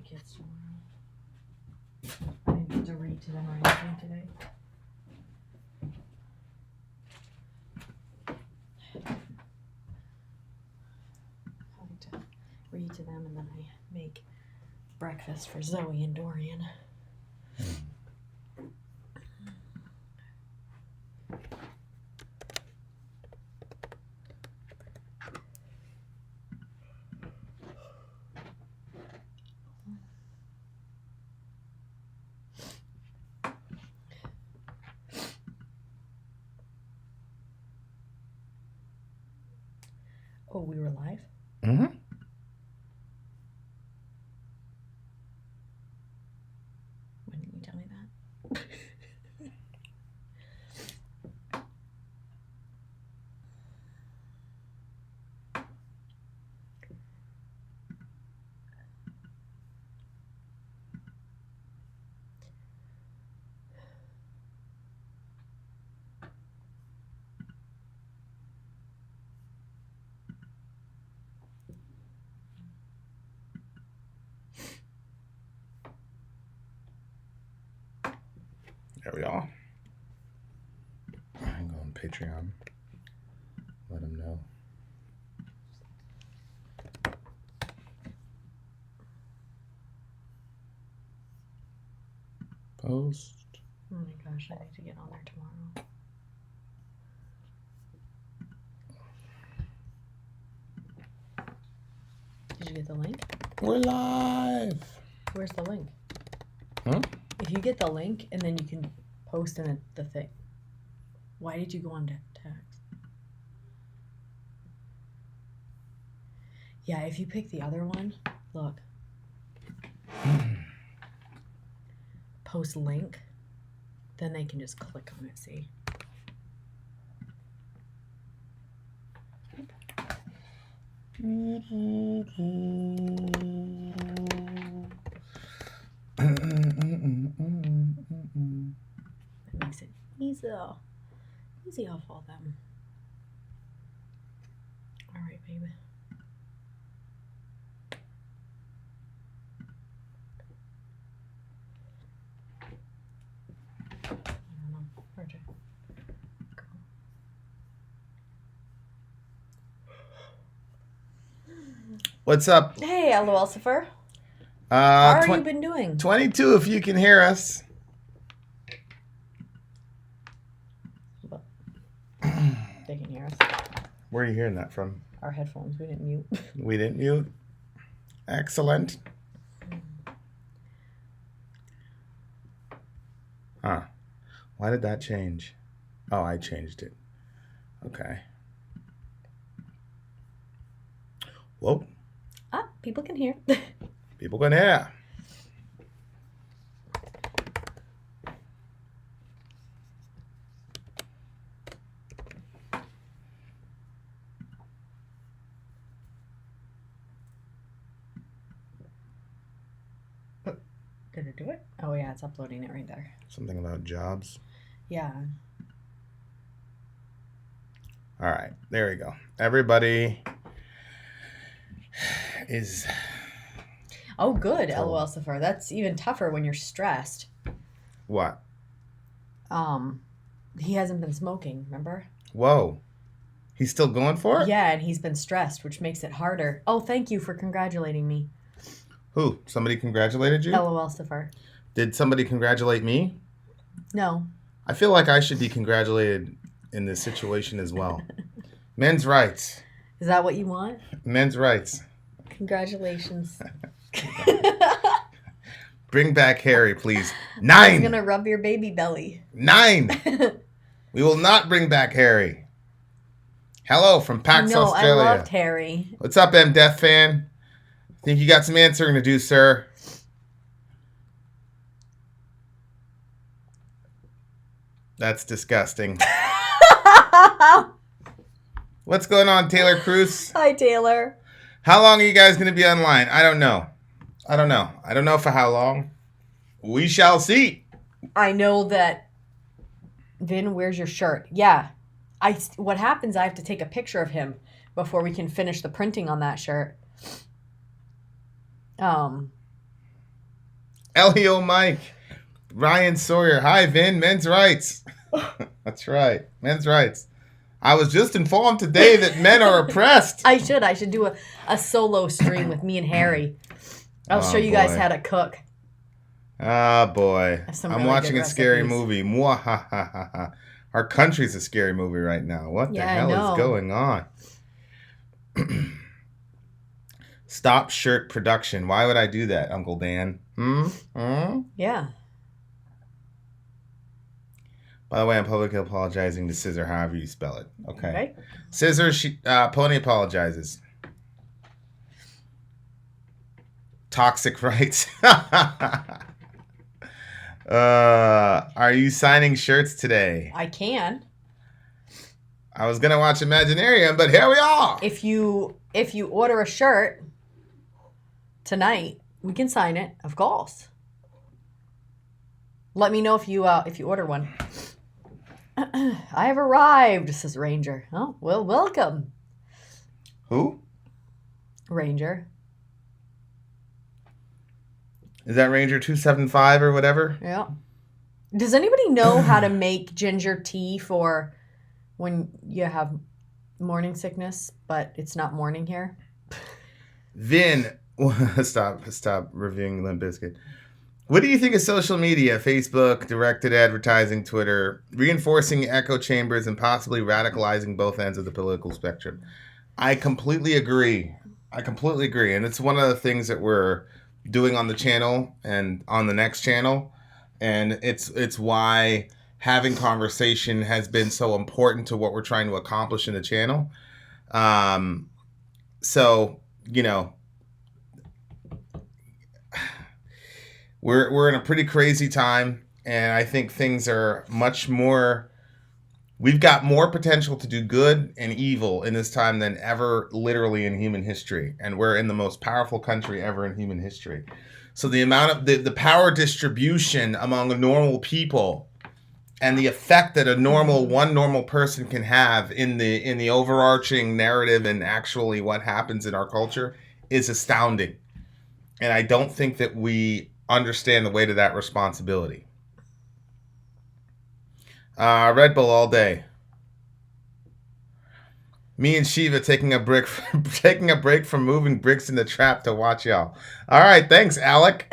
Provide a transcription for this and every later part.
kids tomorrow. I didn't get to read to them or anything today. I like to read to them and then I make breakfast for Zoe and Dorian. Oh, we were live? Mm-hmm. When did you tell me that? There we are. I can go on Patreon. Let them know. Post. Oh my gosh, I need to get on there tomorrow. Did you get the link? We're live. Where's the link? Huh? If you get the link and then you can post in the thing. Why did you go on to text? Yeah, if you pick the other one, look. Post link, then they can just click on it, see? That makes it easy off all them. All right, baby. I don't know. Where'd you go? What's up? Hey, Lucifer. How have you been doing? 22 if you can hear us. They can hear us. Where are you hearing that from? Our headphones. We didn't mute. We didn't mute. Excellent. Huh. Why did that change? Oh, I changed it. Okay. Whoa. Ah, people can hear. People can hear. Did it do it? Oh, yeah, it's uploading it right there. Something about jobs. Yeah. All right. There we go. Everybody is... Oh, good, Lucifer. That's even tougher when you're stressed. What? He hasn't been smoking, remember? Whoa. He's still going for it? Yeah, and he's been stressed, which makes it harder. Oh, thank you for congratulating me. Who? Somebody congratulated you? Lucifer. Did somebody congratulate me? No. I feel like I should be congratulated in this situation as well. Men's rights. Is that what you want? Men's rights. Congratulations. Bring back Harry, please. 9. He's going to rub your baby belly. 9. We will not bring back Harry. Hello from PAX Australia. I loved Harry. What's up, M. Death fan? Think you got some answering to do, sir. That's disgusting. What's going on, Taylor Cruz? Hi, Taylor. How long are you guys going to be online? I don't know. I don't know for how long. We shall see. I know that. Vin, where's your shirt? Yeah. What happens, I have to take a picture of him before we can finish the printing on that shirt. Elio Mike. Ryan Sawyer. Hi, Vin. Men's rights. That's right. Men's rights. I was just informed today that men are oppressed. I should do a solo stream with me and Harry. I'll show you guys how to cook. Ah, boy. Some I'm really watching good a scary recipes. movie. Mwahahaha. Our country's a scary movie right now. What the hell is going on? Stop shirt production. Why would I do that, Uncle Dan? Yeah. By the way, I'm publicly apologizing to Scissor, however you spell it. Okay. Okay. Scissor, Pony apologizes. Toxic rights. Are you signing shirts today? I can. I was gonna watch Imaginarium, but here we are. If you order a shirt tonight, we can sign it, of course. Let me know if you order one. I have arrived, says Ranger. Oh, well, welcome. Who? Ranger. Is that Ranger 275 or whatever? Yeah. Does anybody know how to make ginger tea for when you have morning sickness, but it's not morning here? Vin, stop reviewing Limp Bizkit. What do you think of social media, Facebook, directed advertising, Twitter, reinforcing echo chambers and possibly radicalizing both ends of the political spectrum? I completely agree. And it's one of the things that we're doing on the channel and on the next channel. And it's why having conversation has been so important to what we're trying to accomplish in the channel. So, you know, we're in a pretty crazy time, and I think things are much more. We've got more potential to do good and evil in this time than ever, literally, in human history. And we're in the most powerful country ever in human history. So the amount of the power distribution among normal people and the effect that one normal person can have in the overarching narrative and actually what happens in our culture is astounding. And I don't think that we understand the weight of that responsibility. Red Bull all day. Me and Shiva taking a break from moving bricks in the trap to watch y'all. All right, thanks, Alec.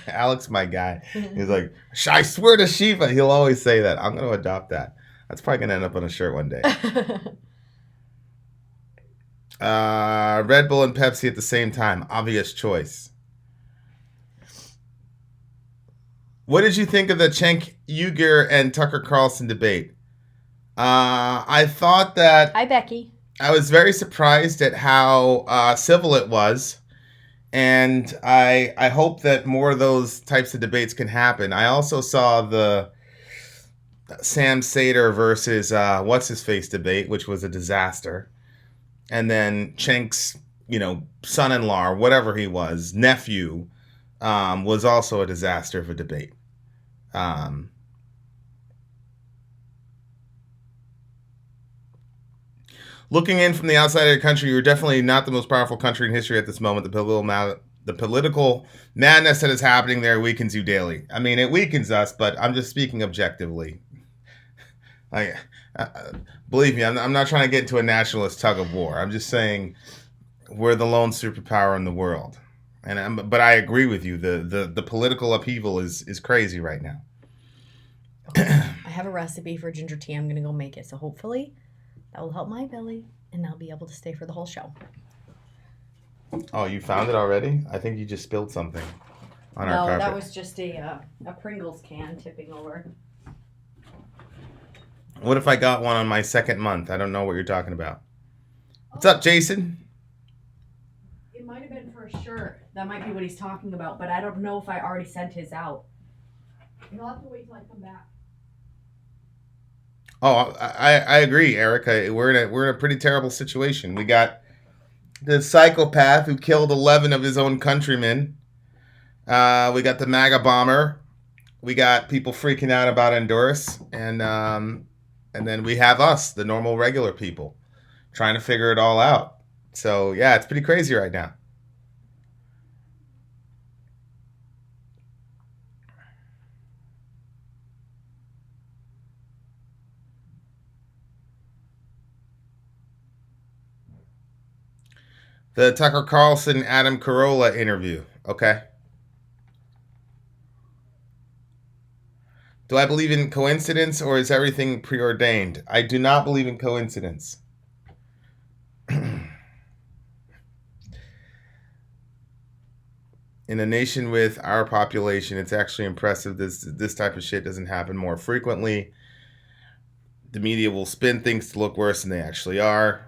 Alec's my guy. He's like, I swear to Shiva. He'll always say that. I'm going to adopt that. That's probably going to end up on a shirt one day. Red Bull and Pepsi at the same time. Obvious choice. What did you think of the Cenk Uygur and Tucker Carlson debate? I thought that... Hi, Becky. I was very surprised at how civil it was. And I hope that more of those types of debates can happen. I also saw the Sam Seder versus What's-His-Face debate, which was a disaster. And then Cenk's, son-in-law, or whatever he was, nephew, was also a disaster of a debate. Looking in from the outside of the country, you're definitely not the most powerful country in history at this moment. The political madness that is happening there weakens you daily. I mean, it weakens us, but I'm just speaking objectively. Believe me, I'm not trying to get into a nationalist tug of war. I'm just saying we're the lone superpower in the world. But I agree with you. The political upheaval is crazy right now. I have a recipe for ginger tea. I'm going to go make it. So hopefully that will help my belly and I'll be able to stay for the whole show. Oh, you found it already? I think you just spilled something on our carpet. No, that was just a Pringles can tipping over. What if I got one on my second month? I don't know what you're talking about. What's up, Jason? It might have been for a shirt. That might be what he's talking about, but I don't know if I already sent his out. You'll have to wait till I come back. Oh, I agree, Erica. We're in a pretty terrible situation. We got the psychopath who killed 11 of his own countrymen. We got the Maga bomber. We got people freaking out about Honduras, and then we have us, the normal, regular people, trying to figure it all out. So yeah, it's pretty crazy right now. The Tucker Carlson Adam Carolla interview. Okay. Do I believe in coincidence or is everything preordained? I do not believe in coincidence. In a nation with our population, it's actually impressive this type of shit doesn't happen more frequently. The media will spin things to look worse than they actually are.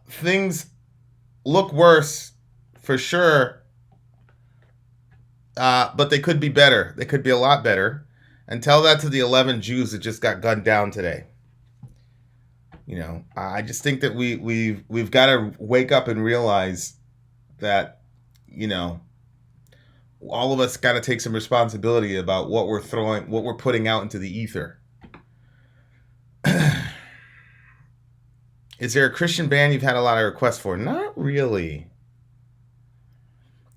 Things look worse for sure, but they could be better. They could be a lot better. And tell that to the 11 Jews that just got gunned down today. You know, I just think that we've got to wake up and realize that, you know, all of us got to take some responsibility about what we're putting out into the ether. Is there a Christian band you've had a lot of requests for? Not really.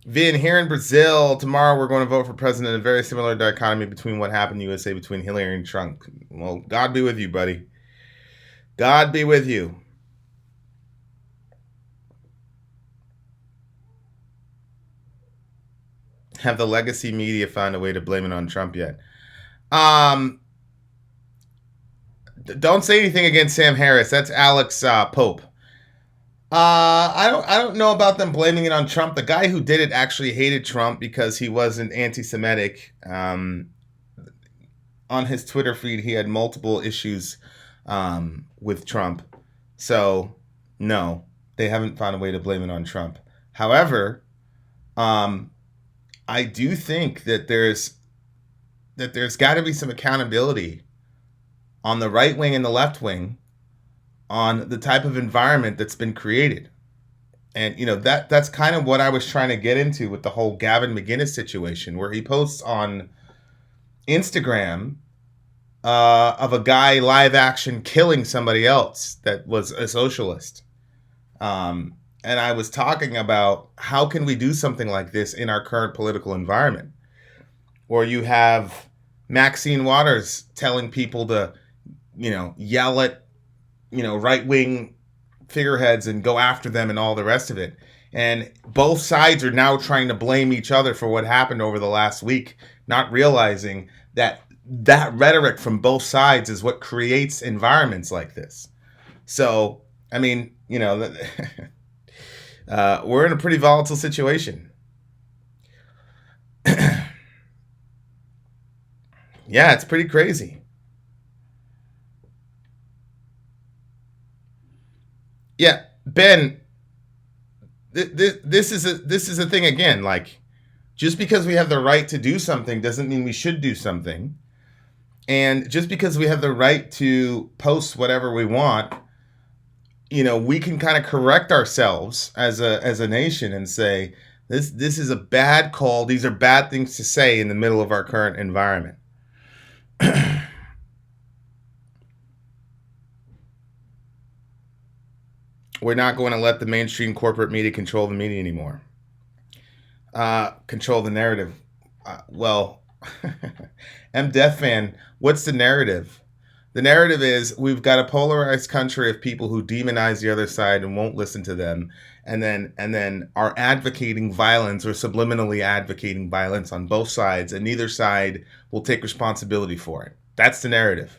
Vin, here in Brazil, tomorrow we're going to vote for president. A very similar dichotomy between what happened in the USA between Hillary and Trump. Well, God be with you, buddy. God be with you. Have the legacy media found a way to blame it on Trump yet? Don't say anything against Sam Harris. That's Alex Pope. I don't know about them blaming it on Trump. The guy who did it actually hated Trump because he wasn't anti-Semitic. On his Twitter feed, he had multiple issues with Trump. So, no, they haven't found a way to blame it on Trump. However, I do think that there's got to be some accountability on the right wing and the left wing on the type of environment that's been created. And, you know, that's kind of what I was trying to get into with the whole Gavin McInnes situation, where he posts on Instagram of a guy live action killing somebody else that was a socialist. And I was talking about how can we do something like this in our current political environment, or you have Maxine Waters telling people to, you know, yell at, you know, right-wing figureheads and go after them and all the rest of it. And both sides are now trying to blame each other for what happened over the last week, not realizing that rhetoric from both sides is what creates environments like this. So, I mean, you know, we're in a pretty volatile situation. Yeah, it's pretty crazy. Yeah, Ben, this is a thing again. Like, just because we have the right to do something doesn't mean we should do something, and just because we have the right to post whatever we want, you know, we can kind of correct ourselves as a nation and say this is a bad call. These are bad things to say in the middle of our current environment. We're not going to let the mainstream corporate media control the media anymore. Control the narrative. Well, M. Death Fan, what's the narrative? The narrative is we've got a polarized country of people who demonize the other side and won't listen to them, and then are advocating violence or subliminally advocating violence on both sides, and neither side will take responsibility for it. That's the narrative.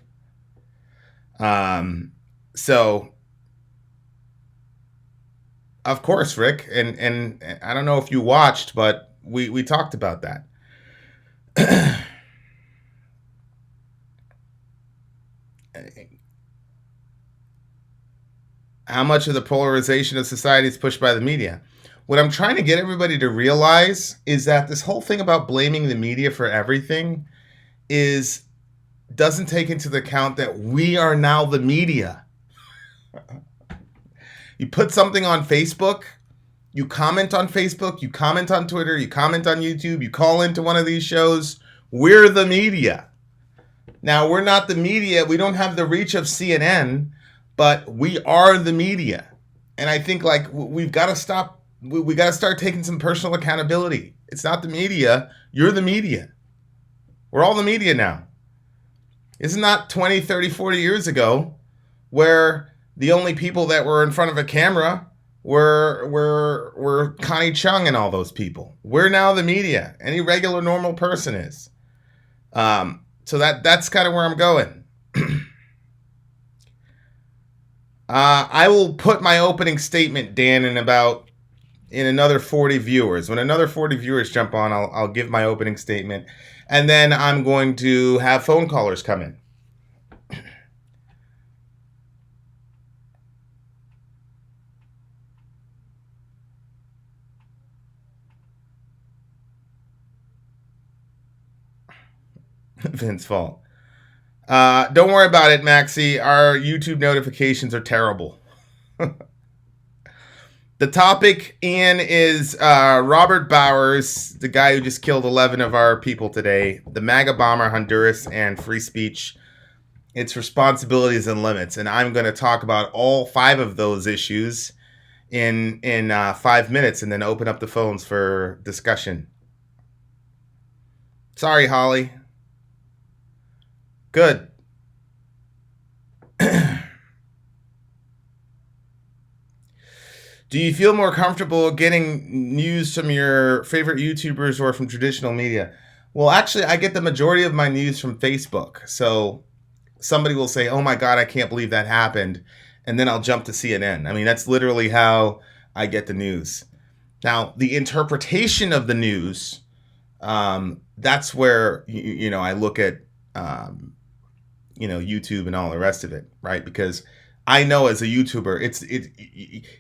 So, of course, Rick, and I don't know if you watched, but we talked about that. How much of the polarization of society is pushed by the media? What I'm trying to get everybody to realize is that this whole thing about blaming the media for everything doesn't take into account that we are now the media. You put something on Facebook, you comment on Facebook, you comment on Twitter, you comment on YouTube, you call into one of these shows. We're the media. Now, we're not the media. We don't have the reach of CNN, but we are the media. And I think, like, we've got to stop. We got to start taking some personal accountability. It's not the media. You're the media. We're all the media now. It's not 20, 30, 40 years ago where The only people that were in front of a camera were Connie Chung and all those people. We're now the media. Any regular normal person is. So that's kind of where I'm going. I will put my opening statement, Dan, in another 40 viewers. When another 40 viewers jump on, I'll give my opening statement, and then I'm going to have phone callers come in. Vince's fault. Don't worry about it, Maxie. Our YouTube notifications are terrible. The topic, Ian, is Robert Bowers, the guy who just killed 11 of our people today, the Maga bomber, Honduras, and free speech, its responsibilities and limits. And I'm going to talk about all 5 of those issues in 5 minutes and then open up the phones for discussion. Sorry, Holly. Good. Do you feel more comfortable getting news from your favorite YouTubers or from traditional media? Well, actually, I get the majority of my news from Facebook. So somebody will say, oh my God, I can't believe that happened. And then I'll jump to CNN. I mean, that's literally how I get the news. Now, the interpretation of the news, that's where, I look at, YouTube and all the rest of it, right? Because I know as a YouTuber,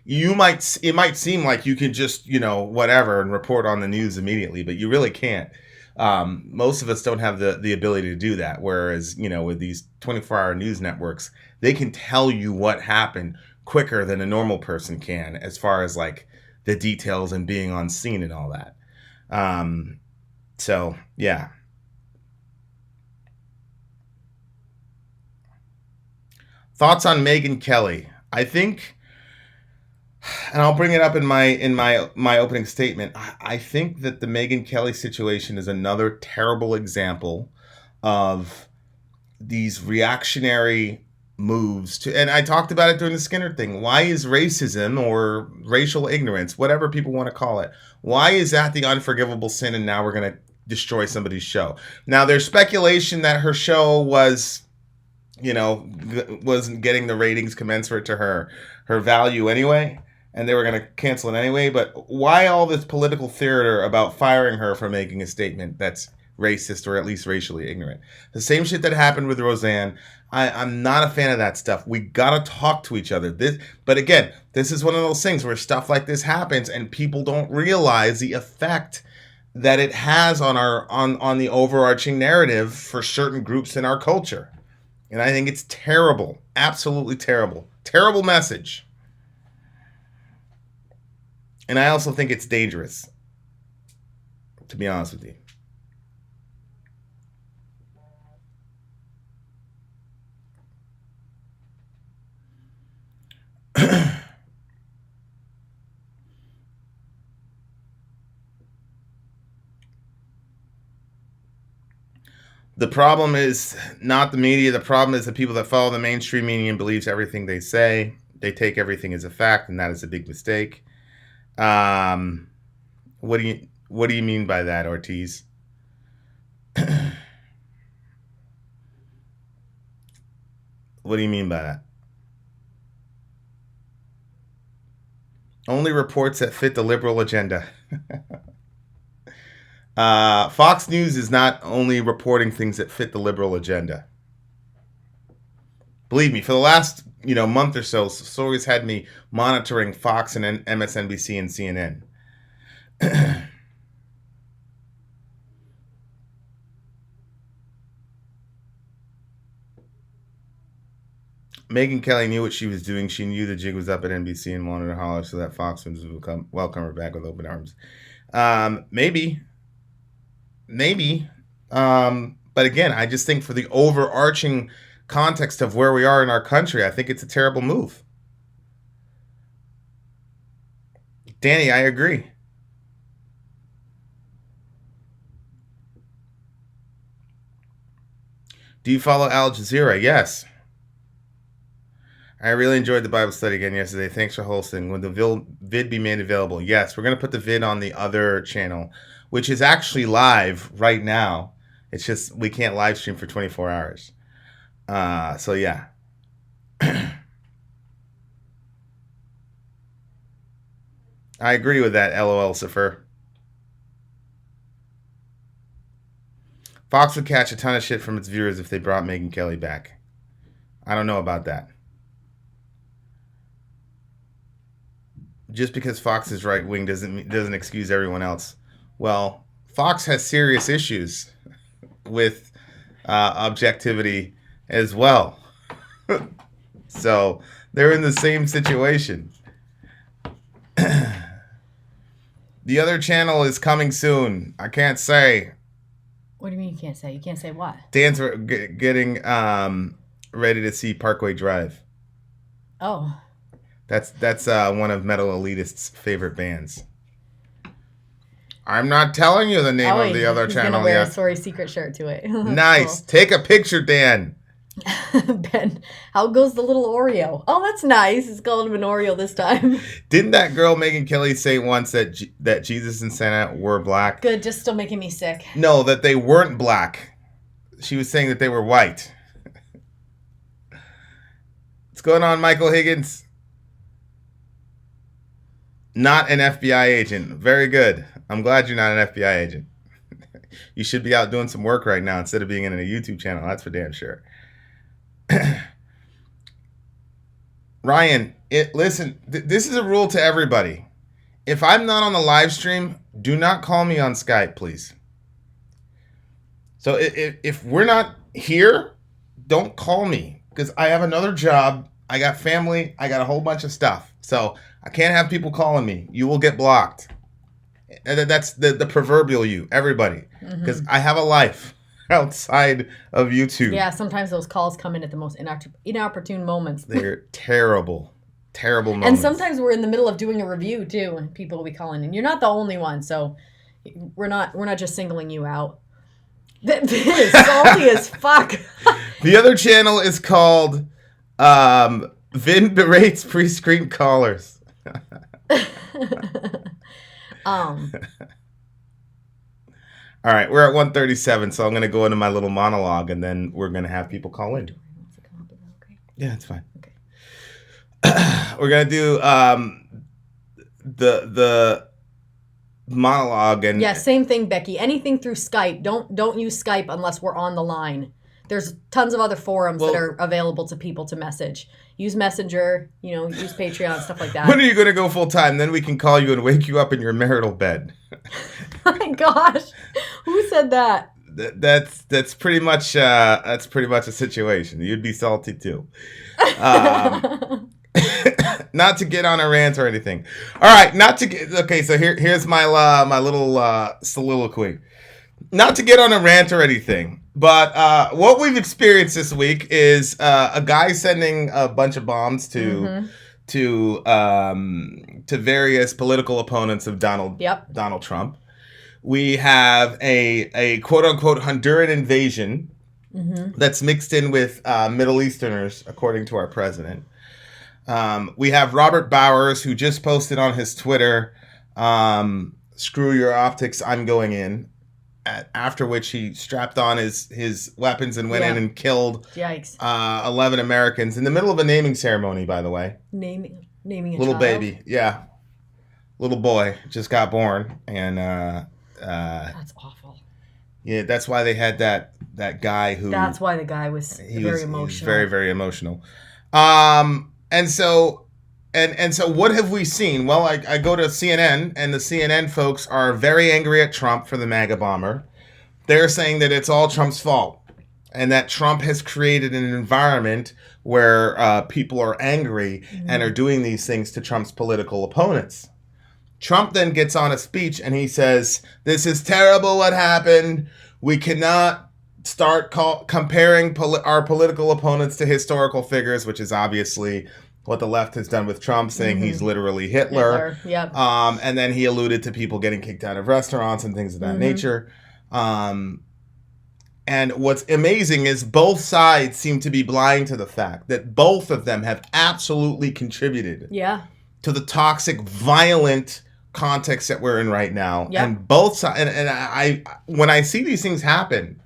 it might seem like you can just, whatever and report on the news immediately, but you really can't. Most of us don't have the ability to do that. Whereas, with these 24-hour news networks, they can tell you what happened quicker than a normal person can, as far as like the details and being on scene and all that. So yeah. Thoughts on Megyn Kelly? I think, and I'll bring it up in my opening statement. I think that the Megyn Kelly situation is another terrible example of these reactionary moves to, and I talked about it during the Skinner thing. Why is racism or racial ignorance, whatever people want to call it, why is that the unforgivable sin? And now we're going to destroy somebody's show. Now there's speculation that her show wasn't getting the ratings commensurate to her value anyway, and they were going to cancel it anyway. But why all this political theater about firing her for making a statement that's racist or at least racially ignorant? The same shit that happened with Roseanne. I'm not a fan of that stuff. We gotta talk to each other. But again, this is one of those things where stuff like this happens and people don't realize the effect that it has on the overarching narrative for certain groups in our culture. And I think it's terrible. Absolutely terrible. Terrible message. And I also think it's dangerous, to be honest with you. The problem is not the media. The problem is the people that follow the mainstream media and believes everything they say. They take everything as a fact, and that is a big mistake. What do you mean by that, Ortiz? What do you mean by that? Only reports that fit the liberal agenda. Fox News is not only reporting things that fit the liberal agenda. Believe me, for the last month or so, Sori's had me monitoring Fox and MSNBC and CNN. Megyn Kelly knew what she was doing. She knew the jig was up at NBC and wanted to holler so that Fox would welcome her back with open arms. Maybe. But again, I just think for the overarching context of where we are in our country, I think it's a terrible move. Danny, I agree. Do you follow Al Jazeera? Yes. I really enjoyed the Bible study again yesterday. Thanks for hosting. Will the vid be made available? Yes, we're going to put the vid on the other channel, which is actually live right now. It's just we can't live stream for 24 hours. So yeah. I agree with that, LOL, Siffer. Fox would catch a ton of shit from its viewers if they brought Megyn Kelly back. I don't know about that. Just because Fox is right wing doesn't excuse everyone else. Well, Fox has serious issues with objectivity as well. So they're in the same situation. The other channel is coming soon. I can't say. What do you mean you can't say? You can't say what? Dan's getting ready to see Parkway Drive. Oh. That's one of Metal Elitist's favorite bands. I'm not telling you the name of the other he's channel gonna wear yet. a Sori secret shirt to it. Nice. Cool. Take a picture, Dan. Ben, how goes the little Oreo? Oh, that's nice. It's called him an Oreo this time. Didn't that girl Megyn Kelly say once that Jesus and Santa were black? Good, just still making me sick. No, that they weren't black. She was saying that they were white. What's going on, Michael Higgins? Not an FBI agent. Very good. I'm glad you're not an FBI agent. You should be out doing some work right now instead of being in a YouTube channel. That's for damn sure. Ryan, listen, this is a rule to everybody. If I'm not on the live stream, do not call me on Skype, please. So if we're not here, don't call me because I have another job. I got family. I got a whole bunch of stuff. So I can't have people calling me. You will get blocked. And that's the proverbial you, everybody. Because I have a life outside of YouTube. Yeah, sometimes those calls come in at the most inopportune moments. They're terrible. Terrible moments. And sometimes we're in the middle of doing a review too, and people will be calling in. You're not the only one, so we're not just singling you out. This is salty as fuck. The other channel is called Vin Berates Pre-Screen Callers. All right, we're at 1:37, so I'm going to go into my little monologue, and then we're going to have people call in. Yeah, it's fine. Okay. We're going to do the monologue and yeah, same thing, Becky. Anything through Skype. Don't use Skype unless we're on the line. There's tons of other forums that are available to people to message. Use Messenger, use Patreon, stuff like that. When are you going to go full time? Then we can call you and wake you up in your marital bed. My gosh, who said that? That's pretty much a situation. You'd be salty too. Not to get on a rant or anything. All right, okay. So here's my little soliloquy. Not to get on a rant or anything, but what we've experienced this week is a guy sending a bunch of bombs to various political opponents of Donald Trump. We have a quote unquote Honduran invasion that's mixed in with Middle Easterners, according to our president. We have Robert Bowers, who just posted on his Twitter, "Screw your optics, I'm going in." After which he strapped on his weapons and went in and killed 11 Americans in the middle of a naming ceremony, by the way. Naming a little child? Baby, yeah. Little boy just got born, and that's awful. Yeah, that's why they had that guy who. That's why the guy was very emotional. He was very, very emotional. And so what have we seen? Well, I go to CNN, and the CNN folks are very angry at Trump for the MAGA bomber. They're saying that it's all Trump's fault, and that Trump has created an environment where people are angry and are doing these things to Trump's political opponents. Trump then gets on a speech and he says, "This is terrible what happened. We cannot start comparing our political opponents to historical figures," which is obviously what the left has done with Trump, saying he's literally Hitler. Yep. And then he alluded to people getting kicked out of restaurants and things of that nature. And And what's amazing is both sides seem to be blind to the fact that both of them have absolutely contributed to the toxic, violent context that we're in right now. And both sides, and I, when I see these things happen,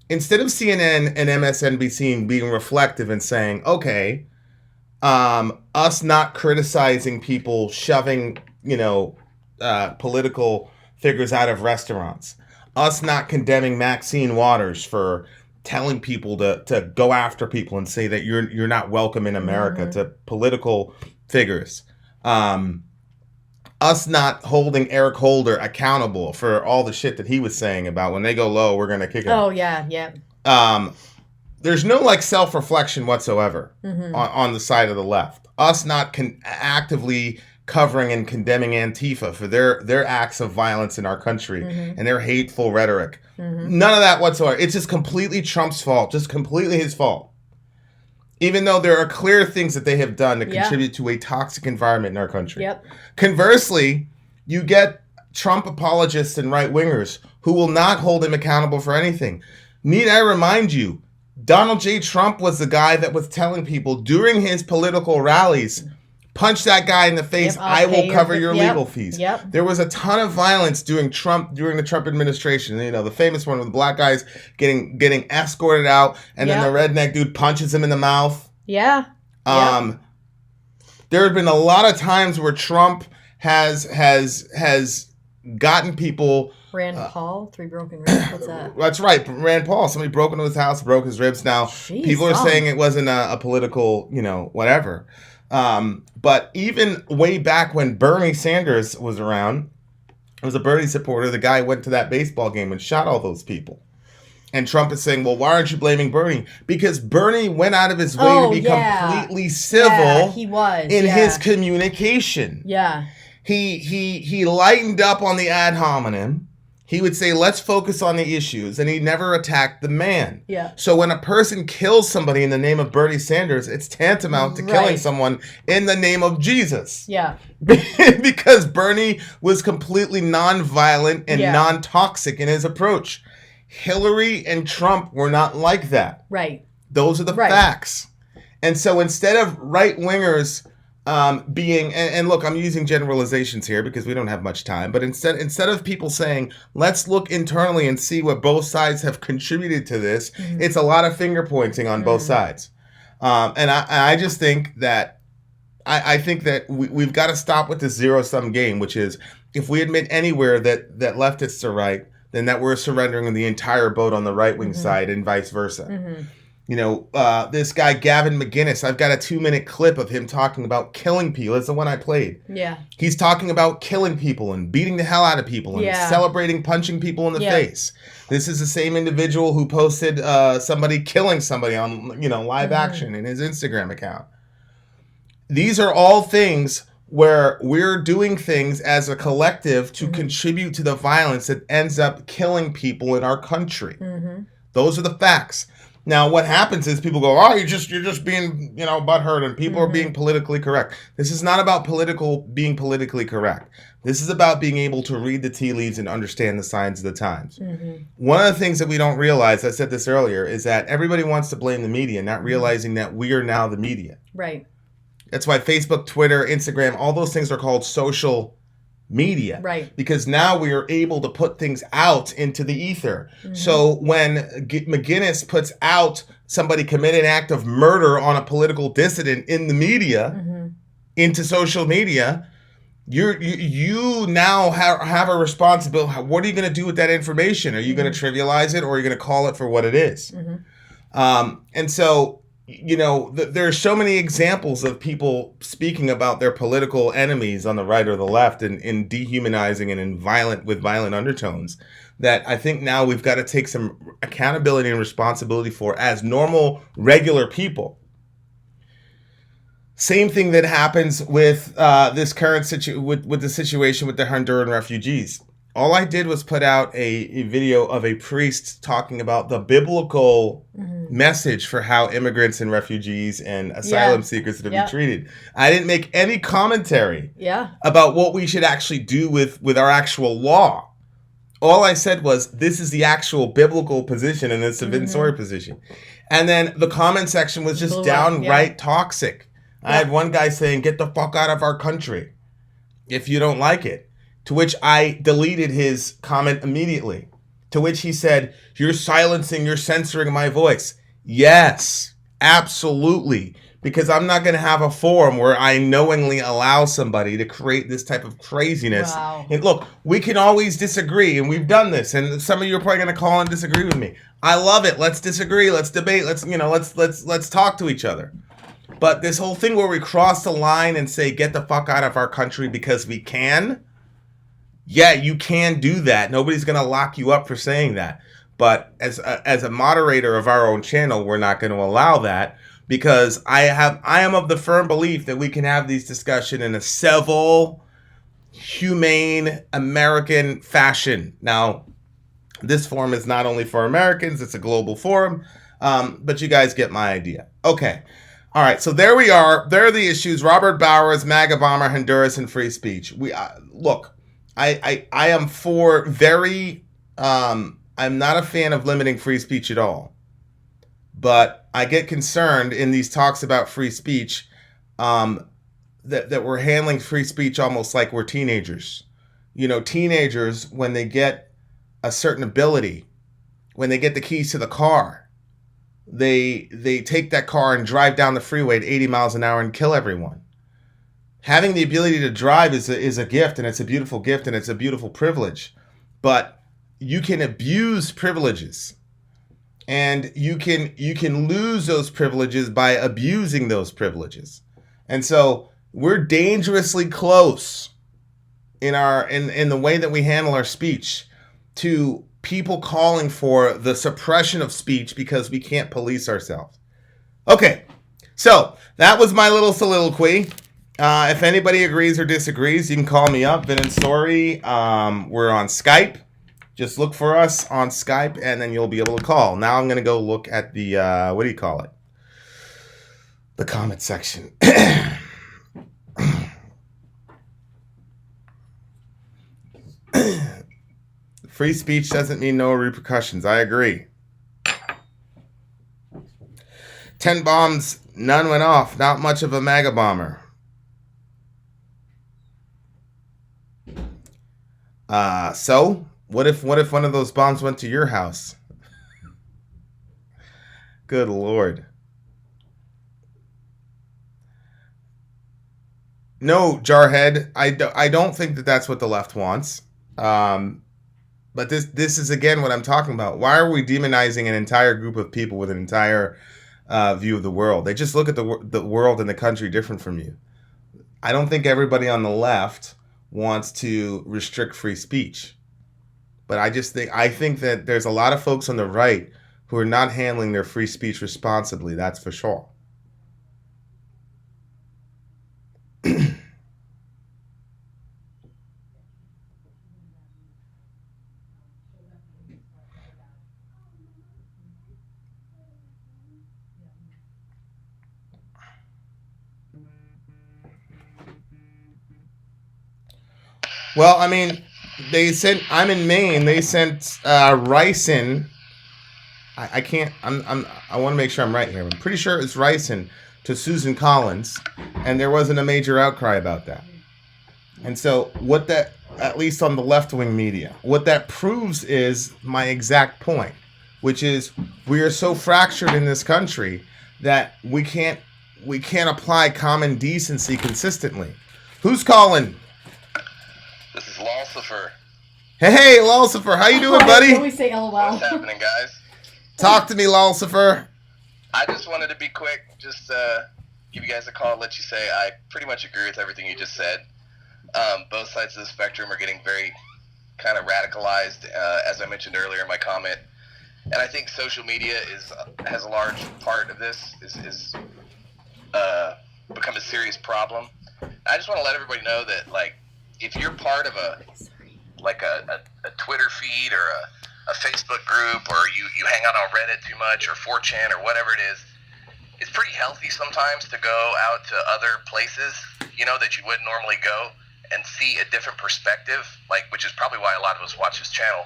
instead of CNN and MSNBC being reflective and saying, okay, us not criticizing people shoving, political figures out of restaurants, us not condemning Maxine Waters for telling people to go after people and say that you're not welcome in America to political figures. Us not holding Eric Holder accountable for all the shit that he was saying about when they go low, we're going to kick him. Oh, yeah. There's no self-reflection whatsoever on the side of the left. Us not actively covering and condemning Antifa for their acts of violence in our country and their hateful rhetoric. None of that whatsoever. It's just completely Trump's fault, just completely his fault. Even though there are clear things that they have done to contribute to a toxic environment in our country. Conversely, you get Trump apologists and right-wingers who will not hold him accountable for anything. Need I remind you, Donald J. Trump was the guy that was telling people during his political rallies, punch that guy in the face, I will cover your legal fees. There was a ton of violence during the Trump administration. The famous one with the black guys getting escorted out, and then the redneck dude punches him in the mouth. There have been a lot of times where Trump has gotten people. Rand Paul, 3 broken ribs. What's that? That's right, Rand Paul. Somebody broke into his house, broke his ribs. Now people are saying it wasn't a political, whatever. But even way back when Bernie Sanders was around, I was a Bernie supporter. The guy went to that baseball game and shot all those people. And Trump is saying, well, why aren't you blaming Bernie? Because Bernie went out of his way to be completely civil in his communication. He lightened up on the ad hominem. He would say, let's focus on the issues. And he never attacked the man. So when a person kills somebody in the name of Bernie Sanders, it's tantamount to killing someone in the name of Jesus. Because Bernie was completely nonviolent and non-toxic in his approach. Hillary and Trump were not like that. Those are the facts. And so instead of right-wingers being, and look, I'm using generalizations here because we don't have much time, but instead of people saying, let's look internally and see what both sides have contributed to this, it's a lot of finger pointing on both sides. And I just think that, I think that we've got to stop with this zero-sum game, which is, if we admit anywhere that leftists are right, then that we're surrendering the entire boat on the right-wing side and vice versa. This guy, Gavin McInnes, I've got a 2-minute clip of him talking about killing people. It's the one I played. He's talking about killing people and beating the hell out of people and celebrating punching people in the face. This is the same individual who posted somebody killing somebody on, live action in his Instagram account. These are all things where we're doing things as a collective to contribute to the violence that ends up killing people in our country. Those are the facts. Now, what happens is people go, oh, you're just being, butthurt, and people are being politically correct. This is not about being politically correct. This is about being able to read the tea leaves and understand the signs of the times. One of the things that we don't realize, I said this earlier, is that everybody wants to blame the media, not realizing that we are now the media. That's why Facebook, Twitter, Instagram, all those things are called social media. Because now we are able to put things out into the ether. So when McGinnis puts out somebody commit an act of murder on a political dissident in the media, into social media, you now have a responsibility. What are you going to do with that information? Are you going to trivialize it, or are you going to call it for what it is? And so, there are so many examples of people speaking about their political enemies on the right or the left in dehumanizing and with violent undertones, that I think now we've got to take some accountability and responsibility for as normal, regular people. Same thing that happens with this current with the situation with the Honduran refugees. All I did was put out a video of a priest talking about the biblical message for how immigrants and refugees and asylum seekers are to be treated. I didn't make any commentary about what we should actually do with our actual law All I said was, this is the actual biblical position, and it's the Vin and Sori position. And then the comment section was just downright toxic. I had one guy saying, get the fuck out of our country if you don't like it. To which I deleted his comment immediately. To which he said, you're censoring my voice. Yes, absolutely. Because I'm not going to have a forum where I knowingly allow somebody to create this type of craziness. Wow. And look, we can always disagree, and we've done this. And some of you are probably going to call and disagree with me. I love it. Let's disagree. Let's debate. Let's talk to each other. But this whole thing where we cross the line and say, get the fuck out of our country because we can. Yeah, you can do that. Nobody's going to lock you up for saying that. But as a moderator of our own channel, we're not going to allow that. Because I am of the firm belief that we can have these discussions in a civil, humane, American fashion. Now, this forum is not only for Americans, it's a global forum, but you guys get my idea. Okay. All right, so there we are. There are the issues. Robert Bowers, MAGA bomber, Honduras, and free speech. Look, I am for I'm not a fan of limiting free speech at all. But I get concerned in these talks about free speech that we're handling free speech almost like we're teenagers. You know, teenagers, when they get a certain ability, when they get the keys to the car, they take that car and drive down the freeway at 80 miles an hour and kill everyone. Having the ability to drive is a gift, and it's a beautiful gift, and it's a beautiful privilege. But you can abuse privileges. And you can lose those privileges by abusing those privileges. And so we're dangerously close in the way that we handle our speech to people calling for the suppression of speech because we can't police ourselves. Okay, so that was my little soliloquy. If anybody agrees or disagrees, you can call me up, Vin and Sori. We're on Skype. Just look for us on Skype, and then you'll be able to call. Now I'm going to go look at the, what do you call it? The comment section. Free speech doesn't mean no repercussions. I agree. 10 bombs, none went off. Not much of a MAGA bomber. So... What if one of those bombs went to your house? Good Lord. No, Jarhead, I don't think that that's what the left wants. But this is, again, what I'm talking about. Why are we demonizing an entire group of people with an entire view of the world? They just look at the world and the country different from you. I don't think everybody on the left wants to restrict free speech. But I think that there's a lot of folks on the right who are not handling their free speech responsibly. That's for sure. Well, I mean, I'm in Maine. They sent ricin. I want to make sure I'm right here. I'm pretty sure it's ricin to Susan Collins, and there wasn't a major outcry about that. And so what that, at least on the left-wing media, what that proves is my exact point, which is we are so fractured in this country that we can't apply common decency consistently. Who's calling? This is Lucifer. Hey, Lucifer, how you doing, buddy? We say LOL. What's happening, guys? Talk to me, Lucifer. I just wanted to be quick, just give you guys a call, let you say I pretty much agree with everything you just said. Both sides of the spectrum are getting very kind of radicalized, as I mentioned earlier in my comment. And I think social media has a large part of this, is become a serious problem. I just want to let everybody know that, like, if you're part of a Twitter feed or a Facebook group, or you hang out on Reddit too much, or 4chan, or whatever it is, it's pretty healthy sometimes to go out to other places, that you wouldn't normally go, and see a different perspective, like, which is probably why a lot of us watch this channel.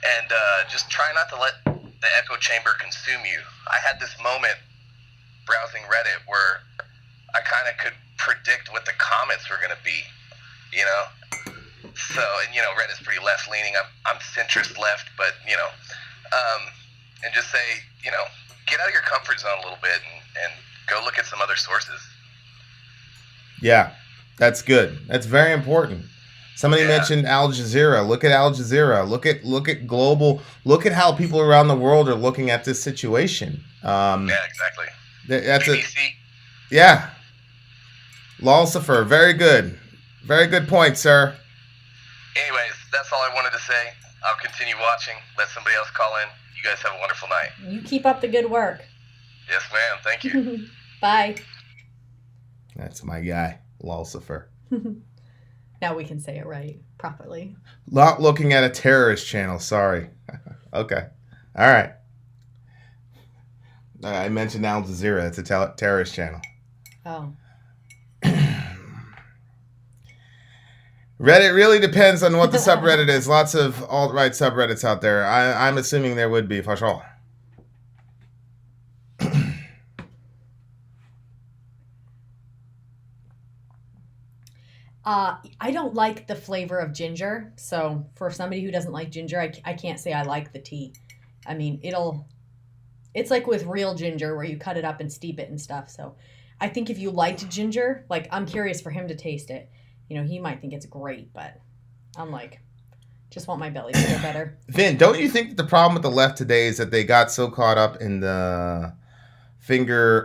And just try not to let the echo chamber consume you. I had this moment browsing Reddit where I kind of could predict what the comments were going to be, you know? So, and, you know, Reddit's pretty left-leaning. I'm centrist left, but, you know, and just say, you know, get out of your comfort zone a little bit and go look at some other sources. Yeah, that's good. That's very important. Somebody mentioned Al Jazeera. Look at Al Jazeera. Look at global. Look at how people around the world are looking at this situation. Yeah, exactly. That's BBC. Yeah. Lulcifer. Very good. Very good point, sir. Anyways, that's all I wanted to say. I'll continue watching. Let somebody else call in. You guys have a wonderful night. You keep up the good work. Yes, ma'am. Thank you. Bye. That's my guy, Lulcifer. Now we can say it right, properly. Not looking at a terrorist channel, sorry. Okay. All right. I mentioned Al Jazeera. It's a terrorist channel. Oh. Reddit really depends on what the subreddit is. Lots of alt-right subreddits out there. I'm assuming there would be, for sure. I don't like the flavor of ginger, so for somebody who doesn't like ginger, I can't say I like the tea. I mean, it's like with real ginger where you cut it up and steep it and stuff. So I think if you liked ginger, like, I'm curious for him to taste it. You know, he might think it's great, but I'm like, just want my belly to feel better. Vin, don't you think that the problem with the left today is that they got so caught up in the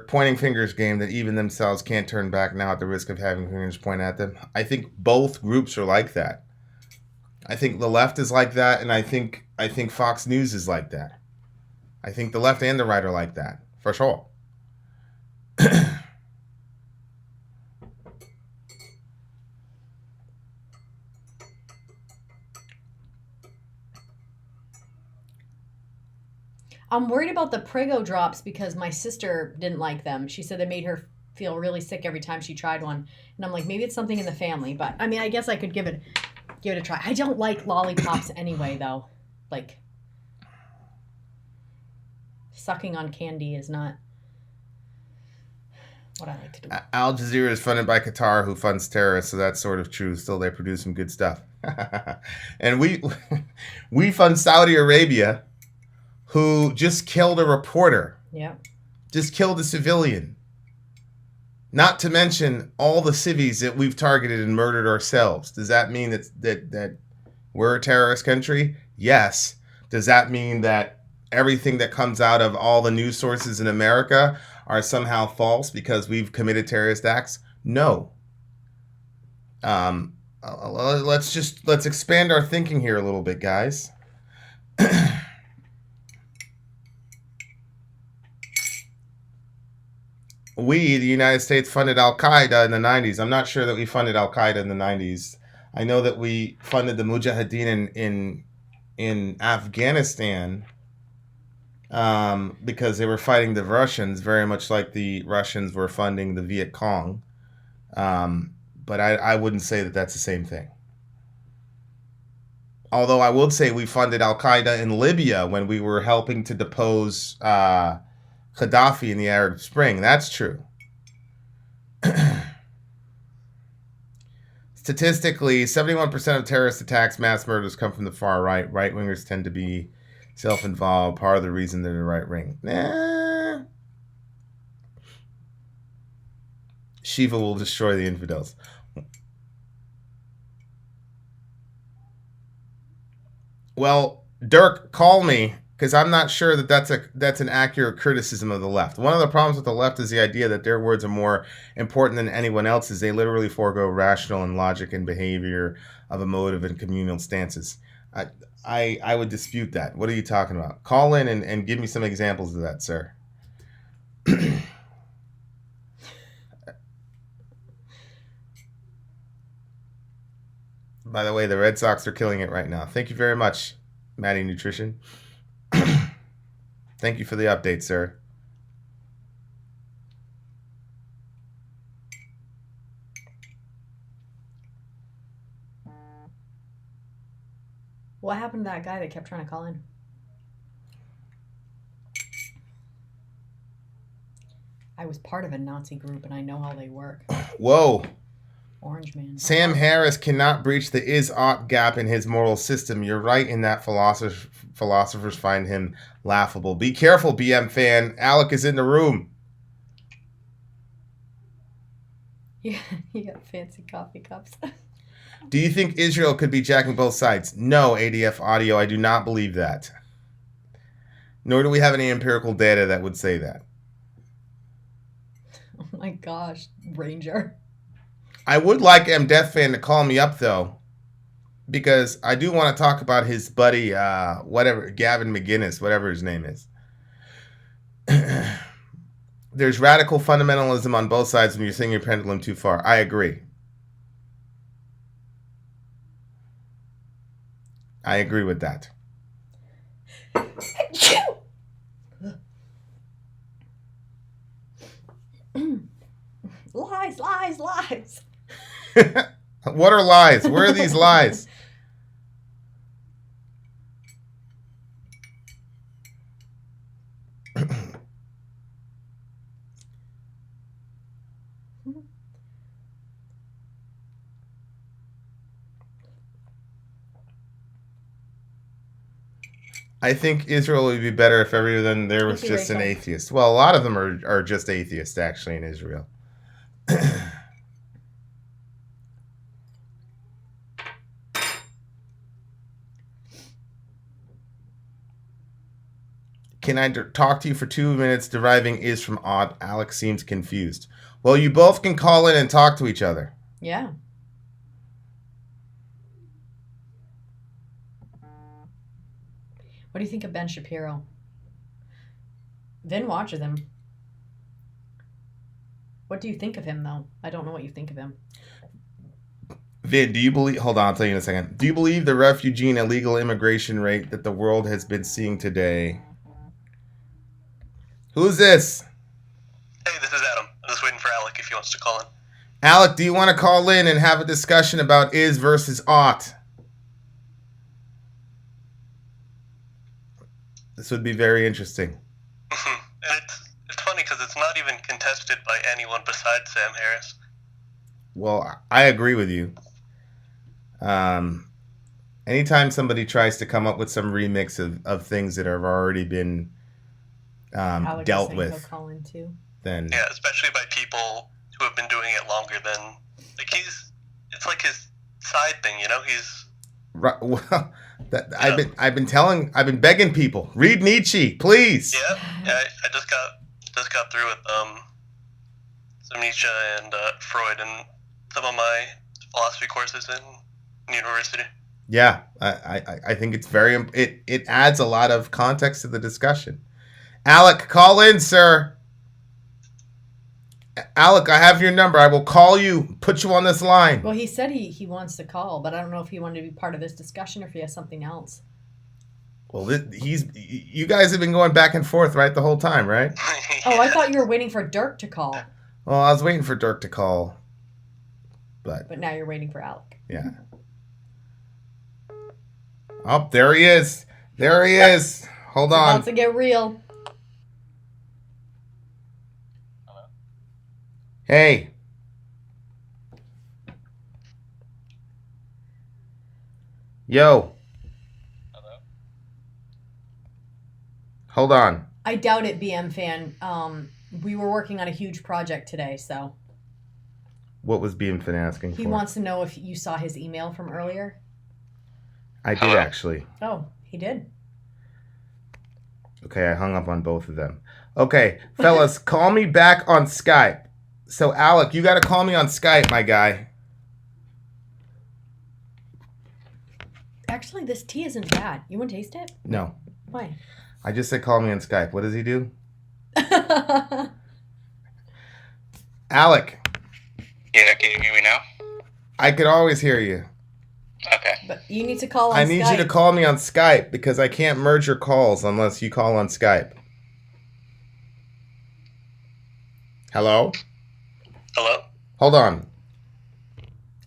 pointing fingers game that even themselves can't turn back now at the risk of having fingers point at them? I think both groups are like that. I think the left is like that, and I think Fox News is like that. I think the left and the right are like that, for sure. I'm worried about the Prego drops because my sister didn't like them. She said they made her feel really sick every time she tried one. And I'm like, maybe it's something in the family. But, I mean, I guess I could give it a try. I don't like lollipops anyway, though. Like, sucking on candy is not what I like to do. Al Jazeera is funded by Qatar, who funds terrorists, so that's sort of true. Still, they produce some good stuff. And we fund Saudi Arabia, who just killed a reporter. Yeah. Just killed a civilian. Not to mention all the civvies that we've targeted and murdered ourselves. Does that mean that we're a terrorist country? Yes. Does that mean that everything that comes out of all the news sources in America are somehow false because we've committed terrorist acts? No. Let's expand our thinking here a little bit, guys. We, the United States, funded Al-Qaeda in the 90s. I'm not sure that we funded Al-Qaeda in the 90s. I know that we funded the Mujahideen in Afghanistan because they were fighting the Russians, very much like the Russians were funding the Viet Cong. But I wouldn't say that that's the same thing. Although I would say we funded Al-Qaeda in Libya when we were helping to depose Gaddafi in the Arab Spring. That's true. Statistically, 71% of terrorist attacks, mass murders come from the far right. Right-wingers tend to be self-involved. Part of the reason they're the right wing. Nah. Shiva will destroy the infidels. Well, Dirk, call me, because I'm not sure that that's an accurate criticism of the left. One of the problems with the left is the idea that their words are more important than anyone else's. They literally forego rational and logic and behavior of emotive and communal stances. I would dispute that. What are you talking about? Call in and give me some examples of that, sir. By the way, the Red Sox are killing it right now. Thank you very much, Maddie Nutrition. Thank you for the update, sir. what happened to that guy that kept trying to call in? I was part of a Nazi group, and I know how they work. Whoa. Orange man. Sam Harris cannot breach the is-ought gap in his moral system. You're right in that philosophers find him laughable. Be careful, BM fan. Alec is in the room. Yeah, you got fancy coffee cups. Do you think Israel could be jacking both sides? No, ADF Audio, I do not believe that. Nor do we have any empirical data that would say that. Oh my gosh, Ranger. I would like Death Fan to call me up, though, because I do want to talk about his buddy, Gavin McGinnis, whatever his name is. There's radical fundamentalism on both sides when you're swinging your pendulum too far. I agree. I agree with that. Lies, lies, lies. What are lies? Where are these lies? I think Israel would be better if everyone there was just an atheist. Well, a lot of them are just atheists, actually, in Israel. Can I talk to you for 2 minutes? Deriving is from odd. Alex seems confused. Well, you both can call in and talk to each other. Yeah. What do you think of Ben Shapiro? Vin watches him. What do you think of him, though? I don't know what you think of him. Vin, do you believe... Hold on, I'll tell you in a second. Do you believe the refugee and illegal immigration rate that the world has been seeing today... Who's this? Hey, this is Adam. I'm just waiting for Alec if he wants to call in. Alec, do you want to call in and have a discussion about is versus ought? This would be very interesting. And it's funny because it's not even contested by anyone besides Sam Harris. Well, I agree with you. Anytime somebody tries to come up with some remix of things that have already been dealt with, he'll call in too. Then yeah, especially by people who have been doing it longer than it's like his side thing, you know. He's right. Well, I've been begging people read Nietzsche, please. Yeah. I just got through with some Nietzsche and Freud and some of my philosophy courses in university. Yeah, I think it's it adds a lot of context to the discussion. Alec, call in, sir. Alec, I have your number. I will call you, put you on this line. Well, he said he wants to call, but I don't know if he wanted to be part of this discussion or if he has something else. Well, you guys have been going back and forth, right, the whole time, right? Oh, I thought you were waiting for Dirk to call. Well, I was waiting for Dirk to call, but now you're waiting for Alec. Yeah. Oh, there he is. There he is. Hold on. About to get real. Hey. Yo. Hello? Hold on. I doubt it, BM fan. We were working on a huge project today, so. What was Beamfin asking for? He wants to know if you saw his email from earlier. I did, actually. Oh, he did. Okay, I hung up on both of them. Okay, fellas, call me back on Skype. So, Alec, you got to call me on Skype, my guy. Actually, this tea isn't bad. You want to taste it? No. Why? I just said call me on Skype. What does he do? Alec. Yeah, can you hear me now? I could always hear you. Okay. But you need to call on I need Skype. you to call me on Skype because I can't merge your calls unless you call on Skype. Hello? Hello? Hold on.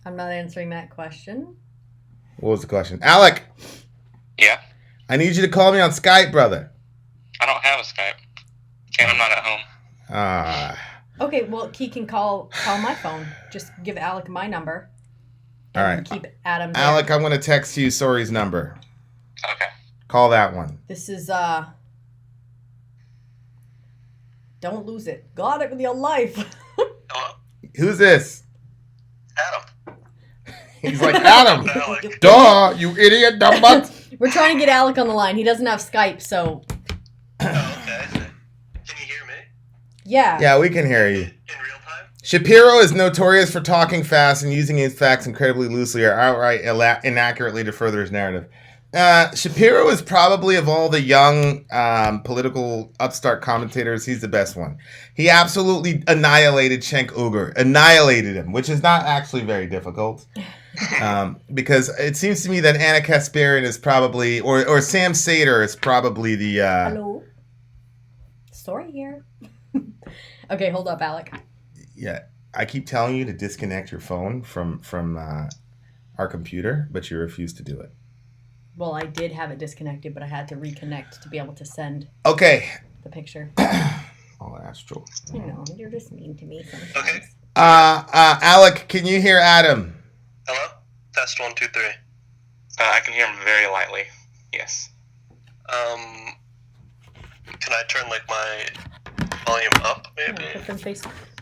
I'm not answering that question. What was the question? Alec! Yeah? I need you to call me on Skype, brother. I don't have a Skype. And I'm not at home. Okay, well, he can call my phone. Just give Alec my number. All And right. keep Adam there. Alec, I'm going to text you Sori's number. Okay. Call that one. This is, don't lose it. Got it with your life. Hello? Who's this? Adam. He's like, Adam. Alec. Duh, you idiot, dumb butt. We're trying to get Alec on the line. He doesn't have Skype, so Oh, okay. Can you hear me? yeah. Yeah, we can hear you. In real time? Shapiro is notorious for talking fast and using his facts incredibly loosely or outright inaccurately to further his narrative. Shapiro is probably, of all the young political upstart commentators, he's the best one. He absolutely annihilated Cenk Uygur. Annihilated him, which is not actually very difficult. Because it seems to me that Anna Kasparian is probably, or Sam Sater is probably the... Hello? Sorry here. Okay, hold up, Alec. Yeah, I keep telling you to disconnect your phone from our computer, but you refuse to do it. Well, I did have it disconnected, but I had to reconnect to be able to send Okay. the picture. Oh, that's true. You know, you're just mean to me sometimes. Okay. Alec, can you hear Adam? Hello? Test 1, 2, 3. I can hear him very lightly. Yes. Can I turn like my volume up, maybe? Yeah,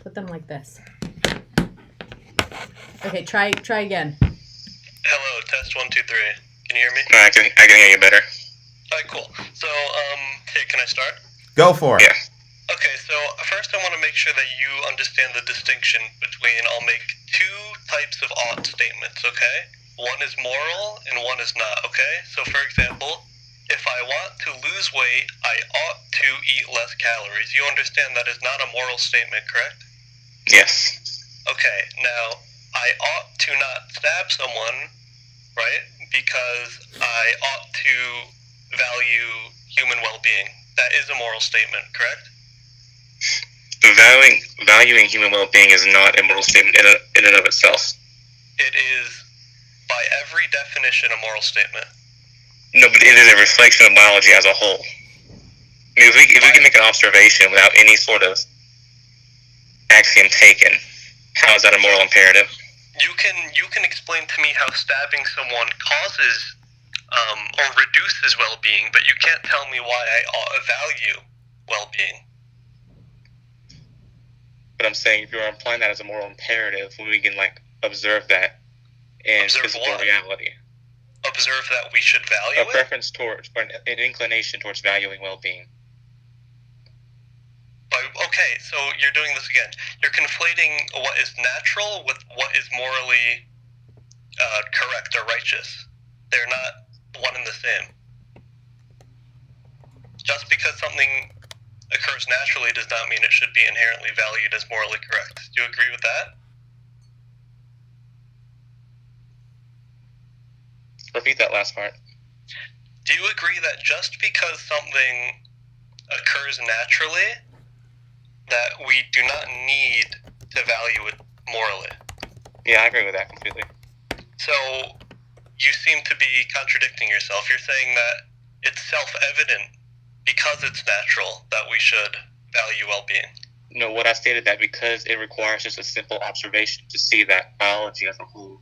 put them like this. Okay, try again. Hello, test 1, 2, 3. Can you hear me? No, I can hear you better. Alright, cool. So, okay, can I start? Go for it. Yeah. Okay, so first I want to make sure that you understand the distinction between, I'll make two types of ought statements, okay? One is moral and one is not, okay? So for example, if I want to lose weight, I ought to eat less calories. You understand that is not a moral statement, correct? Yes. Okay, now, I ought to not stab someone, right? Because I ought to value human well-being. That is a moral statement, correct? Valuing human well-being is not a moral statement in and of itself. It is, by every definition, a moral statement. No, but it is a reflection of biology as a whole. I mean, if we can make an observation without any sort of axiom taken, how is that a moral imperative? You can explain to me how stabbing someone causes or reduces well-being, but you can't tell me why I ought to value well-being. But I'm saying if you're implying that as a moral imperative, when we can observe that in physical reality. Observe that we should value a preference towards, or an inclination towards valuing well-being. Okay, so you're doing this again. You're conflating what is natural with what is morally correct or righteous. They're not one and the same. Just because something occurs naturally does not mean it should be inherently valued as morally correct. Do you agree with that? Repeat that last part. Do you agree that just because something occurs naturally, that we do not need to value it morally? Yeah, I agree with that completely. So, you seem to be contradicting yourself. You're saying that it's self-evident because it's natural that we should value well-being. No, what I stated that because it requires just a simple observation to see that biology as a whole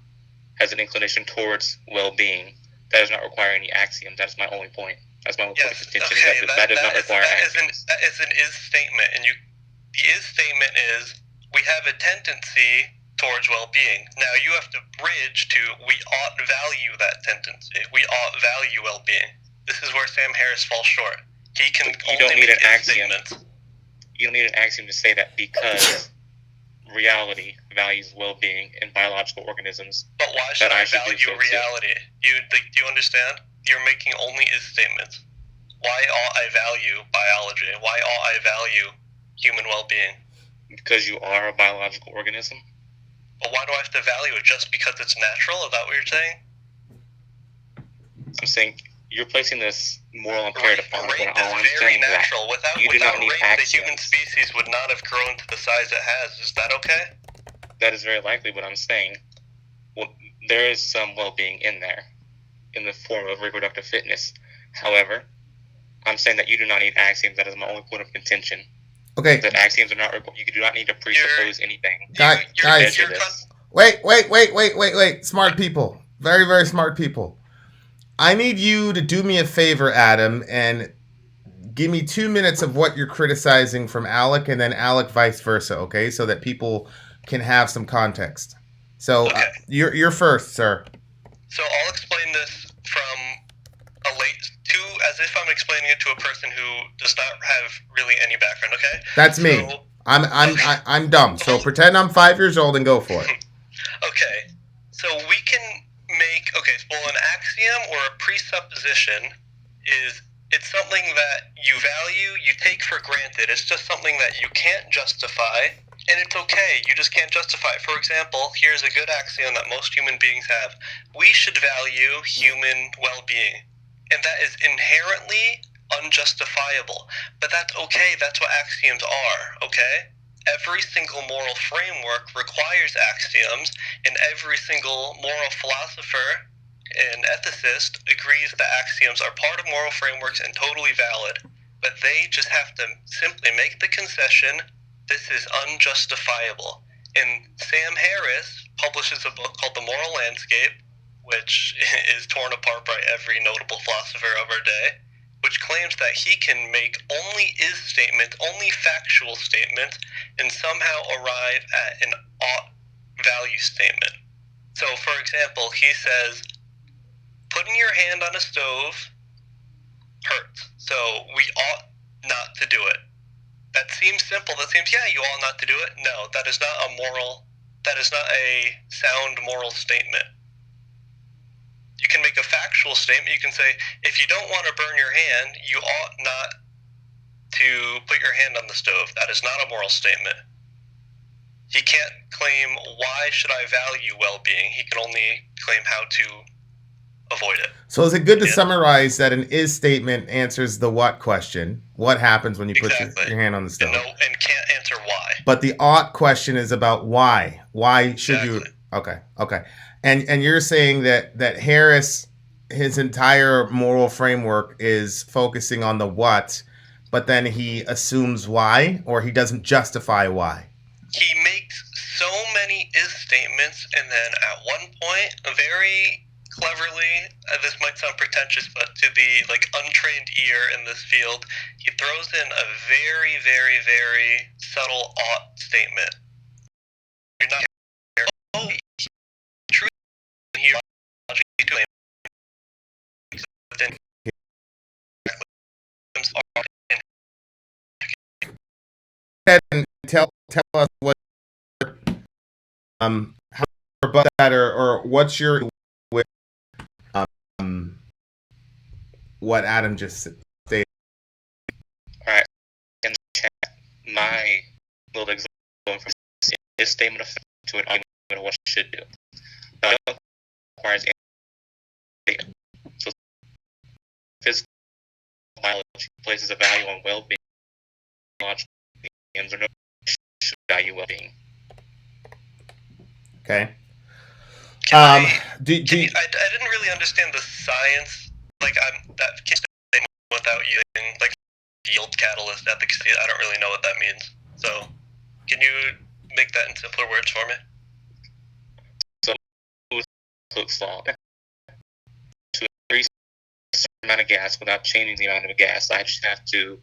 has an inclination towards well-being. That does not require any axiom. That's my only point. That's my only point of contention. Okay, that does not require axioms. That is an is statement, and the is statement is we have a tendency towards well-being. Now you have to bridge to we ought value that tendency. We ought value well-being. This is where Sam Harris falls short. He can you don't only need make an axiom. statements. You don't need an axiom to say that because reality values well-being in biological organisms. But why should I value reality? Do you understand? You're making only is statements. Why ought I value biology? Why ought I value human well-being? Because you are a biological organism. But why do I have to value it just because it's natural? Is that what you're saying? I'm saying you're placing this moral imperative on rape all I'm is very saying natural. That Without need rape, axioms. the human species would not have grown to the size it has. Is that okay? That is very likely what I'm saying. Well, there is some well-being in there. in the form of reproductive fitness. However, I'm saying that you do not need axioms. That is my only point of contention. Okay. That axioms are not. You do not need to presuppose anything. Guys, wait. Smart people. Very, very smart people. I need you to do me a favor, Adam, and give me 2 minutes of what you're criticizing from Alec, and then Alec vice versa, okay? So that people can have some context. So Okay. You're first, sir. So I'll explain this from as if I'm explaining it to a person who does not have really any background. Okay. That's me. I'm dumb. So pretend I'm 5 years old and go for it. Okay. So we can make an axiom or a presupposition it's something that you value, you take for granted. It's just something that you can't justify, and it's okay. You just can't justify it. For example, here's a good axiom that most human beings have. We should value human well-being, and that is inherently unjustifiable. But that's okay. That's what axioms are, okay? Every single moral framework requires axioms, and every single moral philosopher and ethicist agrees that axioms are part of moral frameworks and totally valid, but they just have to simply make the concession, this is unjustifiable. And Sam Harris publishes a book called The Moral Landscape, which is torn apart by every notable philosopher of our day, which claims that he can make only is statements, only factual statements, and somehow arrive at an ought value statement. So, for example, he says, putting your hand on a stove hurts, so we ought not to do it. That seems simple. That seems, you ought not to do it. No, that is not a sound moral statement. You can make a factual statement. You can say, if you don't want to burn your hand, you ought not to put your hand on the stove. That is not a moral statement. He can't claim, why should I value well-being? He can only claim how to avoid it. So is it good to summarize that an is statement answers the what question? What happens when you put your hand on the stove? And can't answer why. But the ought question is about why. Why should you? Okay. And you're saying that Harris, his entire moral framework is focusing on the what, but then he assumes why, or he doesn't justify why. He makes so many is statements, and then at one point, very cleverly, this might sound pretentious, but to the untrained ear in this field, he throws in a very, very, very subtle ought statement. You're not true here. And tell us what how about that, or what's your with what Adam just stated. All right, in the chat, my little example from his statement of fact to an argument of what should do. Now, it requires any statement. So, physical biology places a value on well-being. Logical or no should value well-being. Okay. I didn't really understand the science. That statement without using yield catalyst efficacy. I don't really know what that means. So, can you make that in simpler words for me? So, Cook's law. To increase a certain amount of gas without changing the amount of gas, I just have to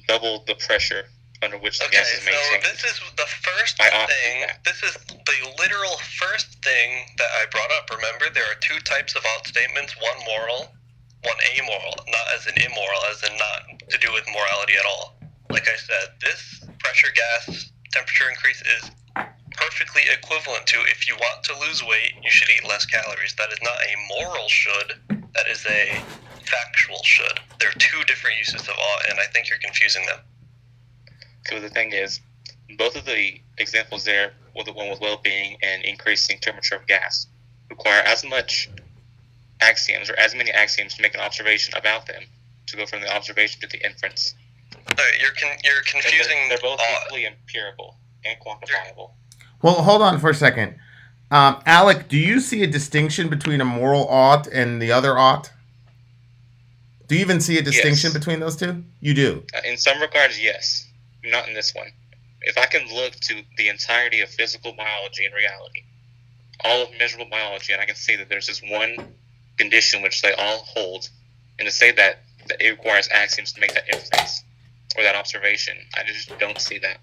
double the pressure under which the gas is maintained. So this is the first thing. This is the literal first thing that I brought up. Remember, there are two types of ought statements: one moral, one amoral. Not as in immoral, as in not to do with morality at all. Like I said, this pressure, gas, temperature increase is perfectly equivalent to, if you want to lose weight, you should eat less calories. That is not a moral should. That is a factual should. There are two different uses of ought, and I think you're confusing them. So the thing is, both of the examples there, the one with well-being and increasing temperature of gas, require as much axioms or as many axioms to make an observation about them, to go from the observation to the inference. You're confusing. They're both equally empirical and quantifiable. Well, hold on for a second. Alec, do you see a distinction between a moral ought and the other ought? Do you even see a distinction Yes. between those two? You do. In some regards, yes. Not in this one. If I can look to the entirety of physical biology and reality, all of measurable biology, and I can see that there's this one condition which they all hold, and to say that it requires axioms to make that inference or that observation, I just don't see that.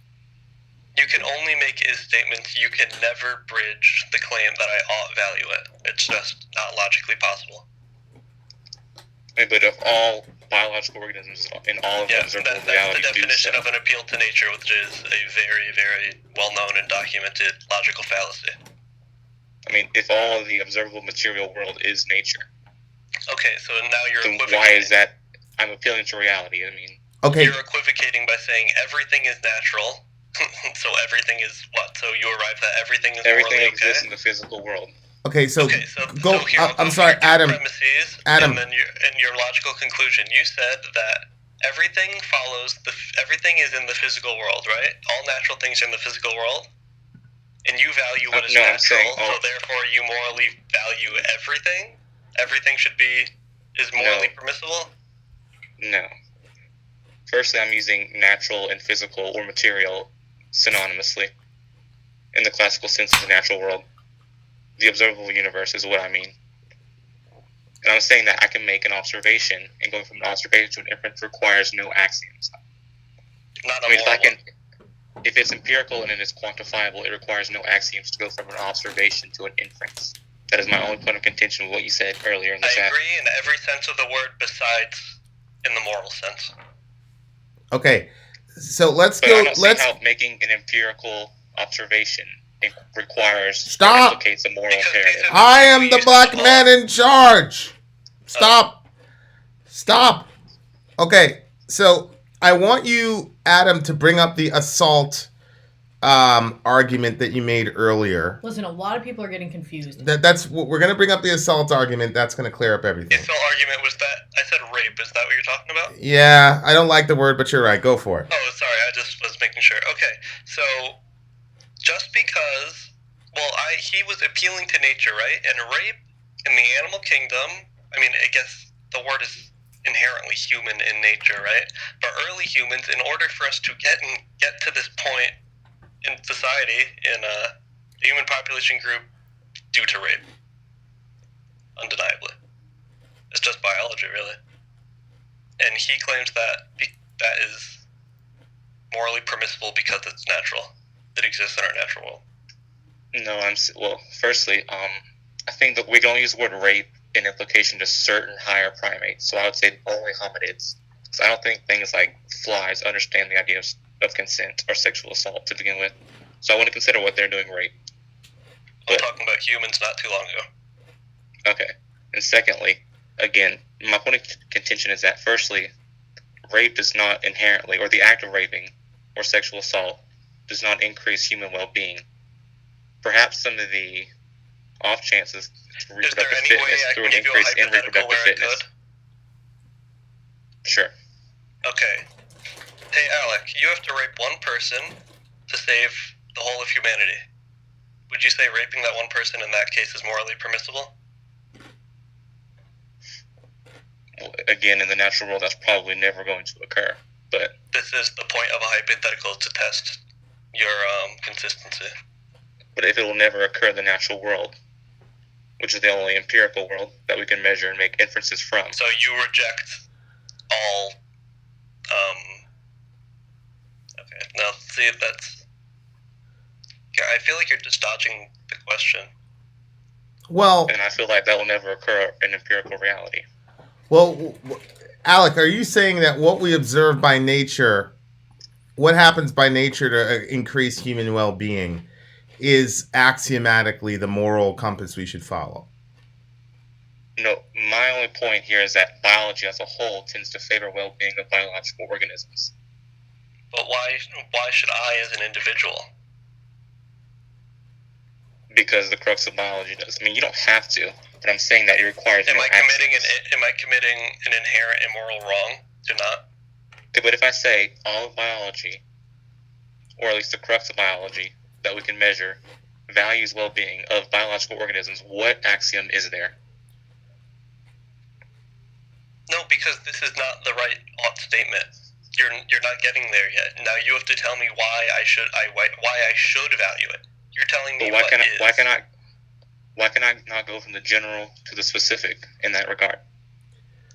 You can only make is statements. You can never bridge the claim that I ought value it. It's just not logically possible. But if all biological organisms in all of That's observable the reality definition do so, of an appeal to nature, which is a very, very well-known and documented logical fallacy. I mean, if all of the observable material world is nature, Okay, so now you're then equivocating. why is that I'm appealing to reality? I mean, Okay. You're equivocating by saying everything is natural, so everything is what? So you arrive that everything is everything morally exists okay? in the physical world. Okay. So Okay, go. so here I'll I'm go sorry, through your Adam. premises, Adam. and then your logical conclusion. You said that everything follows everything is in the physical world, right? All natural things are in the physical world, and you value what is No, I'm natural. saying So therefore, you morally value everything. Everything is morally permissible. No. Firstly, I'm using natural and physical or material synonymously in the classical sense of the natural world. The observable universe is what I mean. And I'm saying that I can make an observation, and going from an observation to an inference requires no axioms. Not a I mean, moral one. if it's empirical and it is quantifiable, it requires no axioms to go from an observation to an inference. That is my only point of contention with what you said earlier in the I chat. agree in every sense of the word besides in the moral sense. Okay. So let's But go. I don't Let's see how making an empirical observation requires Stop. or implicates a moral Because imperative. I am the black man in charge. Stop. Stop. Okay. So I want you, Adam, to bring up the assault argument that you made earlier. Listen, a lot of people are getting confused. That's what we're going to bring up, the assault argument. That's going to clear up The everything. assault argument was that I said rape. Is that what you're talking about? Yeah, I don't like the word, but you're right. Go for it. Oh, sorry. I just was making sure. Okay, so just because, he was appealing to nature, right? And rape in the animal kingdom. I mean, I guess the word is inherently human in nature, right? But early humans, in order for us to get to this point in society, in the human population group, due to rape, undeniably, it's just biology, really. And he claims that that is morally permissible because it's natural. It exists in our natural world. No, firstly, I think that we can only use the word rape in implication to certain higher primates. So I would say only hominids. So I don't think things like flies understand the idea of consent or sexual assault to begin with. So I want to consider what they're doing rape. I'm talking about humans not too long ago. Okay. And secondly, again, my point of contention is that firstly, rape does not inherently, or the act of raping or sexual assault does not increase human well-being. Perhaps some of the off chances to Is there reproductive any way fitness I through can an give you a increase in hypothetical reproductive where I fitness. could? Sure. Okay. Hey, Alec, you have to rape one person to save the whole of humanity. Would you say raping that one person in that case is morally permissible? Well, again, in the natural world, that's probably never going to occur. But This is the point of a hypothetical, to test your consistency. if it will never occur in the natural world, which is the only empirical world that we can measure and make inferences from. So you reject all. Okay. Now, see, that's. Yeah, I feel like you're just dodging the question. Well, And I feel like that will never occur in empirical reality. Alec, are you saying that what we observe by nature, what happens by nature to increase human well-being, is axiomatically the moral compass we should follow? No, my only point here is that biology as a whole tends to favor well-being of biological organisms. But why should I, as an individual? Because the crux of biology does. I mean, you don't have to, but I'm saying that it requires Am no I committing axioms. an inherent immoral wrong to not? Okay, but if I say all of biology, or at least the crux of biology that we can measure, values well-being of biological organisms, what axiom is there? No, because this is not the right ought statement. You're not getting there yet. Now you have to tell me why I should value it. You're telling me But what is. Why can I not go from the general to the specific in that regard?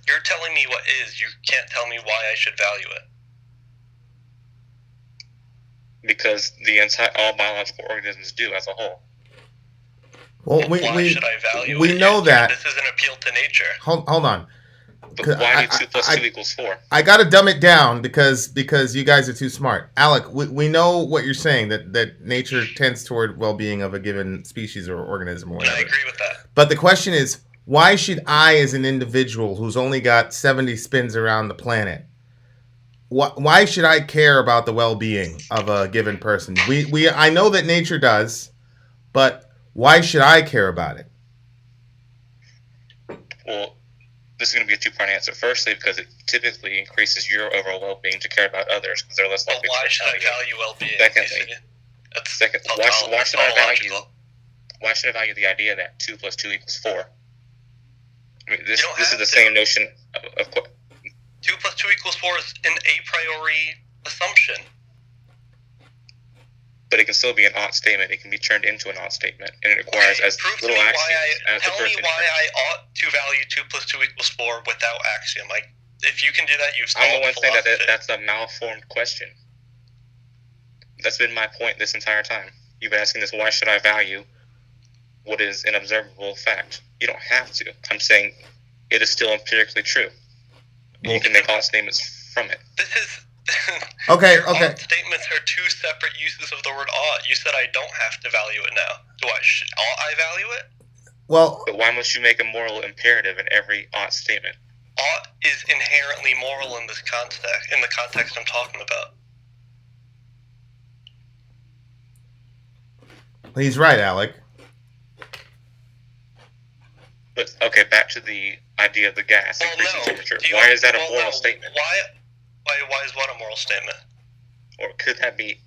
You're telling me what is. You can't tell me why I should value it. Because all biological organisms do as a whole. Well, why should I value we it? know that. This is an appeal to nature. Hold on. But why do 2 plus 2 equals 4? I got to dumb it down because you guys are too smart. Alec, we know what you're saying, that nature tends toward well-being of a given species or organism or whatever. And I agree with that. But the question is, why should I, as an individual who's only got 70 spins around the planet, why should I care about the well-being of a given person? I know that nature does, but why should I care about it? Well, this is going to be a two-part answer. Firstly, because it typically increases your overall well-being to care about others because they're less likely. Why should I value well-being? Secondly, why should I value the idea that 2 plus 2 equals 4? I mean, this is the same notion of 2 plus 2 equals 4 is an a priori assumption. But it can still be an ought statement. It can be turned into an ought statement, and it requires as little axioms as the person. Tell me why I ought to value 2 plus 2 equals 4 without axiom. If you can do that, you've solved I'm the one saying philosophy. that's a malformed question. That's been my point this entire time. You've been asking this, why should I value what is an observable fact? You don't have to. I'm saying it is still empirically true. You can make ought statements from it. This is... Okay. Ought statements are 2 separate uses of the word ought. You said I don't have to value it now. Ought I value it? Well... But why must you make a moral imperative in every ought statement? Ought is inherently moral in this context, in the context I'm talking about. He's right, Alec. But, okay, back to the idea of the gas increasing temperature. Why is that a moral statement? Why is what a moral statement? Or could that be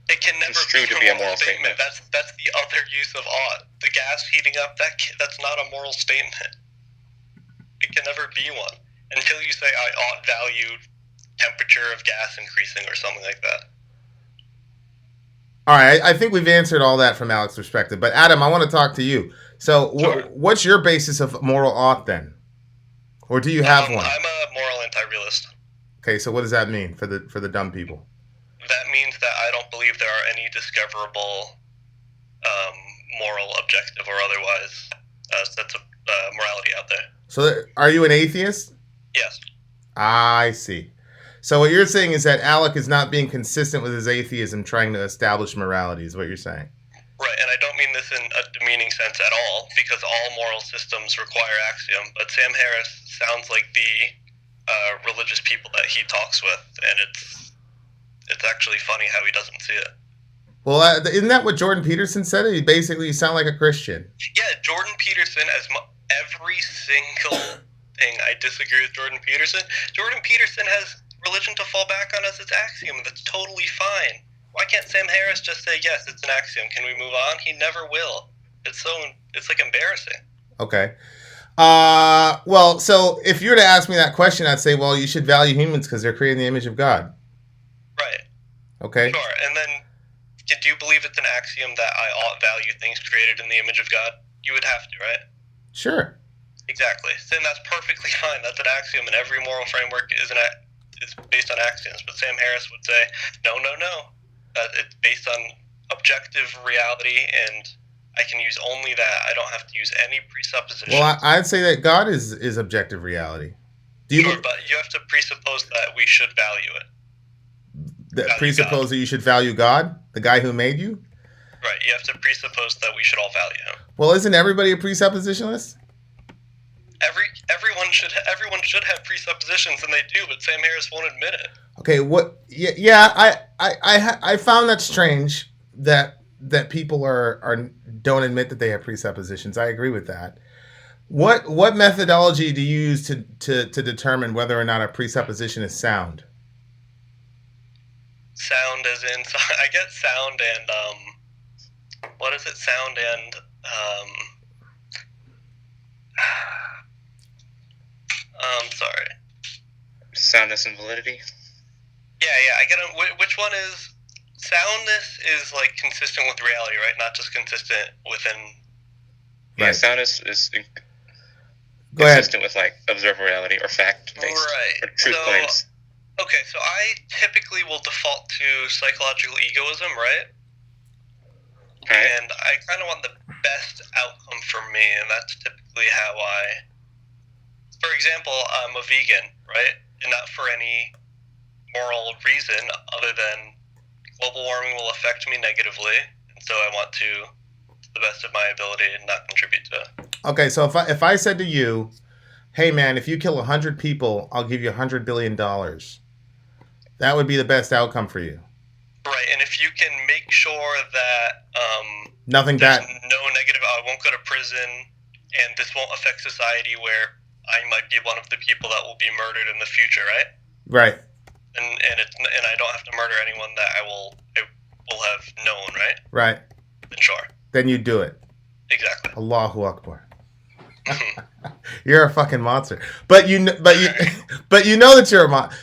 it can never construed to be a moral statement? That's the other use of ought. The gas heating up, that's not a moral statement. It can never be one. Until you say I ought value temperature of gas increasing or something like that. All right, I think we've answered all that from Alec's perspective. But Adam, I want to talk to you. So Sure. What's your basis of moral ought then? Or do you have one? I'm a moral anti-realist. Okay, so what does that mean for the dumb people? That means that I don't believe there are any discoverable moral, objective, or otherwise sets of morality out there. So are you an atheist? Yes. I see. So what you're saying is that Alec is not being consistent with his atheism, trying to establish morality, is what you're saying. Right, and I don't mean this in a demeaning sense at all, because all moral systems require axiom, but Sam Harris sounds like the religious people that he talks with, and it's actually funny how he doesn't see it. Well, isn't that what Jordan Peterson said? You sound like a Christian. Yeah, Jordan Peterson, every single thing I disagree with Jordan Peterson. Jordan Peterson has religion to fall back on as its axiom. That's totally fine. Why can't Sam Harris just say, yes, it's an axiom, can we move on? He never will. It's like embarrassing. Okay. Well, so if you were to ask me that question, I'd say, well, you should value humans because they're created in the image of God. Right. Okay. Sure. And then, do you believe it's an axiom that I ought value things created in the image of God? You would have to, right? Sure. Exactly. Then that's perfectly fine. That's an axiom, and every moral framework is based on axioms. But Sam Harris would say, no. It's based on objective reality, and I can use only that. I don't have to use any presuppositions. Well, I'd say that God is objective reality. Sure, but you have to presuppose that we should value it. Presuppose that you should value God, the guy who made you? Right, you have to presuppose that we should all value him. Well, isn't everybody a presuppositionalist? Everyone should have presuppositions, and they do, but Sam Harris won't admit it. Okay, what? Yeah, I found that strange that people don't admit that they have presuppositions. I agree with that. What methodology do you use to determine whether or not a presupposition is sound? Sound as in, I get sound and what is it? Sound and sorry. Soundness and validity. Yeah, I get it. Which one is soundness? Is like consistent with reality, right? Not just consistent within. Yeah, Right. soundness is Go ahead. consistent with like observed reality or fact-based Right. or truth So- claims. Okay, so I typically will default to psychological egoism, right? Right? And I kind of want the best outcome for me, and that's typically how I. For example, I'm a vegan, right? And not for any moral reason other than global warming will affect me negatively, and so I want to, the best of my ability, not contribute to it. Okay, so if I said to you, hey man, if you kill 100 people, I'll give you $100 billion. That would be the best outcome for you. Right, and if you can make sure that Nothing there's bad. no negative, I won't go to prison, and this won't affect society where I might be one of the people that will be murdered in the future, right? Right. And I don't have to murder anyone that I will have known, right? Right. Then sure, Then you do it. exactly. Allahu Akbar. You're a fucking monster. But you know that you're a monster.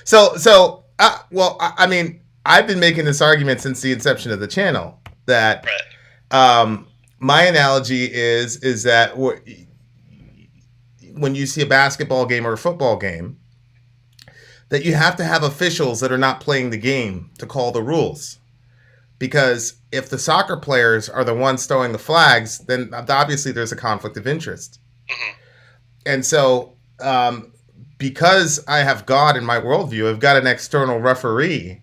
I mean, I've been making this argument since the inception of the channel that Right. my analogy is that when you see a basketball game or a football game, that you have to have officials that are not playing the game to call the rules. Because if the soccer players are the ones throwing the flags, then obviously there's a conflict of interest. Mhm. And so, because I have God in my worldview, I've got an external referee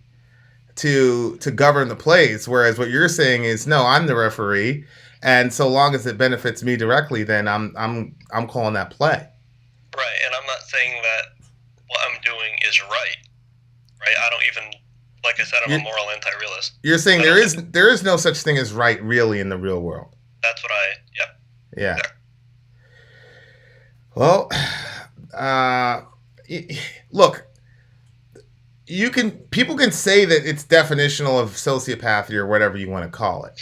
to govern the plays. Whereas what you're saying is, no, I'm the referee, and so long as it benefits me directly, then I'm calling that play. Right, and I'm not saying that what I'm doing is right. Right, I don't even, like I said, I'm a moral anti-realist. You're saying there is no such thing as right really in the real world. That's what Yeah. Sure. Well, look, people can say that it's definitional of sociopathy or whatever you want to call it.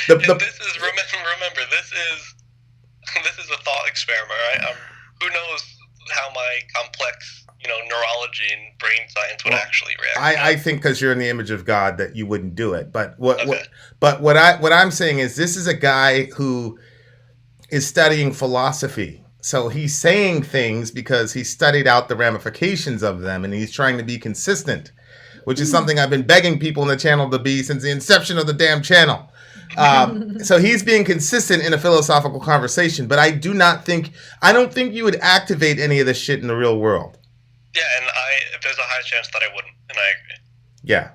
And this is remember this is a thought experiment, right? Who knows how my complex, neurology and brain science would actually react. I think because you're in the image of God that you wouldn't do it. But what I'm saying is this is a guy who is studying philosophy. So he's saying things because he studied out the ramifications of them, and he's trying to be consistent, which is something I've been begging people in the channel to be since the inception of the damn channel. So he's being consistent in a philosophical conversation, but I don't think you would activate any of this shit in the real world. Yeah, and there's a high chance that I wouldn't, and I agree. Yeah.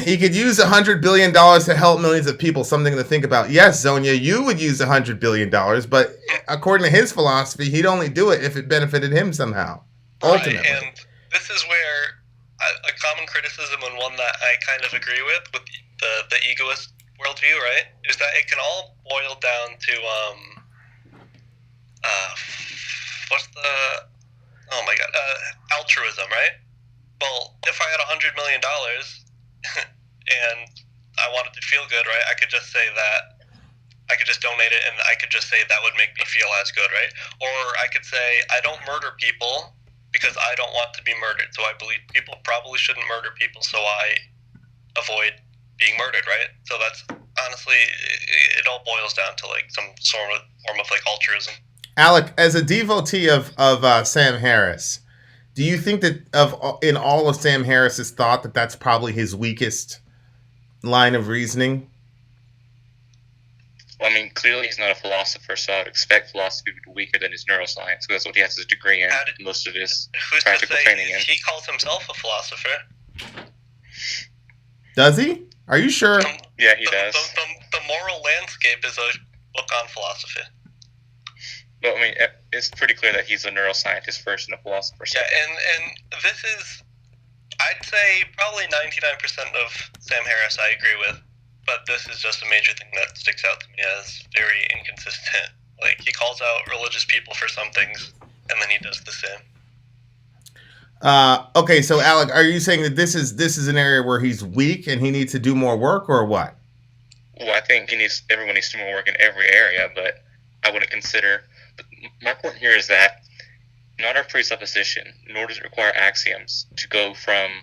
He could use $100 billion to help millions of people. Something to think about. Yes, Zonia, you would use $100 billion, but according to his philosophy, he'd only do it if it benefited him somehow. Ultimately. Right, and this is where a common criticism, and one that I kind of agree with the egoist worldview, right, is that it can all boil down to altruism, right? Well, if I had $100 million and I wanted to feel good, right, I could just say that. I could just donate it, and I could just say that would make me feel as good, right? Or I could say I don't murder people because I don't want to be murdered. So I believe people probably shouldn't murder people, so I avoid being murdered, right? So that's honestly, it all boils down to like some sort of form of like altruism. Alec, as a devotee of Sam Harris, do you think that in all of Sam Harris's thought that's probably his weakest line of reasoning? Well, I mean, clearly he's not a philosopher, so I would expect philosophy to be weaker than his neuroscience, because that's what he has his degree in, most of his Who's practical to say training in. he calls himself a philosopher? Does he? Are you sure? Yeah, he does. The moral landscape is a book on philosophy. But I mean, it's pretty clear that he's a neuroscientist first and a philosopher second. Yeah, and this is, I'd say, probably 99% of Sam Harris I agree with, but this is just a major thing that sticks out to me as very inconsistent. Like, he calls out religious people for some things, and then he does the same. Okay, so Alec, are you saying that this is an area where he's weak and he needs to do more work, or what? Well, I think everyone needs to do more work in every area, but I wouldn't consider. But my point here is that not our presupposition, nor does it require axioms to go from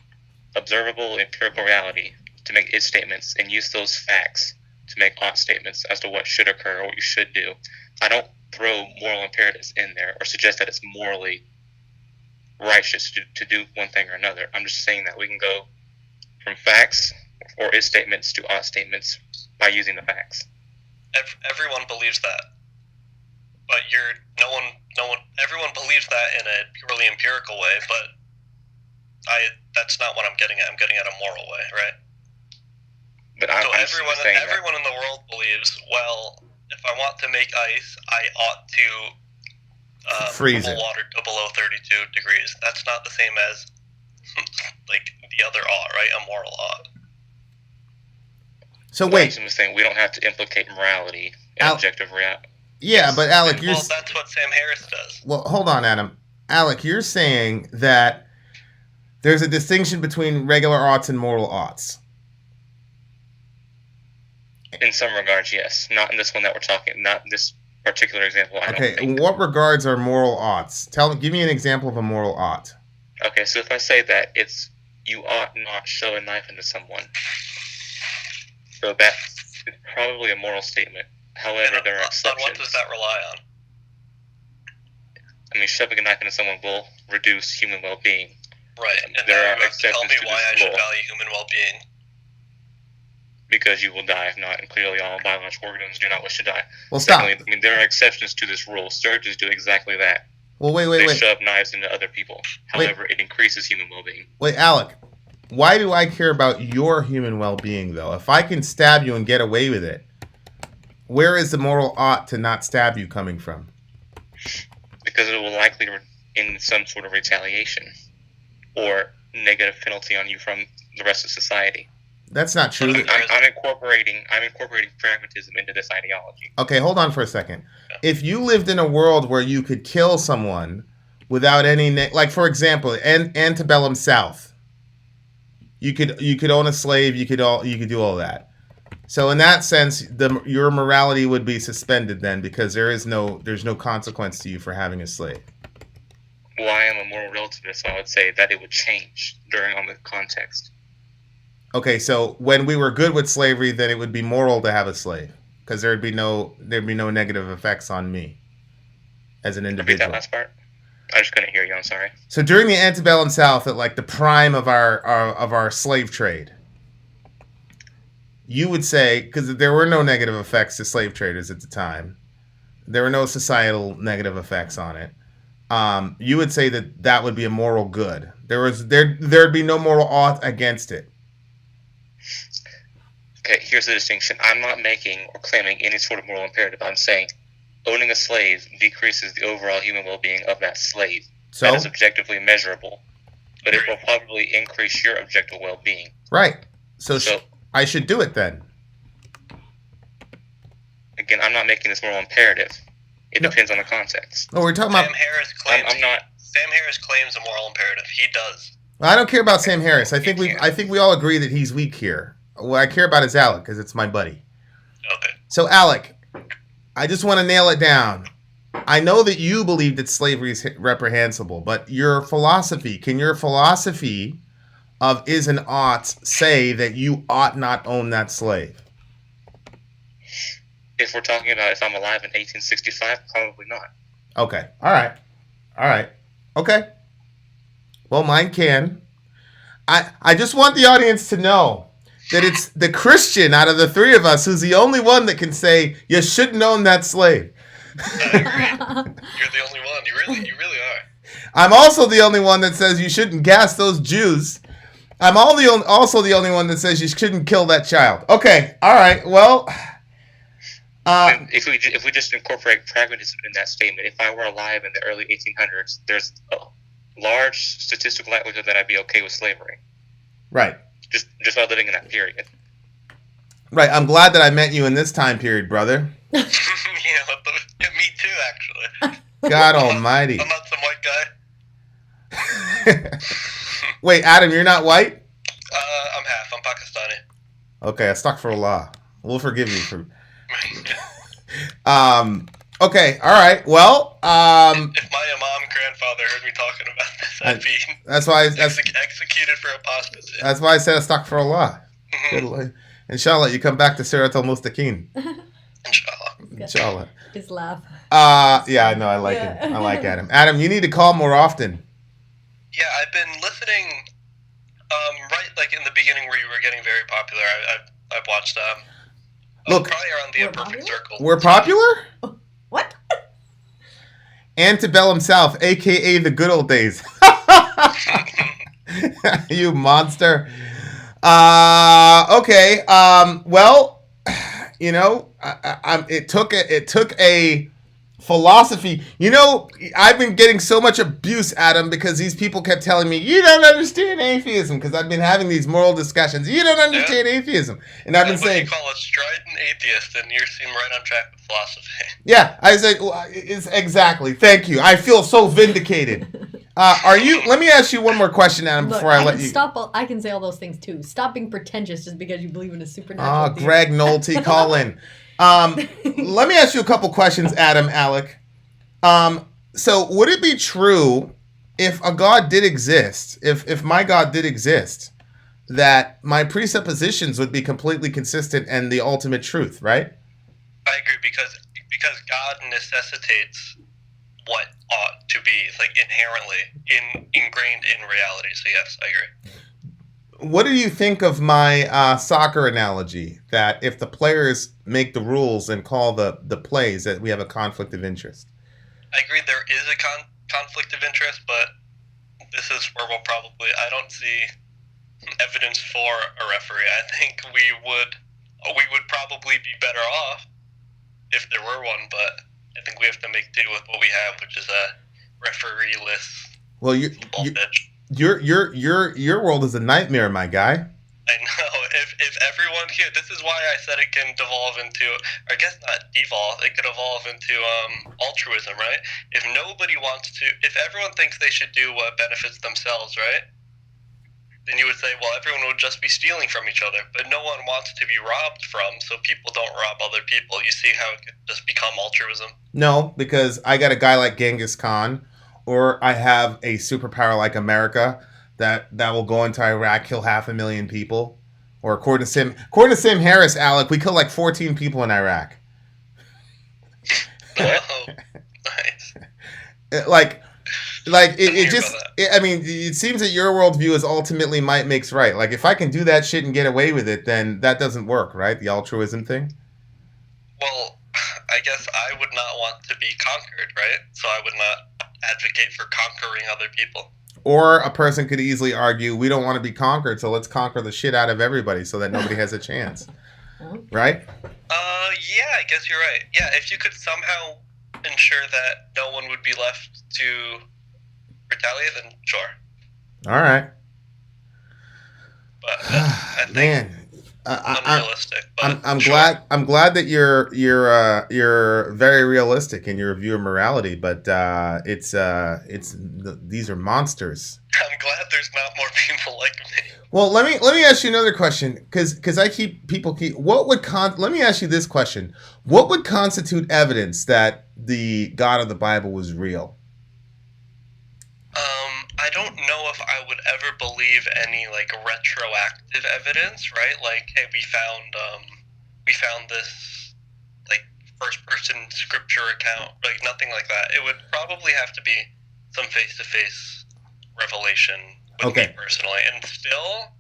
observable empirical reality to make its statements and use those facts to make ought statements as to what should occur or what you should do. I don't throw moral imperatives in there or suggest that it's morally righteous to do one thing or another. I'm just saying that we can go from facts or its statements to ought statements by using the facts. Everyone believes that, but everyone believes that in a purely empirical way. But that's not what I'm getting at. I'm getting at a moral way, right? But so everyone in the world believes, well, if I want to make ice, I ought to freeze cool it water to below 32 degrees. That's not the same as like the other ought, right? A moral ought. So wait, I'm saying we don't have to implicate morality in objective reality. Yeah, but Alec, well, that's what Sam Harris does. Well, hold on, Adam. Alec, you're saying that there's a distinction between regular oughts and moral oughts. In some regards, yes. Not in this one that we're talking. Not in this particular example. Okay, in what regards are moral oughts? Give me an example of a moral ought. Okay, so if I say that it's you ought not shove a knife into someone, so that's probably a moral statement. However, there are exceptions. On what does that rely on? I mean, shoving a knife into someone will reduce human well-being. Right, and there are you exceptions tell me to why I this should rule. value human well-being. Because you will die if not, and clearly all biological organisms do not wish to die. Well, stop. Secondly, I mean, there are exceptions to this rule. Surgeons do exactly that. Well, wait. They shove knives into other people. However, it increases human well-being. Wait, Alec, why do I care about your human well-being, though? If I can stab you and get away with it, where is the moral ought to not stab you coming from? Because it will likely in some sort of retaliation or negative penalty on you from the rest of society. That's not true. I'm incorporating pragmatism into this ideology. Okay, hold on for a second. If you lived in a world where you could kill someone without any, like for example, antebellum South, you could own a slave, you could do all that. So in that sense, your morality would be suspended then, because there's no consequence to you for having a slave. Well, I am a moral relativist, so I would say that it would change during on the context. Okay, so when we were good with slavery, then it would be moral to have a slave, because there'd be no negative effects on me as an individual. Repeat that last part. I just couldn't hear you. I'm sorry. So during the antebellum South, at like the prime of our slave trade, you would say, because there were no negative effects to slave traders at the time, there were no societal negative effects on it. You would say that would be a moral good. There'd be no moral ought against it. Okay, here's the distinction. I'm not making or claiming any sort of moral imperative. I'm saying owning a slave decreases the overall human well-being of that slave. So? That is objectively measurable, but it will probably increase your objective well-being. Right. So I should do it then. Again, I'm not making this moral imperative. It depends on the context. No, we're talking Sam about... Harris claims. Sam Harris claims a moral imperative. He does. Well, I don't care about Sam Harris. I think we all agree that he's weak here. What I care about is Alec, because it's my buddy. Okay. So Alec, I just want to nail it down. I know that you believe that slavery is reprehensible, but can your philosophy of is an ought say that you ought not own that slave? If we're talking about if I'm alive in 1865, probably not. Okay. All right. Okay. Well, mine can. I just want the audience to know that it's the Christian out of the three of us who's the only one that can say you shouldn't own that slave. I agree. You're the only one. You really are. I'm also the only one that says you shouldn't gas those Jews. I'm also the only one that says you shouldn't kill that child. Okay. All right. Well, if we just incorporate pragmatism in that statement, if I were alive in the early 1800s, there's a large statistical likelihood that I'd be okay with slavery. Right. Just by living in that period. Right. I'm glad that I met you in this time period, brother. Yeah, me too, actually. God almighty. I'm not some white guy. Wait, Adam, you're not white? I'm half. I'm Pakistani. Okay, astaghfirullah. We'll forgive you for. Okay. All right. Well. If my imam grandfather heard me talking about this, I'd be That's why. executed for apostasy. That's why I said astaghfirullah. Good Lord. Inshallah, you come back to Sirat al-Mustaqim. Inshallah. His laugh. Yeah, I know. I like him. I like Adam. Adam, you need to call more often. Yeah, I've been listening. Right, like in the beginning where you were getting very popular. I've watched. Look, probably around the We're Imperfect popular? Circle. we're popular? What? Antebellum South, a.k.a. the good old days. You monster. Okay. Well, you know, it took a philosophy. You know, I've been getting so much abuse, Adam, because these people kept telling me, you don't understand atheism, because I've been having these moral discussions. You don't understand atheism. And I've been saying... What you call a strident atheist, and you seem right on track with philosophy. Yeah, I said, well, it's exactly. Thank you. I feel so vindicated. Let me ask you one more question, Adam, before I let you... I can say all those things, too. Stop being pretentious just because you believe in a supernatural being. Greg Nolte, call in. Let me ask you a couple questions, Adam, Alec. So would it be true if a God did exist, if my God did exist, that my presuppositions would be completely consistent and the ultimate truth, right? I agree, because God necessitates what ought to be, like, inherently ingrained in reality. So yes, I agree. What do you think of my soccer analogy, that if the players make the rules and call the plays, that we have a conflict of interest? I agree there is a conflict of interest, but this is where I don't see evidence for a referee. I think we would probably be better off if there were one, but I think we have to make do with what we have, which is a referee-less football pitch. Your world is a nightmare, my guy. I know. If everyone here, this is why I said it can devolve into, or I guess not devolve, it could evolve into altruism, right? If everyone thinks they should do what benefits themselves, right? Then you would say, well, everyone would just be stealing from each other, but no one wants to be robbed from, so people don't rob other people. You see how it could just become altruism? No, because I got a guy like Genghis Khan, or I have a superpower like America that will go into Iraq, kill 500,000 people. Or according to Sam Harris, Alec, we killed like 14 people in Iraq. Oh, nice. It seems that your worldview is ultimately might makes right. Like, if I can do that shit and get away with it, then that doesn't work, right? The altruism thing? Well, I guess I would not want to be conquered, right? So I would not advocate for conquering other people. Or a person could easily argue, we don't want to be conquered, so let's conquer the shit out of everybody so that nobody has a chance. Right? Yeah, I guess you're right. Yeah, if you could somehow ensure that no one would be left to retaliate, then sure. All right. But I think man, unrealistic. I'm glad that you're very realistic in your view of morality, but these are monsters. I'm glad there's not more people like me. Well, let me ask you another question, because let me ask you this question: what would constitute evidence that the God of the Bible was real? I don't know if I would ever believe any like retroactive evidence, right? Like, hey, we found this like first person scripture account, like nothing like that. It would probably have to be some face-to-face revelation with me personally, and still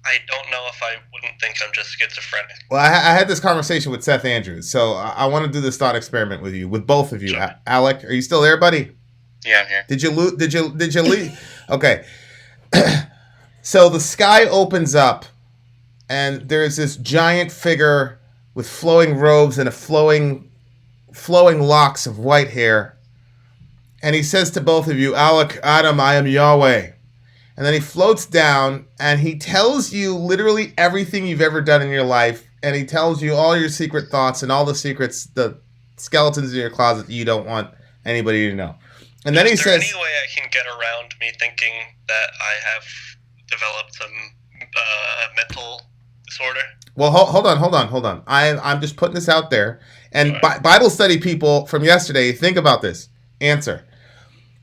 I don't know if I wouldn't think I'm just schizophrenic. Well, I had this conversation with Seth Andrews, so I want to do this thought experiment with you, with both of you. Sure. Alec, are you still there, buddy? Yeah, I'm here. Did you leave? Okay. So the sky opens up, and there's this giant figure with flowing robes and flowing locks of white hair. And he says to both of you, Alec, Adam, I am Yahweh. And then he floats down, and he tells you literally everything you've ever done in your life, and he tells you all your secret thoughts and all the secrets, the skeletons in your closet that you don't want anybody to know. And then he says, is there any way I can get around me thinking that I have developed some mental disorder? Well, hold on. I'm just putting this out there. And Right. Bible study people from yesterday, think about this. Answer.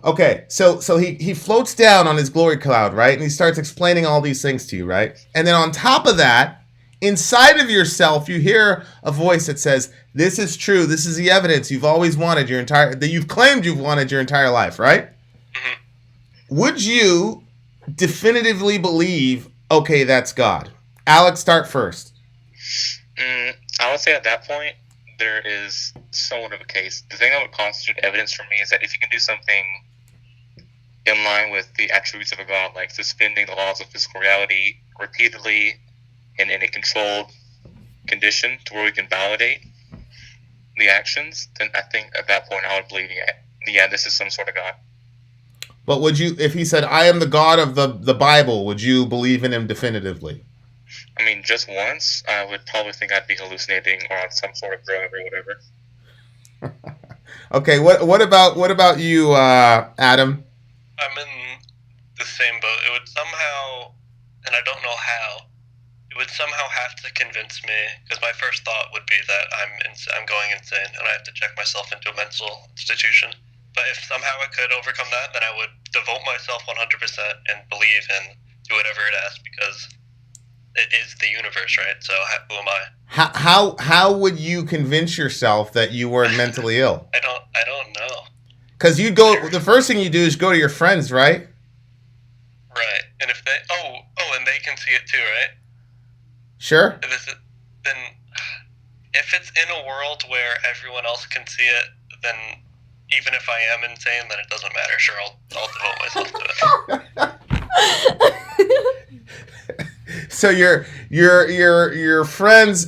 Okay, so he floats down on his glory cloud, right? And he starts explaining all these things to you, right? And then on top of that, inside of yourself, you hear a voice that says, "This is true. This is the evidence you've always wanted that you've claimed you've wanted your entire life," right? Mm-hmm. Would you definitively believe, okay, that's God? Alex, start first. I would say at that point, there is somewhat of a case. The thing that would constitute evidence for me is that if you can do something in line with the attributes of a god, like suspending the laws of physical reality repeatedly and in a controlled condition to where we can validate the actions, then I think at that point I would believe, yeah, this is some sort of god. But would you, if he said, "I am the God of the Bible," would you believe in him definitively? I mean, just once, I would probably think I'd be hallucinating or on some sort of drug or whatever. Okay, what about you, Adam? I'm in the same boat. It would somehow, and I don't know how, it would somehow have to convince me, because my first thought would be that I'm going insane and I have to check myself into a mental institution. But if somehow I could overcome that, then I would devote myself 100% and believe and do whatever it asks, because it is the universe, right? So who am I? How would you convince yourself that you weren't mentally ill? I don't know. Because you go, the first thing you do is go to your friends, right? Right. And if they and they can see it too, right? Sure. Then if it's in a world where everyone else can see it, then even if I am insane, then it doesn't matter. Sure, I'll devote myself to it. So your friends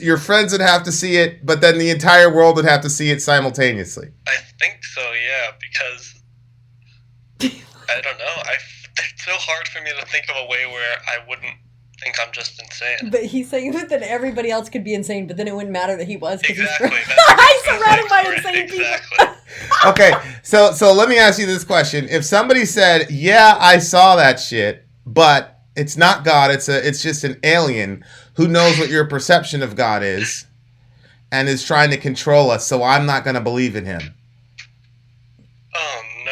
would have to see it, but then the entire world would have to see it simultaneously. I think so, yeah, because I don't know. It's so hard for me to think of a way where I wouldn't think I'm just insane. But he's saying that everybody else could be insane, but then it wouldn't matter that he was. Exactly. He's surrounded by insane people. Okay, so let me ask you this question: if somebody said, "Yeah, I saw that shit," but it's not God, it's just an alien who knows what your perception of God is, and is trying to control us, so I'm not going to believe in him. Oh no.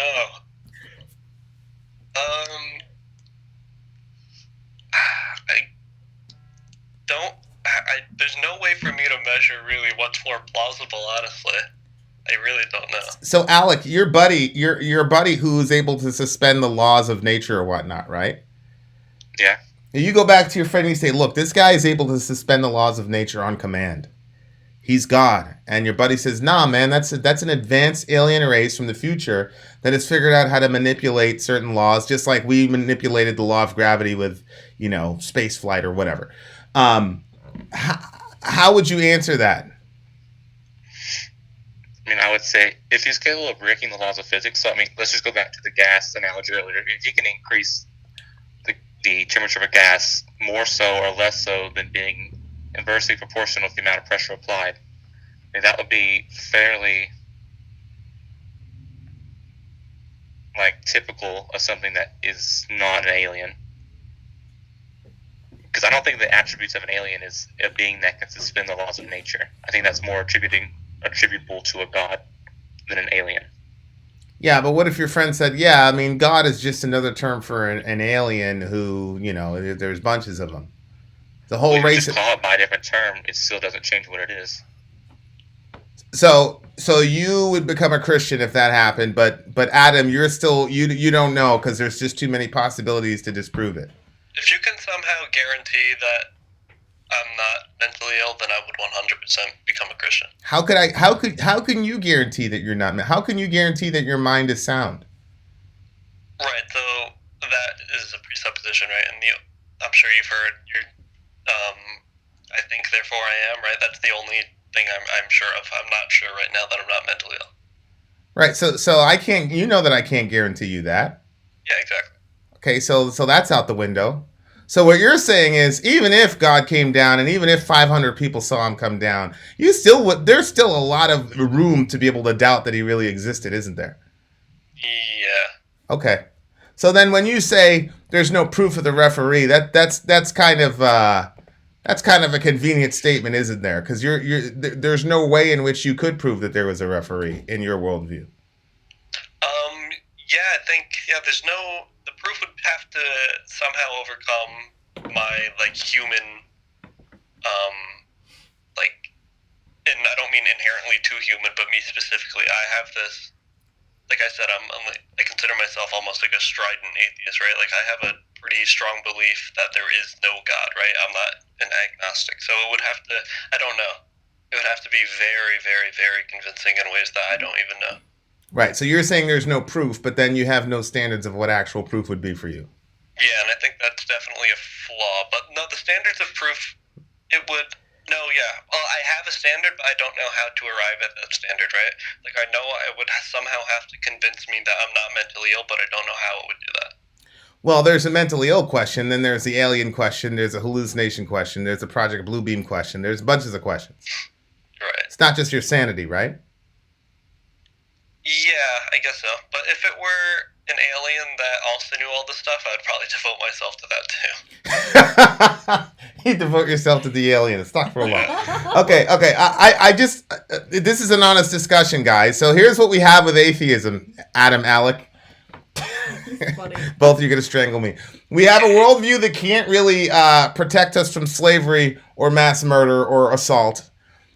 There's no way for me to measure really what's more plausible, honestly. I really don't know. So Alec, your buddy who is able to suspend the laws of nature or whatnot, right? Yeah. You go back to your friend and you say, "Look, this guy is able to suspend the laws of nature on command. He's God." And your buddy says, "Nah, man, that's an advanced alien race from the future that has figured out how to manipulate certain laws, just like we manipulated the law of gravity with, space flight or whatever." How would you answer that? I mean, I would say if he's capable of breaking the laws of physics, so I mean, let's just go back to the gas analogy earlier. If you can increase the temperature of a gas more so or less so than being inversely proportional with the amount of pressure applied, I mean, that would be fairly typical of something that is not an alien. Because I don't think the attributes of an alien is a being that can suspend the laws of nature. I think that's more attributable to a god than an alien. Yeah, but what if your friend said, "Yeah, I mean, God is just another term for an alien who, there's bunches of them. The whole race." Just call it by a different term, it still doesn't change what it is. So you would become a Christian if that happened, but Adam, you're still you don't know because there's just too many possibilities to disprove it. If you can somehow guarantee that I'm not mentally ill, then I would 100% become a Christian. How can you guarantee that you're not? How can you guarantee that your mind is sound? Right. So that is a presupposition, right? And I'm sure you've heard I think therefore I am, right? That's the only thing I'm sure of. I'm not sure right now that I'm not mentally ill. Right. So I can't. That I can't guarantee you that. Yeah. Exactly. Okay, so that's out the window. So what you're saying is, even if God came down, and even if 500 people saw him come down, there's still a lot of room to be able to doubt that he really existed, isn't there? Yeah. Okay. So then, when you say there's no proof of the referee, that's kind of That's kind of a convenient statement, isn't there? Because there's no way in which you could prove that there was a referee in your worldview. Yeah, I think there's no. The proof would have to somehow overcome my human, and I don't mean inherently too human, but me specifically. I have this. Like I said, I consider myself almost like a strident atheist, right? Like I have a pretty strong belief that there is no God, right? I'm not an agnostic, so it would have to. I don't know. It would have to be very, very, very convincing in ways that I don't even know. Right. So you're saying there's no proof, but then you have no standards of what actual proof would be for you. Yeah, and I think that's definitely a flaw. But no, the standards of proof, it would. No, yeah. Well, I have a standard, but I don't know how to arrive at that standard, right? Like, I know I would somehow have to convince me that I'm not mentally ill, but I don't know how it would do that. Well, there's a mentally ill question, then there's the alien question, there's a hallucination question, there's a Project Bluebeam question, there's bunches of questions. Right. It's not just your sanity, right? Yeah, I guess so. But if it were an alien that also knew all this stuff, I'd probably devote myself to that too. You devote yourself to the alien. It's not for a while. Okay. I just, this is an honest discussion, guys. So here's what we have with atheism, Adam, Alec. Both of you are going to strangle me. We have a worldview that can't really protect us from slavery or mass murder or assault.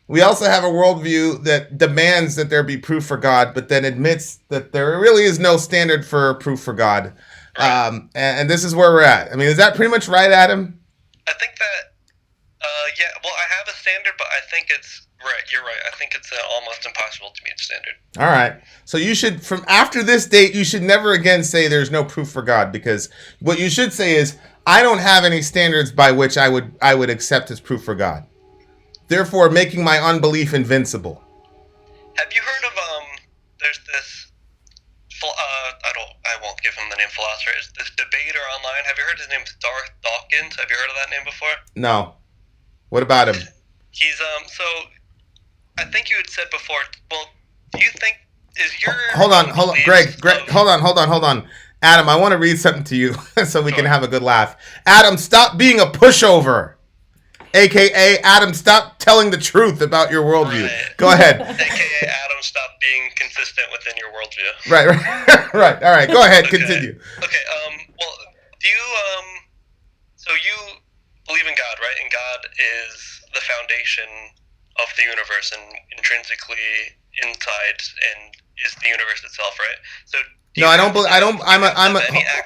We also have a worldview that demands that there be proof for God, but then admits that there really is no standard for proof for God. And this is where we're at. I mean, is that pretty much right, Adam? I think that, yeah, well, I have a standard, but I think it's, right, you're right. I think it's almost impossible to meet standard. All right. So you should, from after this date, you should never again say there's no proof for God, because what you should say is, I don't have any standards by which I would accept as proof for God. Therefore, making my unbelief invincible. Have you heard of, there's this, I won't give him the name philosopher, it's this debater online. Have you heard his name? Darth Dawkins? Have you heard of that name before? No. What about him? He's, so, I think you had said before, well, do you think, is your... Hold on, Greg, hold on. Adam, I want to read something to you so we can have a good laugh. Adam, stop being a pushover. AKA, Adam, stop telling the truth about your worldview. Right. Go ahead. AKA, Adam, stop being consistent within your worldview. Right. All right, go ahead, okay. Continue. Okay, well, do you, so you believe in God, right? And God is the foundation of the universe and intrinsically inside and is the universe itself, right? So no, I don't believe.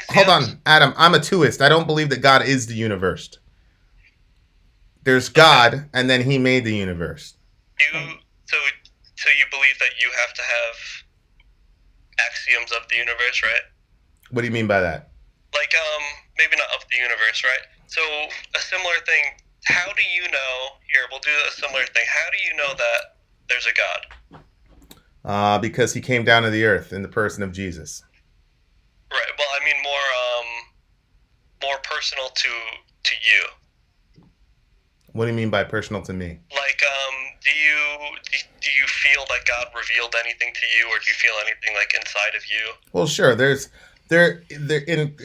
Hold on, Adam. I'm a twoist. I don't believe that God is the universe. There's God, and then He made the universe. So you believe that you have to have axioms of the universe, right? What do you mean by that? Like, maybe not of the universe, right? So a similar thing. How do you know? Here, we'll do a similar thing. How do you know that there's a God? Because He came down to the earth in the person of Jesus. Right. Well, I mean more personal to you. What do you mean by personal to me? Like, do you feel that God revealed anything to you, or do you feel anything like inside of you? Well, sure.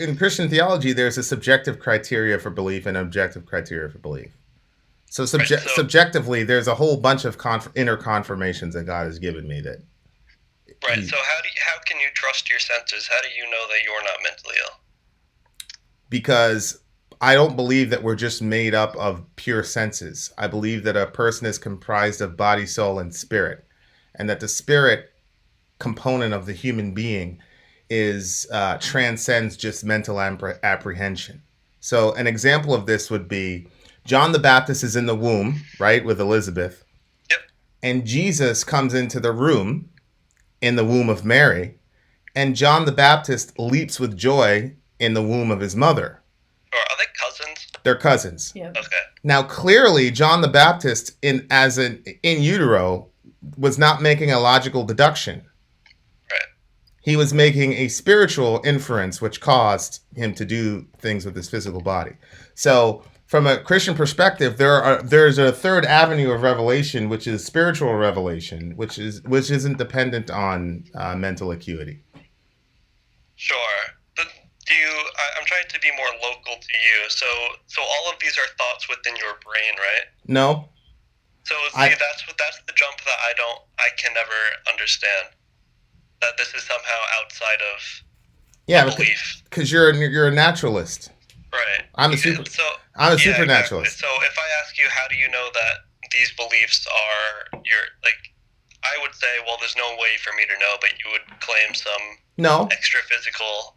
In Christian theology, there's a subjective criteria for belief and objective criteria for belief. So, subjectively, there's a whole bunch of inner confirmations that God has given me that. Right. So how can you trust your senses? How do you know that you're not mentally ill? Because I don't believe that we're just made up of pure senses. I believe that a person is comprised of body, soul, and spirit, and that the spirit component of the human being is transcends just mental apprehension. So an example of this would be John the Baptist is in the womb, right, with Elizabeth. Yep. And Jesus comes into the room in the womb of Mary, and John the Baptist leaps with joy in the womb of his mother. Are they cousins? They're cousins. Yeah. Okay. Now, clearly, John the Baptist, in utero, was not making a logical deduction. Right. He was making a spiritual inference, which caused him to do things with his physical body. So, from a Christian perspective, there's a third avenue of revelation, which is spiritual revelation, which isn't dependent on mental acuity. Sure. I'm trying to be more local to you. So all of these are thoughts within your brain, right? No. So see, that's the jump that I can never understand. That this is somehow outside of belief. Because you're a naturalist. Right. I'm a supernaturalist. Exactly. So if I ask you, how do you know that these beliefs are I would say, well, there's no way for me to know, but you would claim some extra physical.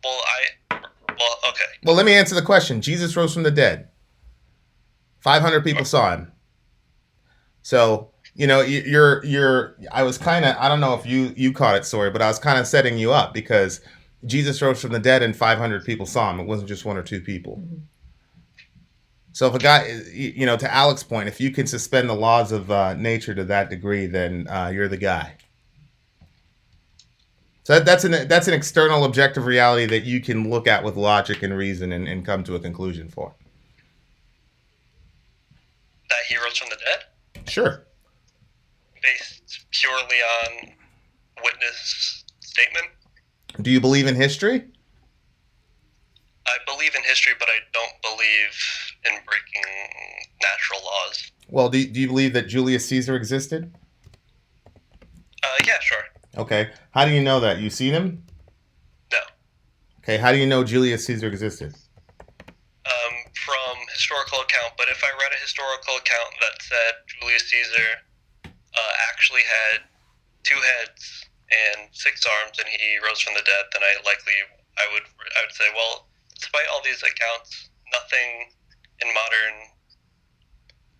Okay. Well, let me answer the question. Jesus rose from the dead. 500 people saw him. So, I was kind of, I don't know if you caught it, Sori, but I was kind of setting you up because Jesus rose from the dead and 500 people saw him. It wasn't just one or two people. Mm-hmm. So if a guy, to Alex's point, if you can suspend the laws of nature to that degree, then you're the guy. So that's an external objective reality that you can look at with logic and reason and come to a conclusion for. That he rose from the dead? Sure. Based purely on witness statement? Do you believe in history? I believe in history, but I don't believe in breaking natural laws. Well, do you believe that Julius Caesar existed? Yeah, sure. Okay. How do you know that? You seen him? No. Okay. How do you know Julius Caesar existed? From historical account, but if I read a historical account that said Julius Caesar actually had 2 heads and 6 arms and he rose from the dead, then I would say, well, despite all these accounts, nothing in modern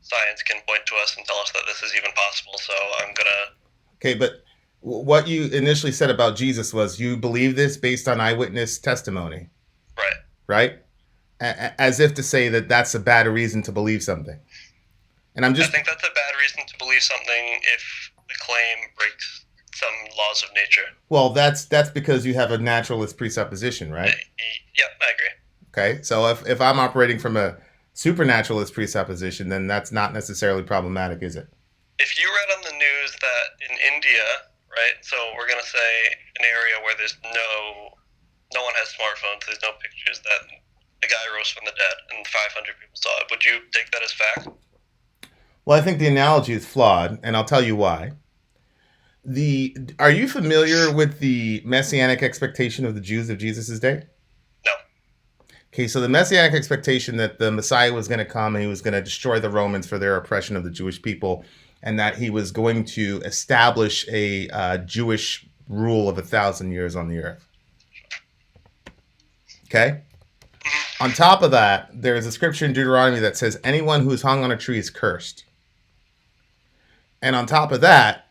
science can point to us and tell us that this is even possible, so I'm gonna... Okay, but what you initially said about Jesus was you believe this based on eyewitness testimony. Right. Right? As if to say that that's a bad reason to believe something. And I think that's a bad reason to believe something if the claim breaks some laws of nature. Well, that's because you have a naturalist presupposition, right? Yep, I agree. Okay, so if I'm operating from a supernaturalist presupposition, then that's not necessarily problematic, is it? If you read on the news that in India, right, so we're going to say an area where there's no one has smartphones, there's no pictures, that the guy rose from the dead and 500 people saw it, would you take that as fact? Well, I think the analogy is flawed, and I'll tell you why. Are you familiar with the messianic expectation of the Jews of Jesus' day? No. Okay, so the messianic expectation that the Messiah was going to come and he was going to destroy the Romans for their oppression of the Jewish people, and that he was going to establish a Jewish rule of 1,000 years on the earth. Okay? On top of that, there is a scripture in Deuteronomy that says anyone who is hung on a tree is cursed. And on top of that,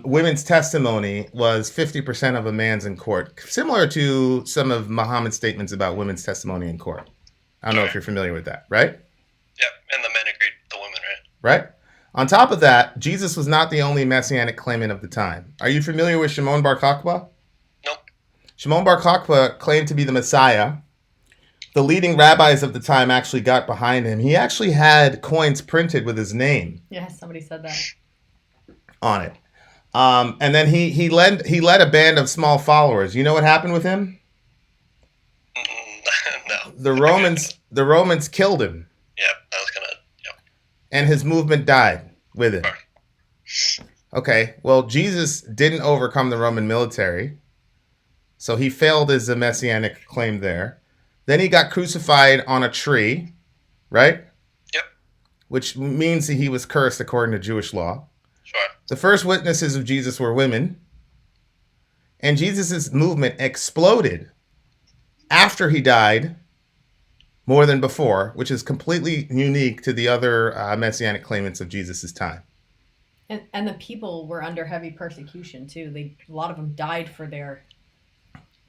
women's testimony was 50% of a man's in court, similar to some of Muhammad's statements about women's testimony in court. I don't know if you're familiar with that, right? Yep, and the men agreed with the women, right? Right. On top of that, Jesus was not the only messianic claimant of the time. Are you familiar with Shimon Bar Kokhba? Nope. Shimon Bar Kokhba claimed to be the Messiah. The leading rabbis of the time actually got behind him. He actually had coins printed with his name. Yeah, somebody said that. On it. And then he led a band of small followers. You know what happened with him? No. The Romans killed him. Yep, I was gonna. Yep. And his movement died with it. Okay, well, Jesus didn't overcome the Roman military, so he failed as a messianic claim there. Then he got crucified on a tree, right? Yep. Which means that he was cursed according to Jewish law. Sure. The first witnesses of Jesus were women. And Jesus' movement exploded after he died more than before, which is completely unique to the other messianic claimants of Jesus' time. And the people were under heavy persecution, too. A lot of them died for their...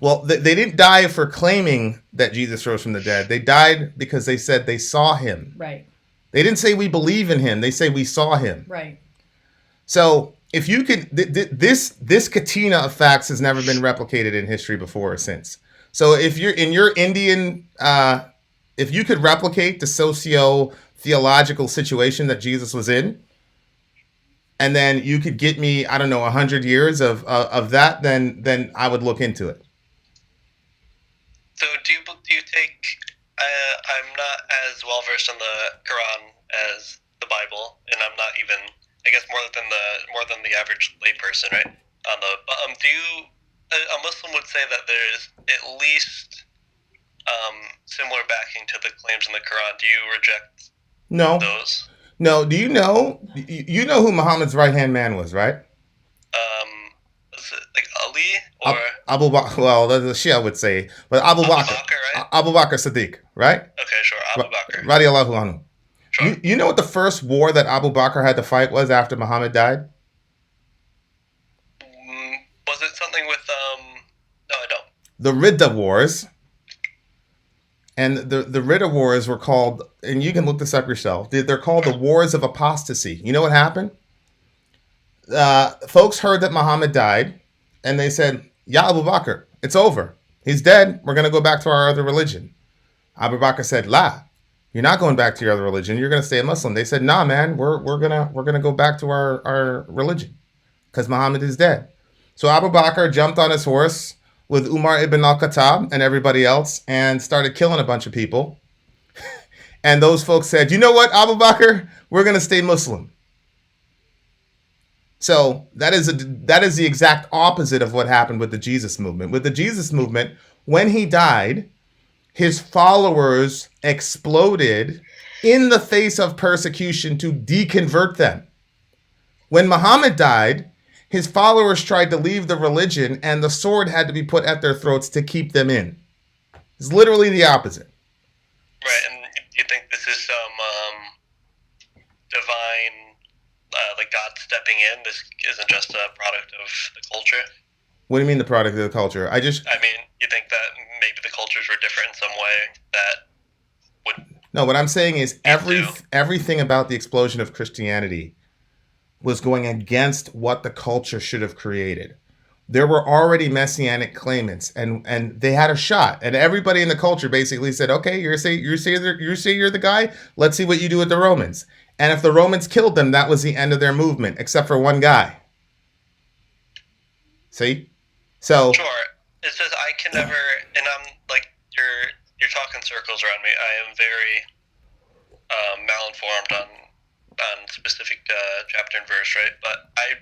Well, they didn't die for claiming that Jesus rose from the dead. They died because they said they saw him. Right. They didn't say we believe in him. They say we saw him. Right. So if you could, this katina of facts has never been replicated in history before or since. So if you're in your Indian, if you could replicate the socio-theological situation that Jesus was in, and then you could get me, I don't know, 100 years of that, then I would look into it. So do you take? I'm not as well versed in the Quran as the Bible, and I'm not even, I guess, more than the average layperson, right? Do you? A Muslim would say that there is at least similar backing to the claims in the Quran. Do you reject No, those? no. Do you know? You know who Muhammad's right hand man was, right? Is it like Ali or Abu Bakr. Well, the Shia would say, but Abu Bakr. right? Abu Bakr Siddiq, right? Okay, sure. Abu Bakr. Radiallahu anhu. Sure. You know what the first war that Abu Bakr had to fight was after Muhammad died? Was it something with No, I don't. The Ridda Wars. And the Ridda Wars were called, and you can look this up yourself. They're called the Wars of Apostasy. You know what happened? Folks heard that Muhammad died, and they said, "Ya Abu Bakr, it's over. He's dead. We're going to go back to our other religion." Abu Bakr said, "La, you're not going back to your other religion. You're going to stay a Muslim." They said, "Nah, man, we're gonna go back to our religion because Muhammad is dead." So Abu Bakr jumped on his horse with Umar ibn al-Khattab and everybody else and started killing a bunch of people. And those folks said, "You know what, Abu Bakr, we're going to stay Muslim." So that is the exact opposite of what happened with the Jesus movement. With the Jesus movement, when he died, his followers exploded in the face of persecution to deconvert them. When Muhammad died, his followers tried to leave the religion, and the sword had to be put at their throats to keep them in. It's literally the opposite. Right, and you think this is some divine, like God stepping in? This isn't just a product of the culture? What do you mean the product of the culture? I mean, you think that maybe the cultures were different in some way that would... No, what I'm saying is everything about the explosion of Christianity was going against what the culture should have created. There were already messianic claimants, and they had a shot. And everybody in the culture basically said, "Okay, you say you're the guy. Let's see what you do with the Romans." And if the Romans killed them, that was the end of their movement, except for one guy. See? So sure. It's just I can never, and I'm like you're talking circles around me. I am very malinformed on specific chapter and verse, right? But I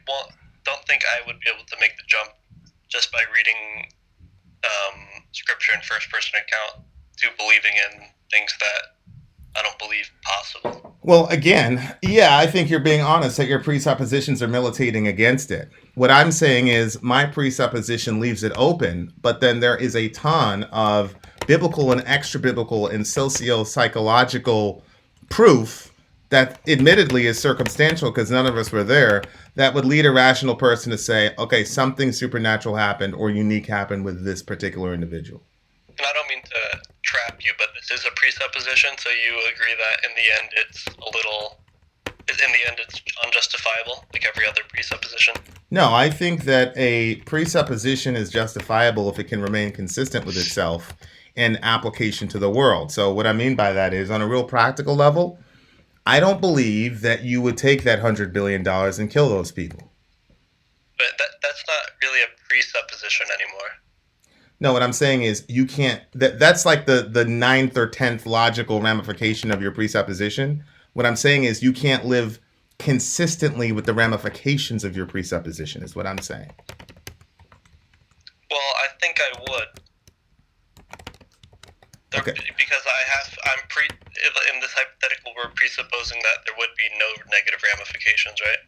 don't think I would be able to make the jump just by reading scripture in first person account to believing in things that I don't believe possible. Well, again, yeah, I think you're being honest that your presuppositions are militating against it. What I'm saying is my presupposition leaves it open, but then there is a ton of biblical and extra biblical and socio-psychological proof that admittedly is circumstantial because none of us were there, that would lead a rational person to say, okay, something supernatural happened or unique happened with this particular individual. And I don't mean to trap you, but this is a presupposition, so you agree that in the end it's unjustifiable, like every other presupposition? No, I think that a presupposition is justifiable if it can remain consistent with itself in application to the world. So what I mean by that is, on a real practical level, I don't believe that you would take that $100 billion and kill those people. But that's not really a presupposition anymore. No, what I'm saying is you can't, that's like the ninth or 10th logical ramification of your presupposition. What I'm saying is you can't live consistently with the ramifications of your presupposition is what I'm saying. Well, I think I would. Okay. Because in this hypothetical, we're presupposing that there would be no negative ramifications, right?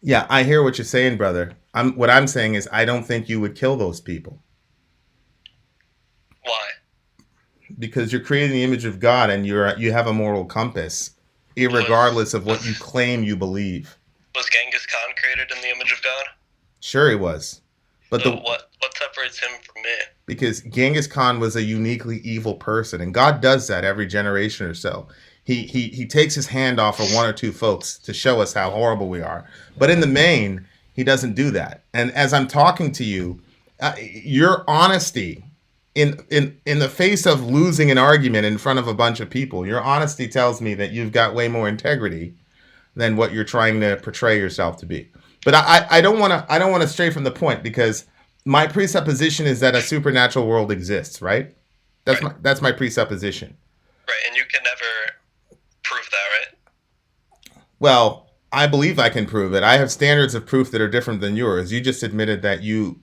Yeah, I hear what you're saying, brother. What I'm saying is I don't think you would kill those people. Why? Because you're creating the image of God and you have a moral compass, irregardless of what you claim you believe. Was Genghis Khan created in the image of God? Sure he was. But so what separates him from me? Because Genghis Khan was a uniquely evil person, and God does that every generation or so. He takes his hand off of one or two folks to show us how horrible we are. But in the main, he doesn't do that. And as I'm talking to you, your honesty in the face of losing an argument in front of a bunch of people, your honesty tells me that you've got way more integrity than what you're trying to portray yourself to be. But I don't want to stray from the point, because my presupposition is that a supernatural world exists, right? That's Right. that's my presupposition. Right, and you can never prove that, right? Well, I believe I can prove it. I have standards of proof that are different than yours. You just admitted that you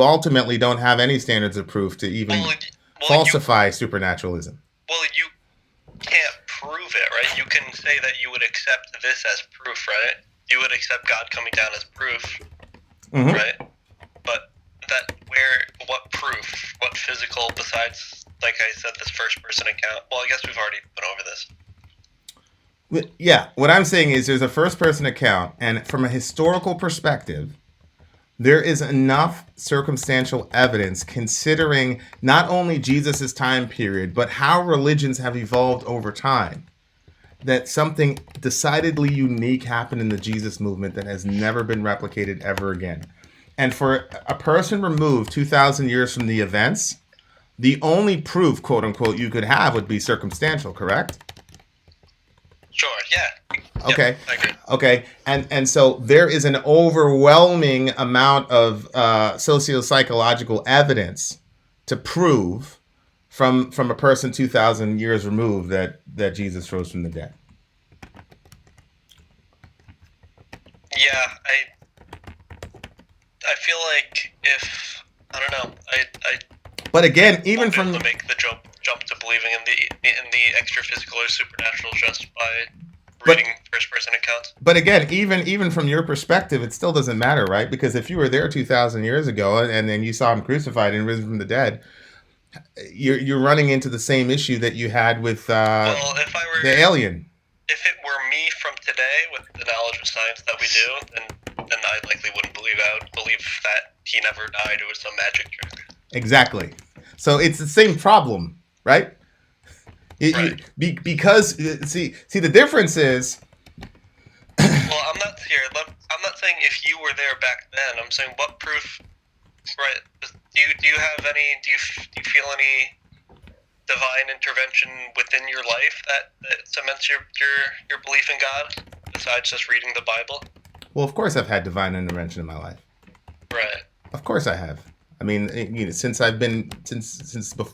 ultimately don't have any standards of proof to even Well, falsify supernaturalism. you can't prove it, right? You can say that you would accept this as proof, right? You would accept God coming down as proof, Mhm. right? But what proof? What physical besides, like I said, this first person account? Well, I guess we've already been over this. Yeah, what I'm saying is there's a first person account, and from a historical perspective, there is enough circumstantial evidence considering not only Jesus' time period, but how religions have evolved over time, that something decidedly unique happened in the Jesus movement that has never been replicated ever again. And for a person removed 2,000 years from the events, the only proof, quote unquote, you could have would be circumstantial, correct? Sure, yeah. Okay. Yep, I agree. Okay. And so there is an overwhelming amount of socio-psychological evidence to prove from a person 2,000 years removed that Jesus rose from the dead. Yeah, I feel like if I don't know, I But again, even won't be able from to make the jump to believing in the extra physical or supernatural just by reading first person accounts. But again, even from your perspective, it still doesn't matter, right? Because if you were there 2,000 years ago and then you saw him crucified and risen from the dead, you're running into the same issue that you had with Well, if I were the alien. If it were me from today with the knowledge of science that we do, then I likely wouldn't believe. I would believe that he never died. It was some magic trick. Exactly. So it's the same problem, right? Right. Because see the difference is. Well, I'm not saying if you were there back then. I'm saying what proof. Right. Do you have any? Do you feel any divine intervention within your life that cements your belief in God besides just reading the Bible? Well, of course I've had divine intervention in my life. Right. Of course I have. I mean, since I've been since before,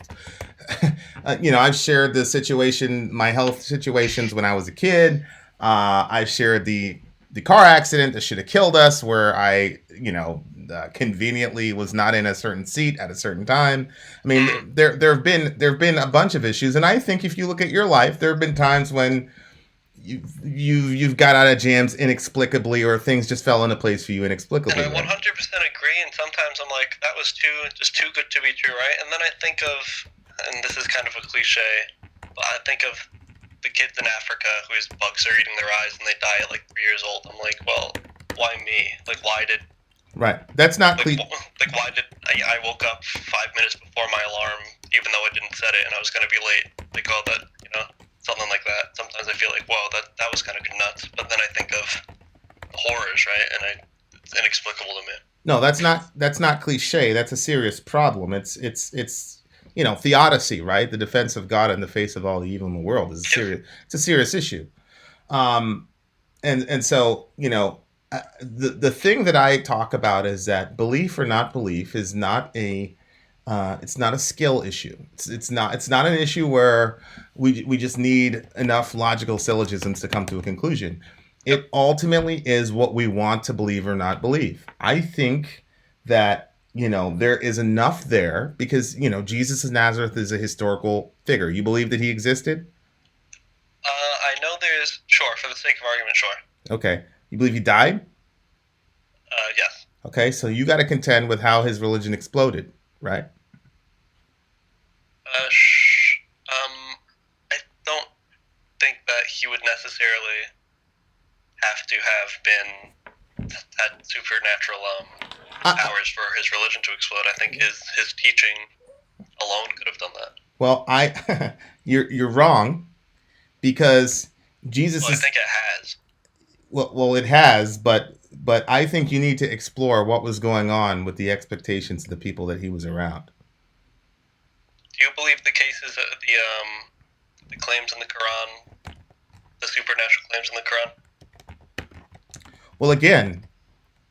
I've shared the situation, my health situations when I was a kid. I've shared the car accident that should have killed us, where I, conveniently was not in a certain seat at a certain time. I mean, there have been a bunch of issues, and I think if you look at your life, there have been times when you've got out of jams inexplicably, or things just fell into place for you inexplicably. And I 100% right? agree, and sometimes I'm like, that was too good to be true, right? And then I think of, and this is kind of a cliche, but I think of the kids in Africa whose bugs are eating their eyes and they die at like 3 years old. I'm like, well, why me? Like, why did... Right. That's not... why did... I woke up 5 minutes before my alarm, even though I didn't set it, and I was going to be late. Like, oh, that, something like that. Sometimes I feel like, whoa, that was kind of nuts. But then I think of the horrors, right? And it's inexplicable to me. No, that's not cliche. That's a serious problem. It's theodicy, right? The defense of God in the face of all the evil in the world is a serious issue. And so, the thing that I talk about is that belief or not belief is not it's not a skill issue. It's not an issue where we just need enough logical syllogisms to come to a conclusion. It ultimately is what we want to believe or not believe. I think that, there is enough there because, Jesus of Nazareth is a historical figure. You believe that he existed? I know there's... Sure, for the sake of argument, sure. Okay. You believe he died? Yes. Okay, so you got to contend with how his religion exploded, right? I don't think that he would necessarily have to have had supernatural powers for his religion to explode. I think his teaching alone could have done that. Well, you're wrong, because Jesus I think it has. Well, it has, but I think you need to explore what was going on with the expectations of the people that he was around. Do you believe the cases, the claims in the Quran, the supernatural claims in the Quran? Well, again,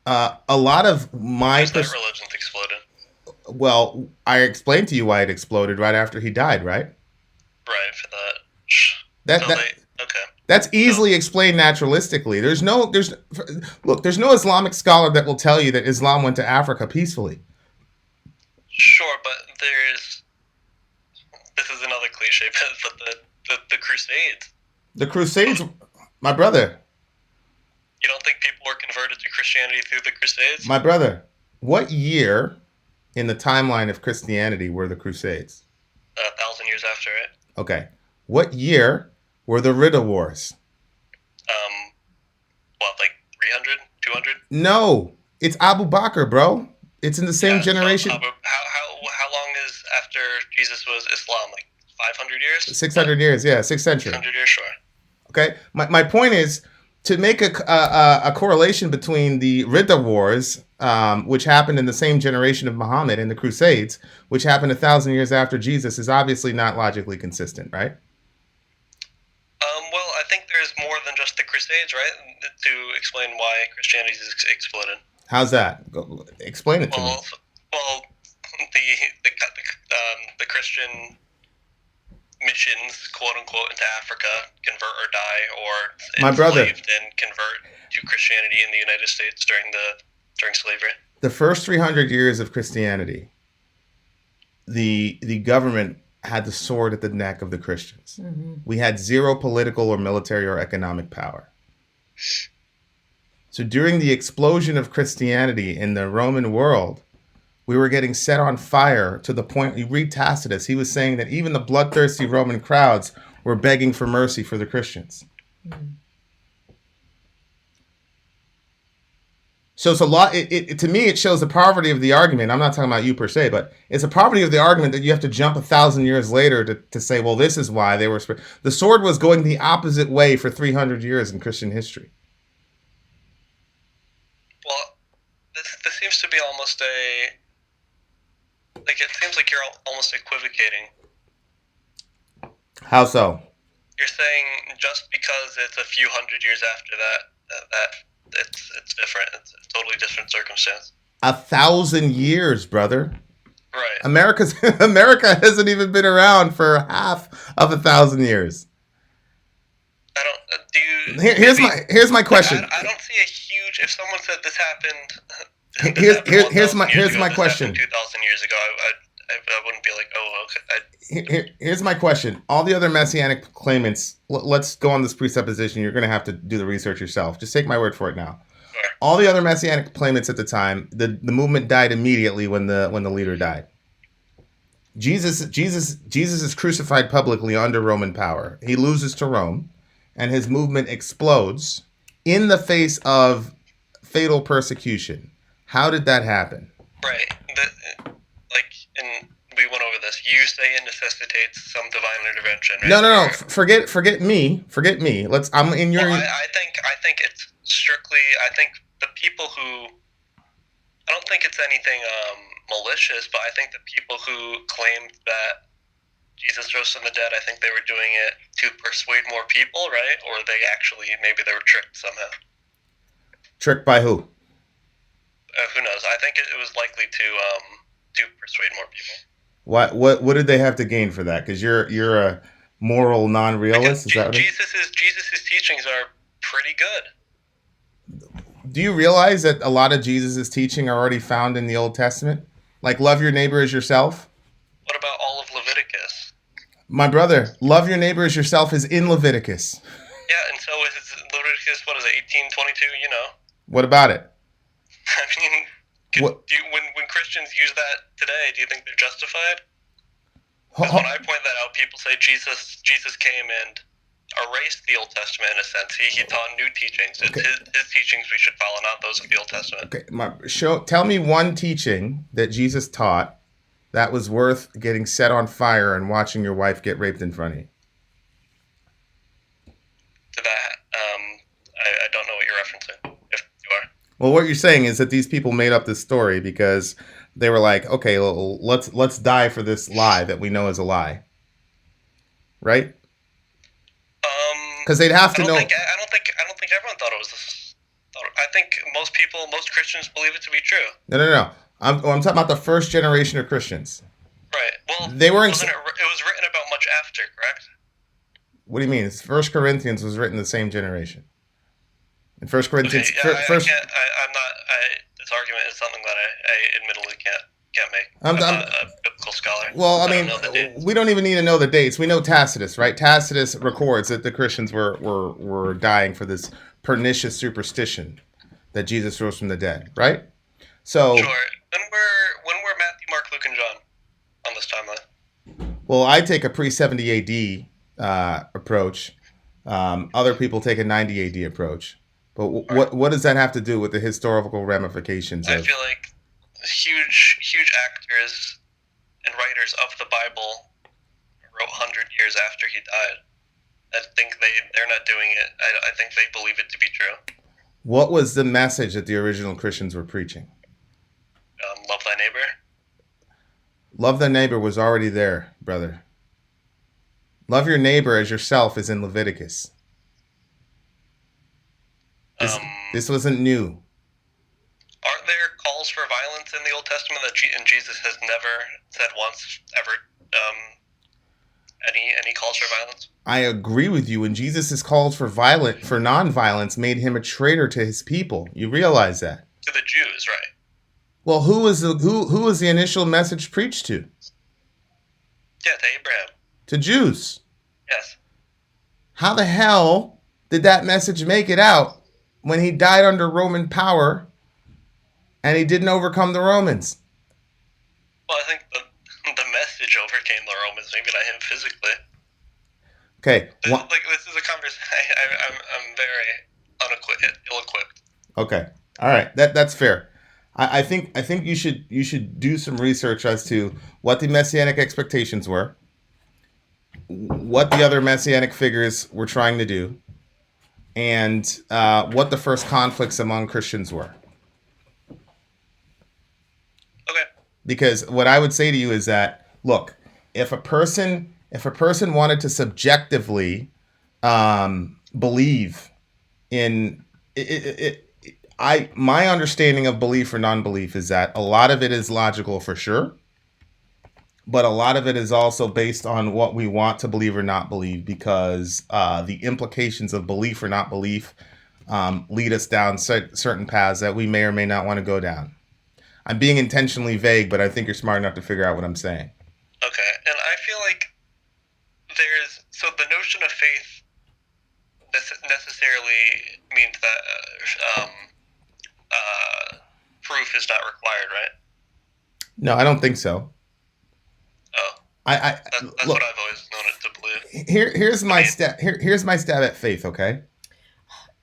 a lot of my that religion's exploded. Well, I explained to you why it exploded right after he died, right? Right, for that. Okay. That's easily explained naturalistically. There's no Islamic scholar that will tell you that Islam went to Africa peacefully. Sure, but this is another cliche, but the Crusades. The Crusades, my brother. You don't think people were converted to Christianity through the Crusades? My brother, what year in the timeline of Christianity were the Crusades? 1,000 years after it. Okay. What year were the Ridda Wars? What, like 300, 200? No, it's Abu Bakr, bro. It's in the same generation. So how long is after Jesus was Islam? Like 500 years? 600 years, yeah, 6th century. 600 years, sure. Okay, my point is to make a correlation between the Ridda Wars, which happened in the same generation of Muhammad, and the Crusades, which happened 1,000 years after Jesus, is obviously not logically consistent, right? Well, I think there's more than just the Crusades, right, to explain why Christianity has exploded. How's that? Explain it to me. Well, the Christian missions, quote unquote, into Africa, convert or die, or My brother, enslaved and convert to Christianity in the United States during slavery. The first 300 years of Christianity, the government had the sword at the neck of the Christians. Mm-hmm. We had zero political or military or economic power. So during the explosion of Christianity in the Roman world, we were getting set on fire to the point, you read Tacitus, he was saying that even the bloodthirsty Roman crowds were begging for mercy for the Christians. Mm-hmm. So it's a lot. To me, it shows the poverty of the argument. I'm not talking about you per se, but it's a poverty of the argument that you have to jump 1,000 years later to say, well, this is why they were. The sword was going the opposite way for 300 years in Christian history. Well, this seems to be almost it seems like you're almost equivocating. How so? You're saying just because it's a few hundred years after that it's different. It's a totally different circumstance. 1,000 years, brother. Right. America hasn't even been around for half of 1,000 years. I don't. Do you? Here's my question. I don't see a huge. If someone said this happened. Here's my question. 2,000 years ago, I wouldn't be like, oh, okay. Here's my question. All the other messianic claimants, let's go on this presupposition. You're going to have to do the research yourself. Just take my word for it now. Sure. All the other messianic claimants at the time, the movement died immediately when the leader died. Jesus is crucified publicly under Roman power. He loses to Rome, and his movement explodes in the face of fatal persecution. How did that happen? Right. And we went over this. You say it necessitates some divine intervention. Right? No. Forget me. I'm in your. Well, I think it's strictly. I think the people who. I don't think it's anything malicious, but I think the people who claimed that Jesus rose from the dead, I think they were doing it to persuade more people, right? Or maybe they were tricked somehow. Tricked by who? Who knows? I think it was likely to persuade more people. What did they have to gain for that? Because you're a moral non-realist. Is that what Jesus's teachings are pretty good. Do you realize that a lot of Jesus's teaching are already found in the Old Testament? Like love your neighbor as yourself? What about all of Leviticus? My brother, love your neighbor as yourself is in Leviticus. Yeah, and so is Leviticus, what is it, 18:22, you know? What about it? I mean, when Christians use that today, do you think they're justified? Because when I point that out, people say Jesus came and erased the Old Testament in a sense. He taught new teachings. Okay. His teachings we should follow, not those of the Old Testament. Okay, tell me one teaching that Jesus taught that was worth getting set on fire and watching your wife get raped in front of you. To that, I don't know what you're referencing, if you are. Well, what you're saying is that these people made up this story because they were like, okay, well, let's die for this lie that we know is a lie, right? Because they'd have to know. I don't think everyone thought it was. I think most Christians believe it to be true. No. I'm talking about the first generation of Christians. Right. Well, They weren't. it was written about much after, correct? What do you mean? First Corinthians was written the same generation. In First Corinthians, Okay, first. I'm not. This argument is something that I admittedly can't make. I'm not a biblical scholar. Well, I don't mean, know the dates. we don't even need to know the dates. We know Tacitus, right? Tacitus records that the Christians were dying for this pernicious superstition that Jesus rose from the dead, right? So, Sure. When were Matthew, Mark, Luke, and John on this timeline? well, I take a pre-70 AD approach. Other people take a 90 AD approach. But what does that have to do with the historical ramifications? I feel like huge actors and writers of the Bible wrote 100 years after he died. I think they're not doing it. I think they believe it to be true. What was the message that the original Christians were preaching? Love thy neighbor. Love thy neighbor was already there, brother. Love your neighbor as yourself is in Leviticus. This wasn't new. Aren't there calls for violence in the Old Testament that Jesus has never said once ever? Any calls for violence? I agree with you. And Jesus' calls for non-violence made him a traitor to his people. You realize that? To the Jews, right? Well, who was the initial message preached to? Yeah, to Abraham. To Jews. Yes. How the hell did that message make it out when he died under Roman power and he didn't overcome the Romans? Well, I think the message overcame the Romans, maybe not him physically. Okay. This is a conversation. I'm very ill-equipped. Okay. All right. That's fair. I think you should do some research as to what the messianic expectations were, what the other messianic figures were trying to do, and what the first conflicts among Christians were. Okay. Because what I would say to you is that, look, if a person wanted to subjectively believe in it, my understanding of belief or non-belief is that a lot of it is logical for sure, but a lot of it is also based on what we want to believe or not believe, because the implications of belief or not belief lead us down certain paths that we may or may not want to go down. I'm being intentionally vague, but I think you're smart enough to figure out what I'm saying. Okay, and I feel like so the notion of faith necessarily means that proof is not required, right? No, I don't think so. Oh, that's look, what I've always known it to believe. Here's my stab at faith. Okay.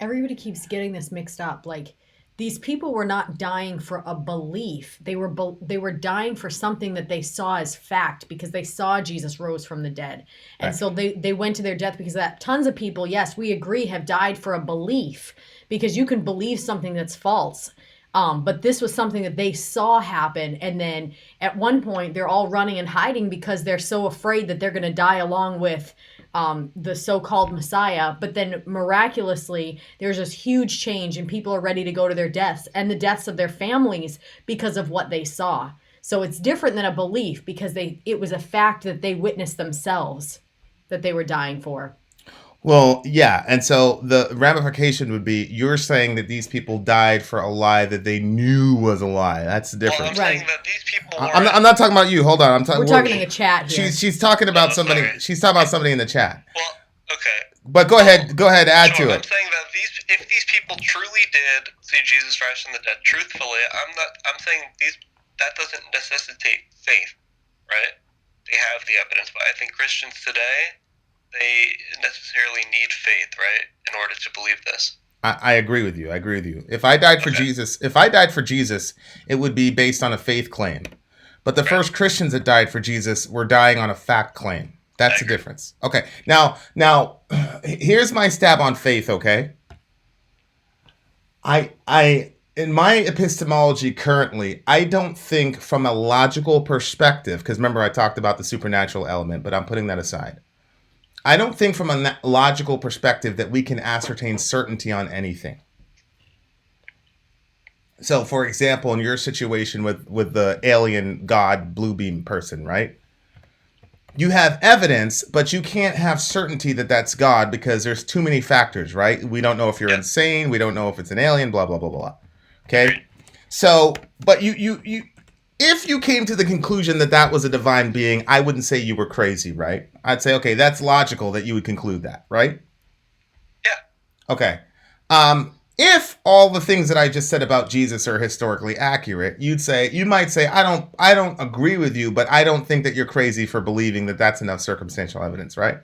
Everybody keeps getting this mixed up. Like, these people were not dying for a belief. They were dying for something that they saw as fact, because they saw Jesus rose from the dead. And Right. so they went to their death because of that. Tons of people, yes, we agree, have died for a belief, because you can believe something that's false. But this was something that they saw happen. And then at one point, they're all running and hiding because they're so afraid that they're going to die along with the so-called Messiah. But then miraculously, there's this huge change and people are ready to go to their deaths and the deaths of their families because of what they saw. So it's different than a belief, because it was a fact that they witnessed themselves that they were dying for. Well, yeah, and so the ramification would be, you're saying that these people died for a lie that they knew was a lie. That's the difference. Well, I'm saying that these people I'm not talking about you. Hold on. We're talking in the chat here. She's talking about somebody. sorry. She's talking about somebody in the chat. Well, okay. But go ahead. Add Sure, to I'm it. saying that if these people truly did see Jesus rise from the dead, truthfully, I'm saying that doesn't necessitate faith, right? They have the evidence, but I think Christians today, they necessarily need faith, right, in order to believe this. I agree with you. If I died for Jesus, it would be based on a faith claim. But the first Christians that died for Jesus were dying on a fact claim. That's the difference. Okay. Now, here's my stab on faith. Okay. I in my epistemology currently, I don't think from a logical perspective, because remember I talked about the supernatural element, but I'm putting that aside. I don't think from a logical perspective that we can ascertain certainty on anything. So, for example, in your situation with the alien god blue beam person, right? You have evidence, but you can't have certainty that that's God because there's too many factors, right? We don't know if you're insane. We don't know if it's an alien, blah, blah, blah, blah. Okay? So, but if you came to the conclusion that that was a divine being, I wouldn't say you were crazy, right? I'd say, okay, that's logical that you would conclude that, right? Yeah. Okay. If all the things that I just said about Jesus are historically accurate, you might say, I don't agree with you, but I don't think that you're crazy for believing that that's enough circumstantial evidence, right?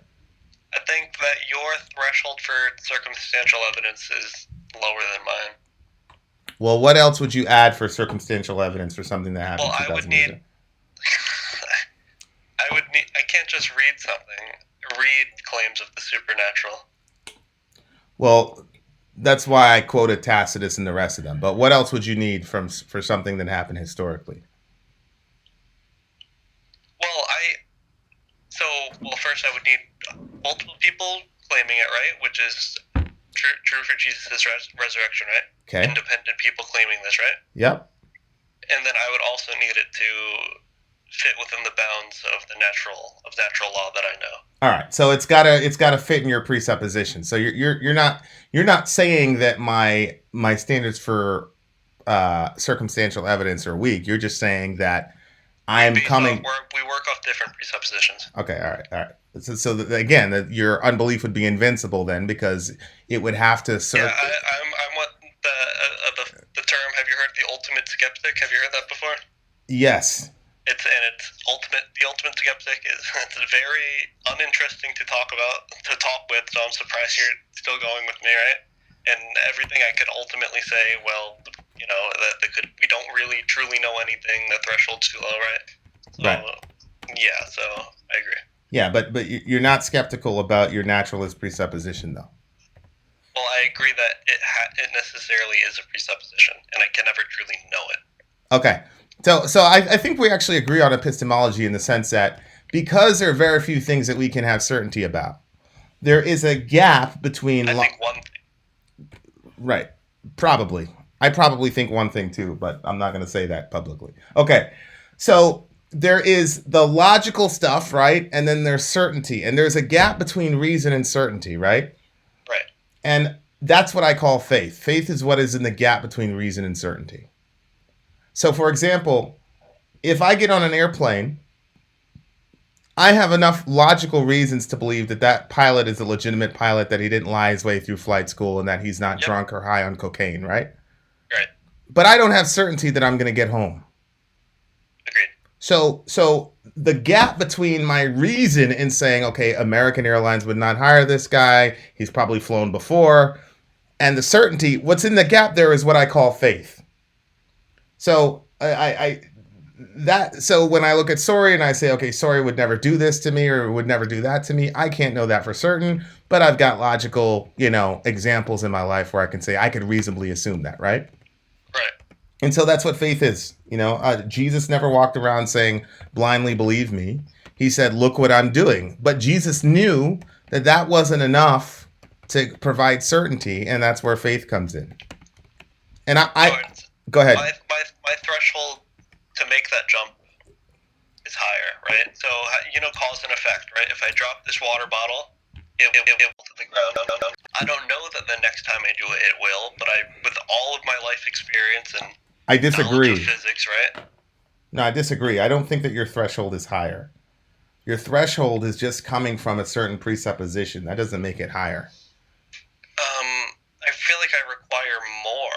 I think that your threshold for circumstantial evidence is lower than mine. Well, what else would you add for circumstantial evidence for something that happened? Well, I would need. I can't just read something. Read claims of the supernatural. Well, that's why I quoted Tacitus and the rest of them. But what else would you need for something that happened historically? Well, first I would need multiple people claiming it, right? Which is true for Jesus' resurrection, right? Okay. Independent people claiming this, right? Yep. And then I would also need it to fit within the bounds of the natural law that I know. All right, so it's gotta fit in your presupposition. So you're not saying that my standards for circumstantial evidence are weak. You're just saying that we work off different presuppositions. Okay, all right. So again, your unbelief would be invincible then because it would have to. Yeah, I'm what the term. Have you heard the ultimate skeptic? Have you heard that before? Yes. It's ultimate. The ultimate skeptic it's very uninteresting to talk with. So I'm surprised you're still going with me, right? And everything I could ultimately say, well, that we don't really truly know anything. The threshold's too low, right? So, right. Yeah. So I agree. Yeah, but you're not skeptical about your naturalist presupposition, though. Well, I agree that it necessarily is a presupposition, and I can never truly know it. Okay. So I think we actually agree on epistemology in the sense that because there are very few things that we can have certainty about, there is a gap between... I think one thing. Right. Probably. I probably think one thing too, but I'm not going to say that publicly. Okay. So there is the logical stuff, right? And then there's certainty. And there's a gap between reason and certainty, right? Right. And that's what I call faith. Faith is what is in the gap between reason and certainty. So, for example, if I get on an airplane, I have enough logical reasons to believe that pilot is a legitimate pilot, that he didn't lie his way through flight school, and that he's not drunk or high on cocaine, right? Right. But I don't have certainty that I'm going to get home. Agreed. So the gap between my reason in saying, okay, American Airlines would not hire this guy, he's probably flown before, and the certainty, what's in the gap there is what I call faith. So so when I look at Sori and I say, okay, Sori would never do this to me or would never do that to me, I can't know that for certain, but I've got logical, examples in my life where I can say I could reasonably assume that, right? Right. And so that's what faith is. Jesus never walked around saying, blindly believe me. He said, look what I'm doing. But Jesus knew that that wasn't enough to provide certainty, and that's where faith comes in. And go ahead. My threshold to make that jump is higher, right? So, cause and effect, right? If I drop this water bottle, it will to the ground. I don't know that the next time I do it, it will, but with all of my life experience and I disagree. Knowledge of physics, right? No, I disagree. I don't think that your threshold is higher. Your threshold is just coming from a certain presupposition. That doesn't make it higher. I feel like I require more.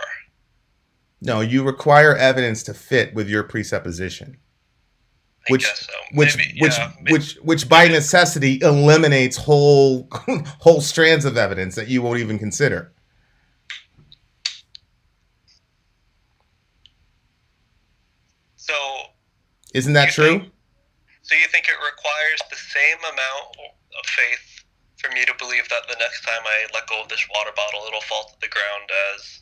No, you require evidence to fit with your presupposition. I guess so. Which by necessity eliminates whole strands of evidence that you won't even consider. So, isn't that true? So you think it requires the same amount of faith for me to believe that the next time I let go of this water bottle, it'll fall to the ground as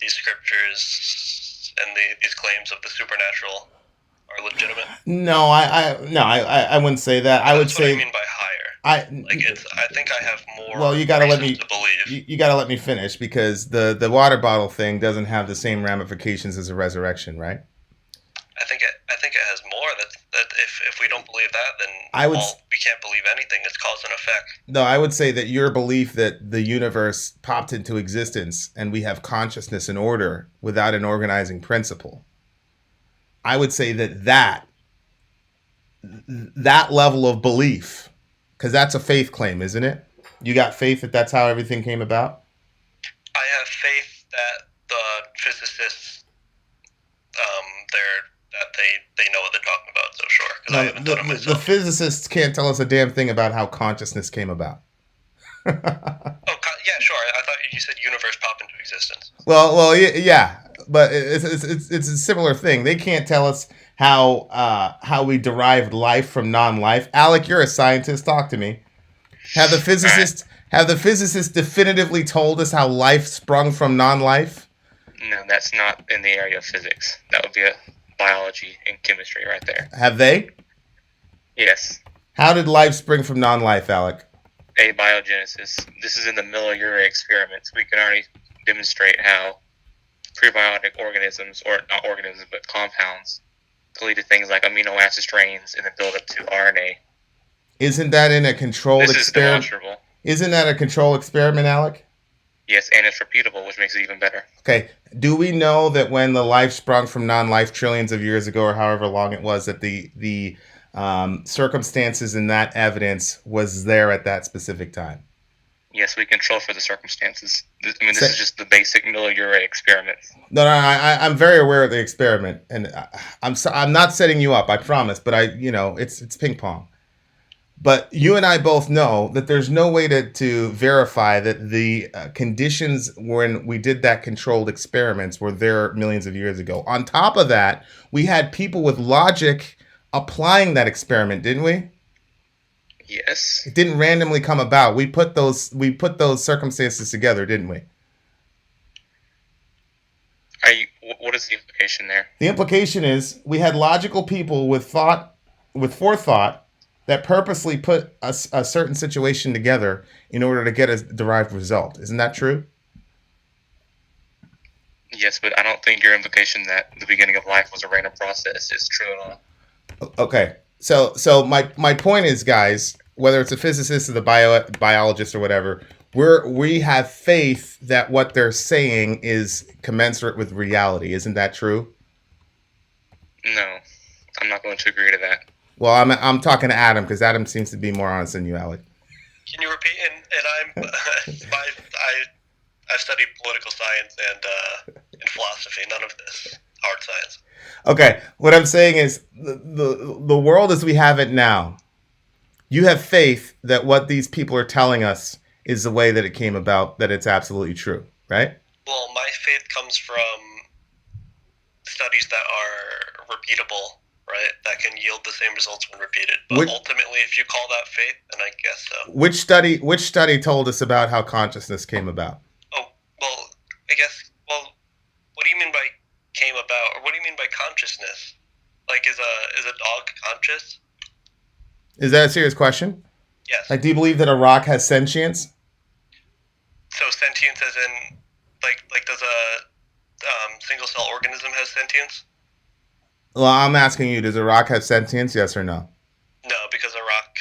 these scriptures and these claims of the supernatural are legitimate? No, I wouldn't say that. I would say what I mean by higher. I think I have more. Well, you gotta let me. to believe. You gotta let me finish because the water bottle thing doesn't have the same ramifications as a resurrection, right? I think it has more. That if we don't believe that, then we can't believe anything. It's cause and effect. No, I would say that your belief that the universe popped into existence and we have consciousness and order without an organizing principle. I would say that level of belief, because that's a faith claim, isn't it? You got faith that that's how everything came about? I have faith that the physicists, they know what they're talking about. So sure, because I haven't done it myself. The physicists can't tell us a damn thing about how consciousness came about. Yeah, sure. I thought you said universe popped into existence. Well, yeah, but it's a similar thing. They can't tell us how we derived life from non-life. Alec, you're a scientist. Talk to me. Have the physicists definitively told us how life sprung from non-life? No, that's not in the area of physics. That would be a biology and chemistry right there. Have they? Yes. How did life spring from non-life, Alec? Abiogenesis. This is in the Miller-Urey experiments. We can already demonstrate how prebiotic organisms, or not organisms, but compounds, can lead to things like amino acid strains in the build-up to RNA. Isn't that in a controlled experiment? This is demonstrable. Isn't that a controlled experiment, Alec? Yes, and it's repeatable, which makes it even better. Okay. Do we know that when the life sprung from non-life trillions of years ago, or however long it was, that the circumstances in that evidence was there at that specific time? Yes, we control for the circumstances. This is just the basic Miller-Urey experiment. No, I'm very aware of the experiment, and I'm not setting you up, I promise. But it's ping pong. But you and I both know that there's no way to verify that the conditions when we did that controlled experiments were there millions of years ago. On top of that, we had people with logic applying that experiment, didn't we? Yes. It didn't randomly come about. We put those circumstances together, didn't we? What is the implication there? The implication is we had logical people with forethought, that purposely put a certain situation together in order to get a derived result. Isn't that true? Yes, but I don't think your implication that the beginning of life was a random process is true at all. Okay. So my point is, guys, whether it's a physicist or the biologist or whatever, we have faith that what they're saying is commensurate with reality. Isn't that true? No, I'm not going to agree to that. Well, I'm talking to Adam because Adam seems to be more honest than you, Alec. Can you repeat? And I've studied political science and philosophy. None of this hard science. Okay, what I'm saying is the world as we have it now. You have faith that what these people are telling us is the way that it came about. That it's absolutely true, right? Well, my faith comes from studies that are repeatable. Right, that can yield the same results when repeated. But ultimately, if you call that faith, then I guess so. Which study told us about how consciousness came about? Oh, well, I guess. Well, what do you mean by came about, or what do you mean by consciousness? Like, is a dog conscious? Is that a serious question? Yes. Like, do you believe that a rock has sentience? So sentience, as in, like does a single cell organism has sentience? Well, I'm asking you, does a rock have sentience, yes or no? No, because a rock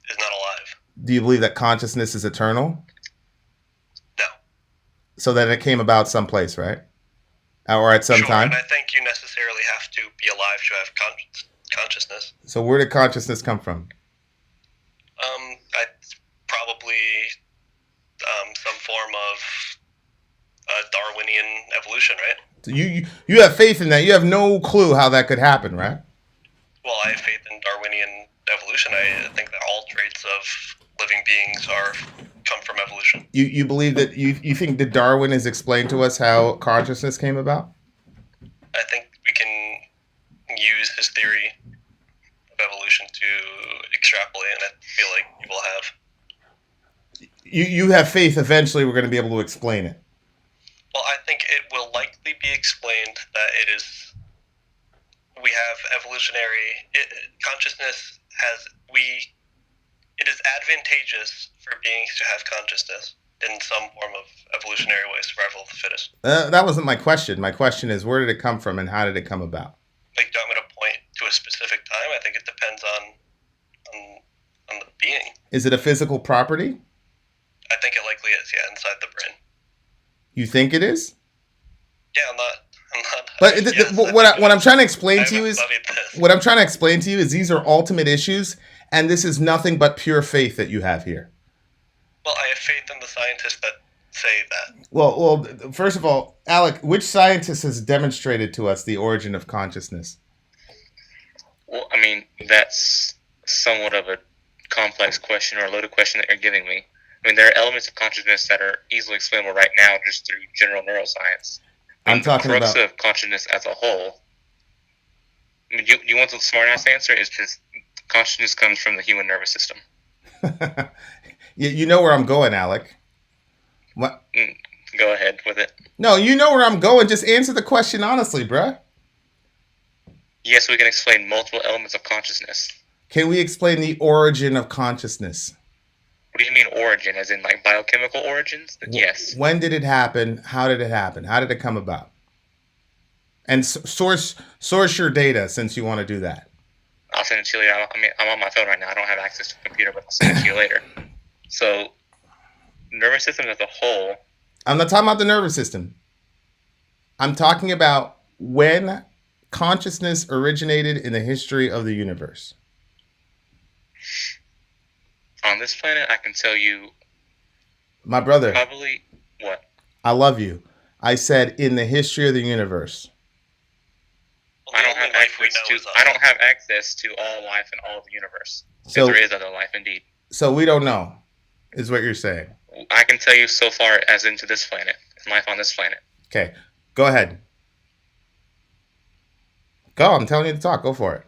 is not alive. Do you believe that consciousness is eternal? No. So that it came about someplace, right? Or at some time? And I think you necessarily have to be alive to have consciousness. So where did consciousness come from? Probably some form of Darwinian evolution, right? You have faith in that. You have no clue how that could happen, right? Well, I have faith in Darwinian evolution. I think that all traits of living beings come from evolution. You believe that you think that Darwin has explained to us how consciousness came about? I think we can use his theory of evolution to extrapolate, and I feel like people have. You have faith eventually we're going to be able to explain it. Well, I think it will likely be explained that we have evolutionary consciousness it is advantageous for beings to have consciousness in some form of evolutionary way, survival of the fittest. That wasn't my question. My question is, where did it come from and how did it come about? Like, do you want me to point to a specific time? I think it depends on the being. Is it a physical property? I think it likely is, yeah, inside the brain. You think it is? Yeah, I'm not. But yes, what I'm trying to explain to you I is haven't studied this. what I'm trying to explain to you is these are ultimate issues, and this is nothing but pure faith that you have here. Well, I have faith in the scientists that say that. Well, first of all, Alec, which scientist has demonstrated to us the origin of consciousness? Well, I mean, that's somewhat of a complex question or a loaded question that you're giving me. I mean, there are elements of consciousness that are easily explainable right now just through general neuroscience. I'm talking the crux about of consciousness as a whole. I mean, you want the smart-ass answer? Is just consciousness comes from the human nervous system. you know where I'm going, Alec. What? Go ahead with it. No, you know where I'm going. Just answer the question honestly, bruh. Yes, we can explain multiple elements of consciousness. Can we explain the origin of consciousness? What do you mean origin? As in like biochemical origins? Yes. When did it happen? How did it happen? How did it come about? And source your data since you want to do that. I'll send it to you. I mean, I'm on my phone right now. I don't have access to a computer, but I'll send it to you later. So, nervous system as a whole. I'm not talking about the nervous system. I'm talking about when consciousness originated in the history of the universe. On this planet, I can tell you. My brother. Probably what? I love you. I said in the history of the universe. I don't have access to all life in all of the universe. So there is other life, indeed. So we don't know, is what you're saying. I can tell you so far as into this planet, life on this planet. Okay, go ahead. Go, I'm telling you to talk. Go for it.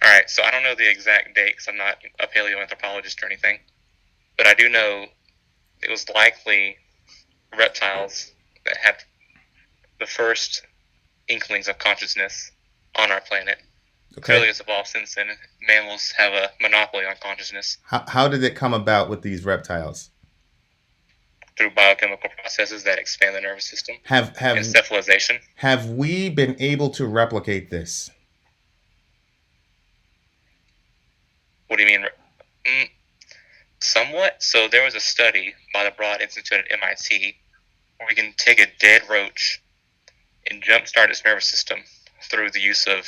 All right, so I don't know the exact date because I'm not a paleoanthropologist or anything, but I do know it was likely reptiles that had the first inklings of consciousness on our planet. Okay. Clearly, it's evolved since then. Mammals have a monopoly on consciousness. How did it come about with these reptiles? Through biochemical processes that expand the nervous system. Have encephalization. Have we been able to replicate this? What do you mean? Somewhat. So there was a study by the Broad Institute at MIT where we can take a dead roach and jumpstart its nervous system through the use of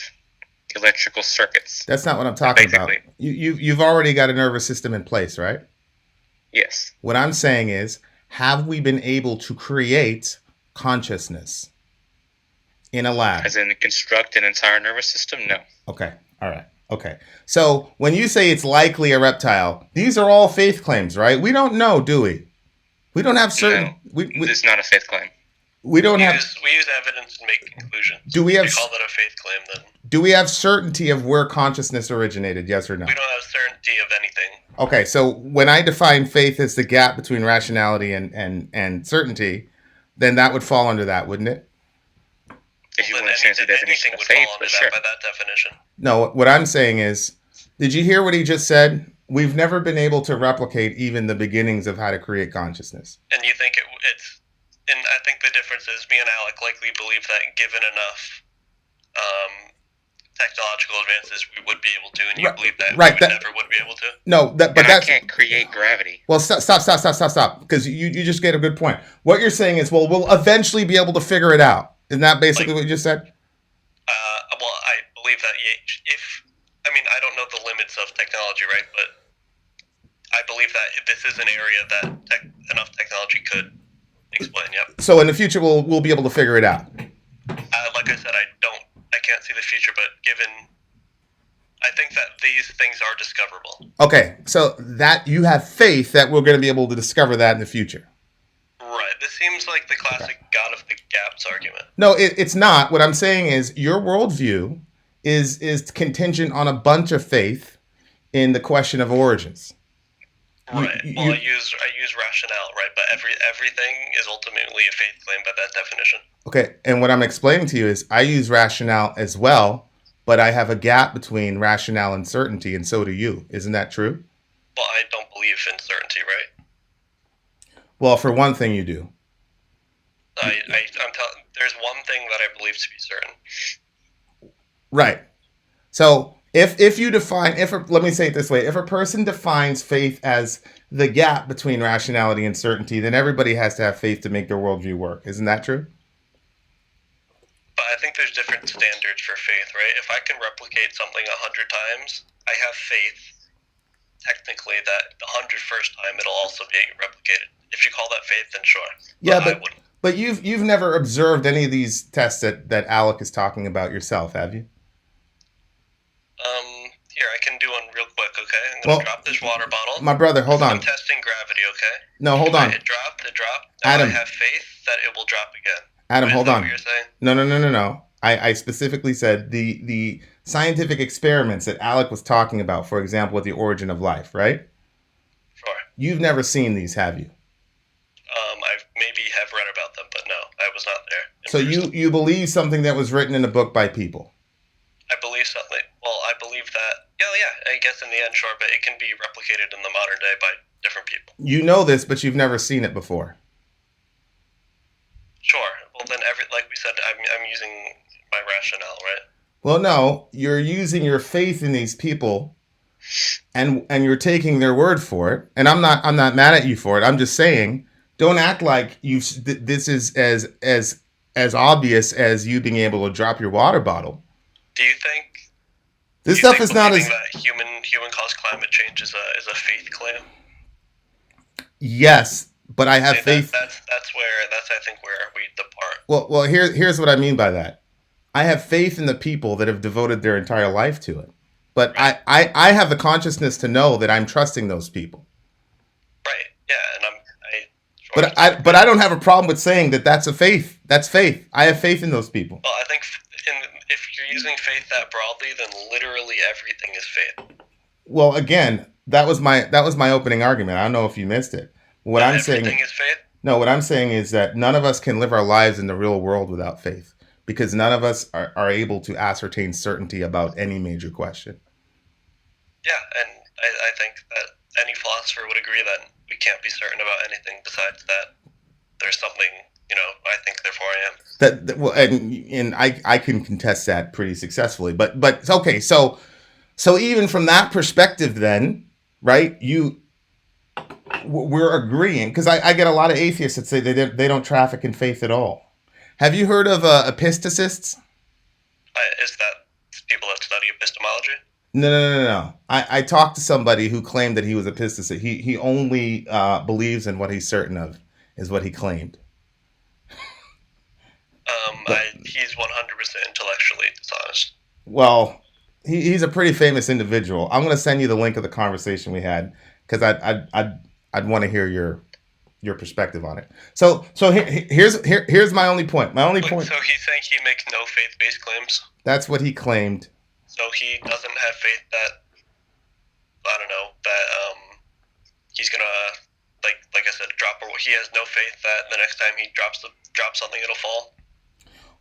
electrical circuits. That's not what I'm talking about. You've already got a nervous system in place, right? Yes. What I'm saying is, have we been able to create consciousness in a lab? As in construct an entire nervous system? No. Okay. All right. Okay. So when you say it's likely a reptile, these are all faith claims, right? We don't know, do we? We don't have certain... No, it's not a faith claim. We don't have... We use evidence to make conclusions. Do we have... We call that a faith claim, then. Do we have certainty of where consciousness originated, yes or no? We don't have certainty of anything. Okay, so when I define faith as the gap between rationality and certainty, then that would fall under that, wouldn't it? If you want to change the definition of faith, but sure. By that definition. No, what I'm saying is, did you hear what he just said? We've never been able to replicate even the beginnings of how to create consciousness. And you think it's... And I think the difference is me and Alec likely believe that given enough technological advances, we would be able to, and you believe that we never would be able to. No, but I can't create gravity. Well, stop, because you just get a good point. What you're saying is, well, we'll eventually be able to figure it out. Isn't that basically what you just said? Well, I believe that I don't know the limits of technology, right? But I believe that this is an area that enough technology could explain. Yep. So in the future, we'll be able to figure it out. Like I said, I can't see the future, but I think that these things are discoverable. Okay, so that you have faith that we're going to be able to discover that in the future. Right. This seems like the classic God of the gaps argument. No, it's not. What I'm saying is your worldview is contingent on a bunch of faith in the question of origins. Right. I use rationale, right? But everything is ultimately a faith claim by that definition. Okay, and what I'm explaining to you is I use rationale as well, but I have a gap between rationale and certainty, and so do you. Isn't that true? Well, I don't believe in certainty, right? Well, for one thing, you do. I'm telling. There's one thing that I believe to be certain. Right. So if you define let me say it this way, if a person defines faith as the gap between rationality and certainty, then everybody has to have faith to make their worldview work. Isn't that true? But I think there's different standards for faith, right? If I can replicate something 100 times, I have faith technically that the 101st time it'll also be replicated. If you call that faith, then sure. Yeah, I wouldn't. But you've never observed any of these tests that Alec is talking about yourself, have you? Here, I can do one real quick, okay? I'm going to drop this water bottle. My brother, hold on. I'm testing gravity, okay? No, hold on. It dropped. Now Adam. I have faith that it will drop again. Adam, hold on. What you're saying? No. I specifically said the scientific experiments that Alec was talking about, for example, with the origin of life, right? Sure. You've never seen these, have you? I maybe have read about them, but no, I was not there. So you believe something that was written in a book by people? I believe something. Well, I believe that. Yeah. I guess in the end, sure, but it can be replicated in the modern day by different people. You know this, but you've never seen it before. Sure. Well, then like we said, I'm using my rationale, right? Well, no, you're using your faith in these people, and you're taking their word for it. And I'm not mad at you for it. I'm just saying, don't act like this is as obvious as you being able to drop your water bottle. Do you think this stuff is not as that human caused climate change is a faith claim? Yes, but I have faith. That's I think where we depart. Well, here's what I mean by that. I have faith in the people that have devoted their entire life to it. But right. I have the consciousness to know that I'm trusting those people. Right. Yeah, and But I don't have a problem with saying that that's a faith. That's faith. I have faith in those people. Well, I think if you're using faith that broadly, then literally everything is faith. Well, again, that was my opening argument. I don't know if you missed it. What I'm saying is faith? No, what I'm saying is that none of us can live our lives in the real world without faith, because none of us are able to ascertain certainty about any major question. Yeah, and I think that any philosopher would agree that we can't be certain about anything besides that there's something, I think, therefore I am. And I can contest that pretty successfully. But okay, so even from that perspective then, right, we're agreeing, because I get a lot of atheists that say they don't traffic in faith at all. Have you heard of episticists? Is that people that study epistemology? No. I talked to somebody who claimed that he was a epistecist. He only believes in what he's certain of, is what he claimed. He's 100% intellectually dishonest. Well, he's a pretty famous individual. I'm going to send you the link of the conversation we had, because I'd want to hear your perspective on it. So here's my only point. So he's saying he makes no faith-based claims? That's what he claimed. So he doesn't have faith that, he's gonna, like I said, he has no faith that the next time he drops something, it'll fall?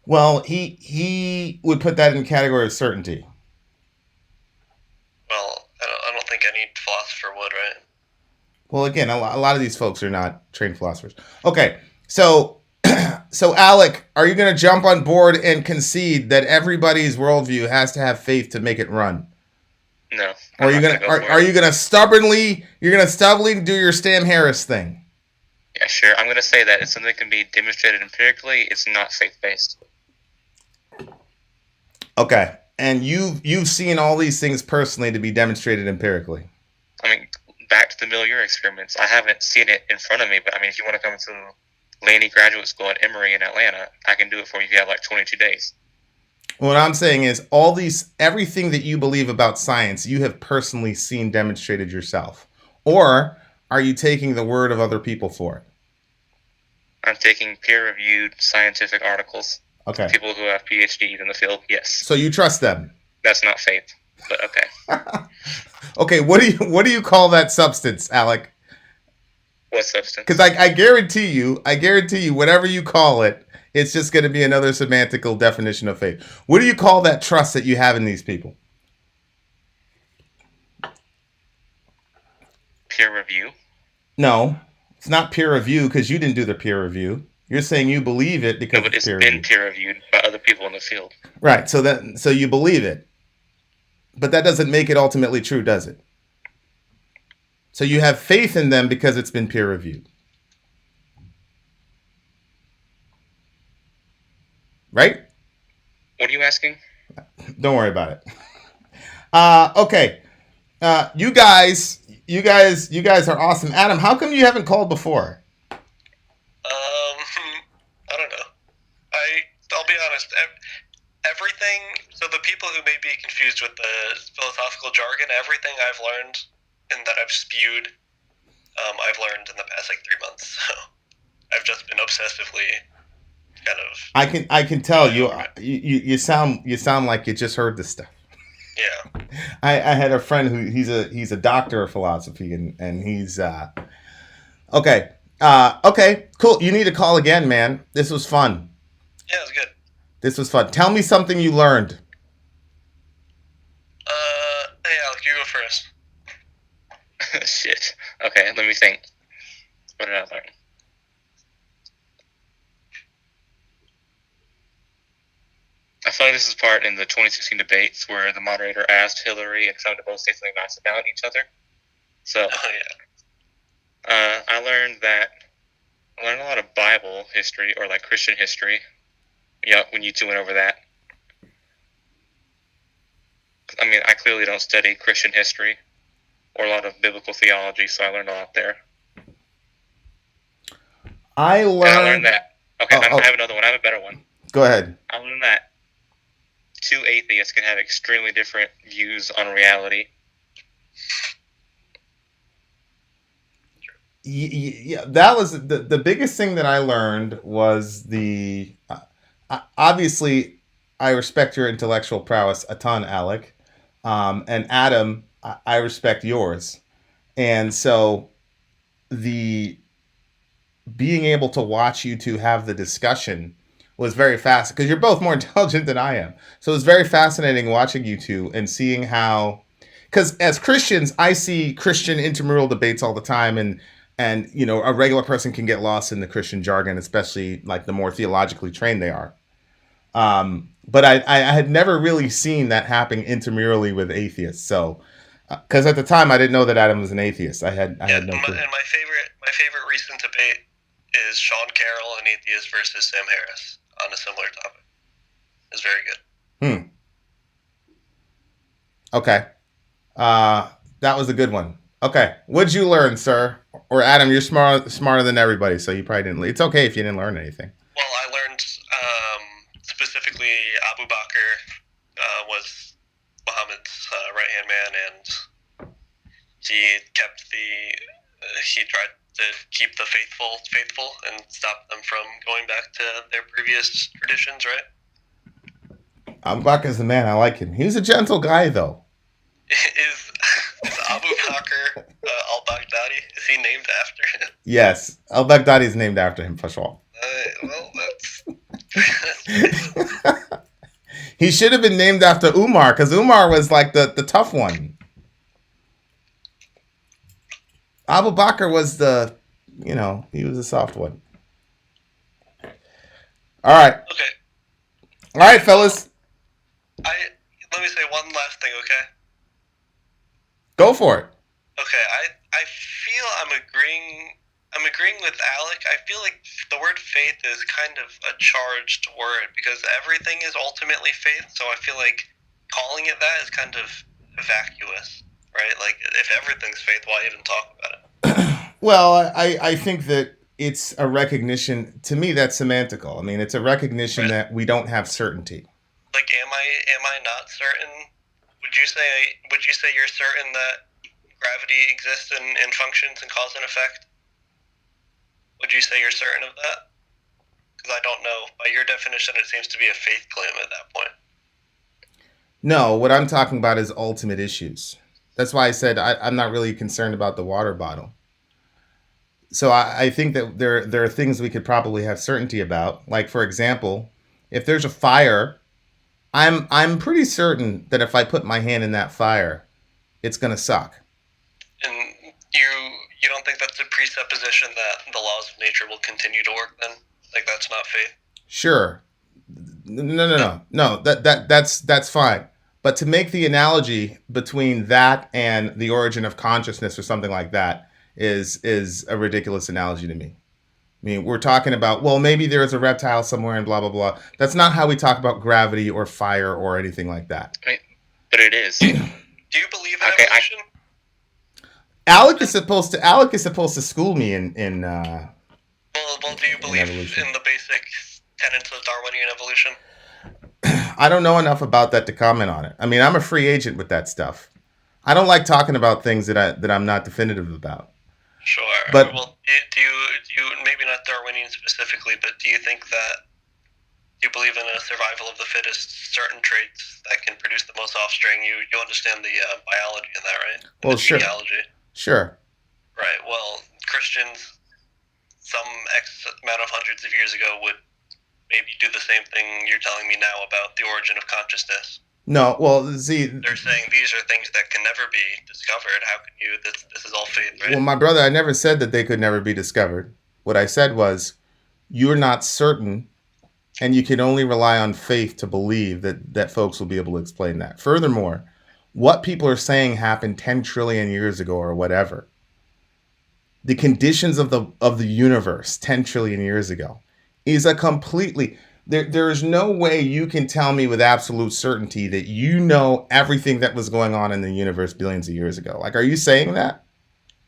Well, he would put that in the category of certainty. Well, I don't think any philosopher would, right? Well, again, a lot of these folks are not trained philosophers. Okay, so Alec, are you going to jump on board and concede that everybody's worldview has to have faith to make it run? No. Or are you going to stubbornly do your Stam Harris thing? Yeah, sure. I'm going to say that if something can be demonstrated empirically, it's not faith-based. Okay, and you've seen all these things personally to be demonstrated empirically. I mean, back to the Miller experiments. I haven't seen it in front of me, but I mean, if you want to come to Laney Graduate School at Emory in Atlanta, I can do it for you if you have like 22 days. What I'm saying is everything that you believe about science, you have personally seen demonstrated yourself. Or are you taking the word of other people for it? I'm taking peer-reviewed scientific articles. Okay. People who have PhDs in the field, yes. So you trust them? That's not faith, but okay. Okay, what do you call that substance, Alec? What substance? Because I guarantee you, whatever you call it, it's just going to be another semantical definition of faith. What do you call that trust that you have in these people? peer review? No, it's not peer review because you didn't do the peer review. You're saying you believe it because No, but it's it's peer been reviewed. peer reviewed by other people in the field. Right. So you believe it, but that doesn't make it ultimately true, does it? So you have faith in them because it's been peer reviewed, right? What are you asking? Don't worry about it. Okay. You guys are awesome. Adam, how come you haven't called before? I don't know. I'll be honest. Everything. So the people who may be confused with the philosophical jargon, everything I've learned and that I've spewed, I've learned in the past 3 months. So I've just been obsessively kind of. I can tell you sound like you just heard this stuff. Yeah. I had a friend who he's a doctor of philosophy and he's okay. Okay, cool. You need to call again, man. This was fun. Yeah, it was good. This was fun. Tell me something you learned. Hey, Alec, you go first. Shit. Okay, let me think. What did I learn? I feel like this is part in the 2016 debates where the moderator asked Hillary and Trump to both say something nice about each other. So, Oh, yeah. I learned a lot of Bible history or Christian history. Yeah, when you two went over that. I mean, I clearly don't study Christian history or a lot of biblical theology, so I learned a lot there. I learned that. Okay, I have another one. I have a better one. Go ahead. I learned that two atheists can have extremely different views on reality. Yeah, that was the biggest thing that I learned was the obviously I respect your intellectual prowess a ton, Alec, and Adam, I respect yours, and so the being able to watch you two have the discussion was very fast because you're both more intelligent than I am. So it was very fascinating watching you two and seeing how, because as Christians, I see Christian intramural debates all the time, and a regular person can get lost in the Christian jargon, especially the more theologically trained they are. But I had never really seen that happen intramurally with atheists. So, because at the time I didn't know that Adam was an atheist. I had no clue. And my favorite recent debate is Sean Carroll, an atheist, versus Sam Harris on a similar topic. It's very good. Okay. That was a good one. Okay. What'd you learn, sir? Or Adam, you're smarter than everybody, so you probably didn't. It's okay if you didn't learn anything. Well, I learned specifically Abu Bakr was Muhammad's right-hand man, and he tried to keep the faithful and stop them from going back to their previous traditions, right? Abu Bakr's the man. I like him. He was a gentle guy, though. Is Abu Bakr al-Baghdadi? Is he named after him? Yes, al-Baghdadi is named after him for sure. Well, that's he should have been named after Umar because Umar was the tough one. Abu Bakr was he was the soft one. All right. Okay. All right, fellas. Let me say one last thing, okay? Go for it. Okay, I feel I'm agreeing with Alec. I feel like the word faith is kind of a charged word because everything is ultimately faith, so I feel like calling it that is kind of vacuous, right? Like, if everything's faith, why even talk about it? Well, I think that it's a recognition, to me that's semantical. I mean, it's a recognition that we don't have certainty. Like, am I not certain? Would you say you're certain that gravity exists and functions and cause and effect? Would you say you're certain of that? Because I don't know. By your definition, it seems to be a faith claim at that point. No, what I'm talking about is ultimate issues. That's why I said I'm not really concerned about the water bottle. So I think that there are things we could probably have certainty about. Like, for example, if there's a fire, I'm pretty certain that if I put my hand in that fire, it's going to suck. And you don't think that's a presupposition that the laws of nature will continue to work then? Like, that's not faith? Sure. No. That's fine. But to make the analogy between that and the origin of consciousness or something like that is a ridiculous analogy to me. I mean, we're talking about, well, maybe there is a reptile somewhere and blah, blah, blah. That's not how we talk about gravity or fire or anything like that. I mean, but it is. Do you believe in evolution? Alec is supposed to school me in Well, do you believe in the basic tenets of Darwinian evolution? I don't know enough about that to comment on it. I mean, I'm a free agent with that stuff. I don't like talking about things that I'm not definitive about. Sure. But well, do you maybe not Darwinian specifically, but do you think that you believe in a survival of the fittest, certain traits that can produce the most offspring? You understand the biology in that, right? Well, the sure. Genealogy. Sure. Right. Well, Christians, some X amount of hundreds of years ago, would maybe do the same thing you're telling me now about the origin of consciousness. No, well, see, they're saying these are things that can never be discovered. How can you? This is all faith, right? Well, my brother, I never said that they could never be discovered. What I said was, you're not certain, and you can only rely on faith to believe that folks will be able to explain that. Furthermore, what people are saying happened 10 trillion years ago or whatever. The conditions of the universe 10 trillion years ago is a completely... There is no way you can tell me with absolute certainty that you know everything that was going on in the universe billions of years ago. Like, are you saying that?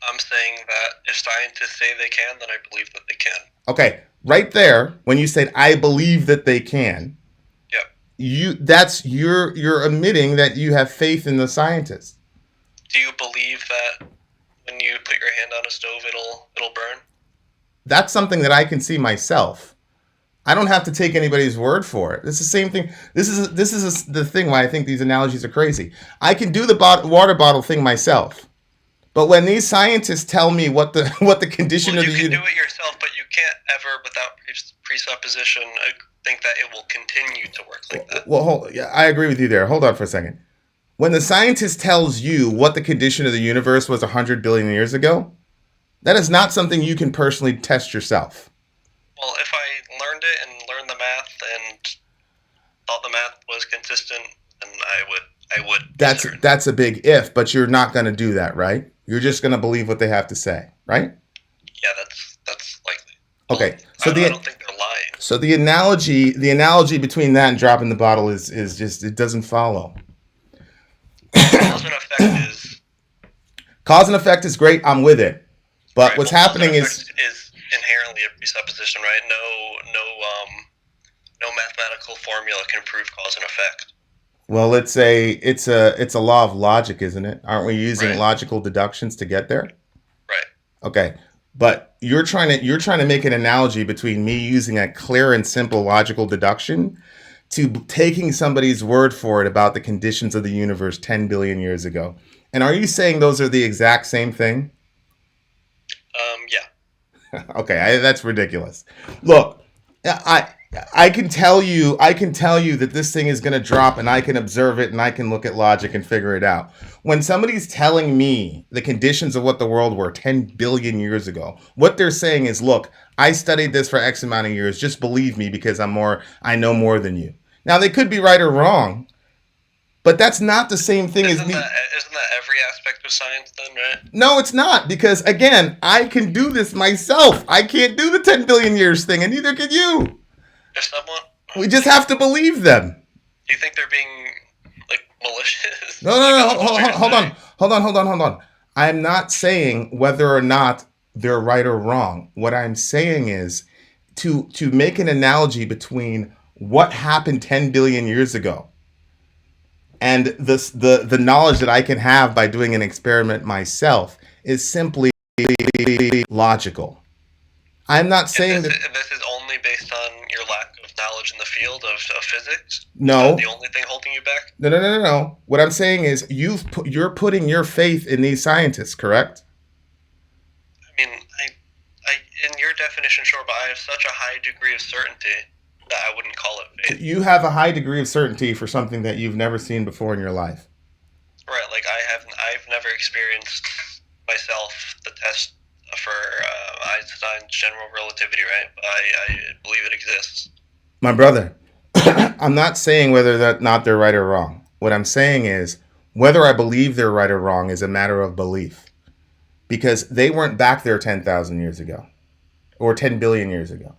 I'm saying that if scientists say they can, then I believe that they can. Okay, right there, when you said I believe that they can, yep. You're admitting that you have faith in the scientists. Do you believe that when you put your hand on a stove, it'll burn? That's something that I can see myself. I don't have to take anybody's word for it. It's the same thing. This is the thing why I think these analogies are crazy. I can do the water bottle thing myself, but when these scientists tell me what the condition of the you can do it yourself, but you can't ever, without presupposition, think that it will continue to work like that. Well, I agree with you there. Hold on for a second. When the scientist tells you what the condition of the universe was 100 billion years ago, that is not something you can personally test yourself. Well, if I learned it and learned the math and thought the math was consistent, then I would. That's a big if, but you're not going to do that, right? You're just going to believe what they have to say, right? Yeah, that's likely. Okay, so I don't think they're lying. So the analogy between that and dropping the bottle is just, it doesn't follow. Cause and effect is great. I'm with it, but what's happening is inherently a presupposition, right? No mathematical formula can prove cause and effect. Well, it's a law of logic, isn't it? Aren't we using logical deductions to get there? Right. Okay, but you're trying to make an analogy between me using a clear and simple logical deduction to taking somebody's word for it about the conditions of the universe 10 billion years ago. And are you saying those are the exact same thing? Yeah. Okay, that's ridiculous. Look, I can tell you that this thing is going to drop, and I can observe it, and I can look at logic and figure it out. When somebody's telling me the conditions of what the world were 10 billion years ago, what they're saying is, look, I studied this for X amount of years. Just believe me because I know more than you. Now, they could be right or wrong, but that's not the same thing as me. Isn't that every aspect of science then, right? No, it's not, because, again, I can do this myself. I can't do the 10 billion years thing, and neither can you. There's someone? We just have to believe them. Do you think they're being, like, malicious? No. Hold on. I'm not saying whether or not they're right or wrong. What I'm saying is to make an analogy between what happened 10 billion years ago and the knowledge that I can have by doing an experiment myself is simply logical. I'm not saying that this is only based on your lack of knowledge in the field of physics. No, the only thing holding you back. No. What I'm saying is you're putting your faith in these scientists, correct? I mean, I in your definition, sure, but I have such a high degree of certainty that I wouldn't call it faith. You have a high degree of certainty for something that you've never seen before in your life. Right, like I've never experienced myself the test for Einstein's general relativity, right? I believe it exists. My brother, I'm not saying whether or not they're right or wrong. What I'm saying is whether I believe they're right or wrong is a matter of belief. Because they weren't back there 10,000 years ago. Or 10 billion years ago.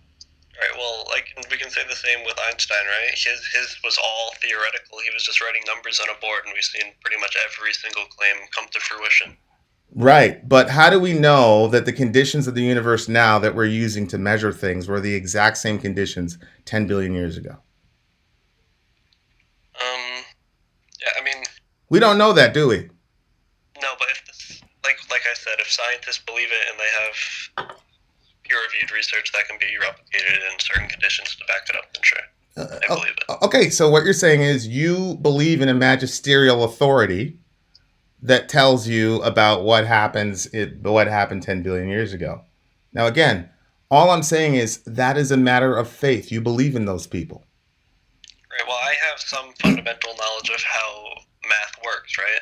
Right, well, we can say the same with Einstein, right? His was all theoretical. He was just writing numbers on a board, and we've seen pretty much every single claim come to fruition. Right, but how do we know that the conditions of the universe now that we're using to measure things were the exact same conditions 10 billion years ago? Yeah, I mean... We don't know that, do we? No, but if this, like I said, if scientists believe it and they have peer-reviewed research that can be replicated in certain conditions to back it up, then sure, I believe it. Okay, so what you're saying is you believe in a magisterial authority that tells you about what happened 10 billion years ago. Now, again, all I'm saying is that is a matter of faith. You believe in those people. Right, well, I have some fundamental knowledge of how math works, right?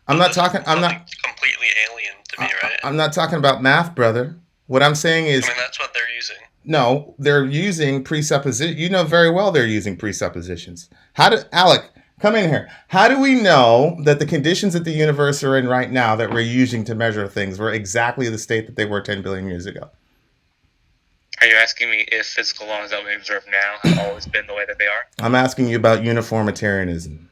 I'm not completely alien to me, right? I'm not talking about math, brother. What I'm saying is... I mean, that's what they're using. No, they're using presuppositions. You know very well they're using presuppositions. Alec, come in here. How do we know that the conditions that the universe are in right now that we're using to measure things were exactly the state that they were 10 billion years ago? Are you asking me if physical laws that we observe now have always been the way that they are? I'm asking you about uniformitarianism.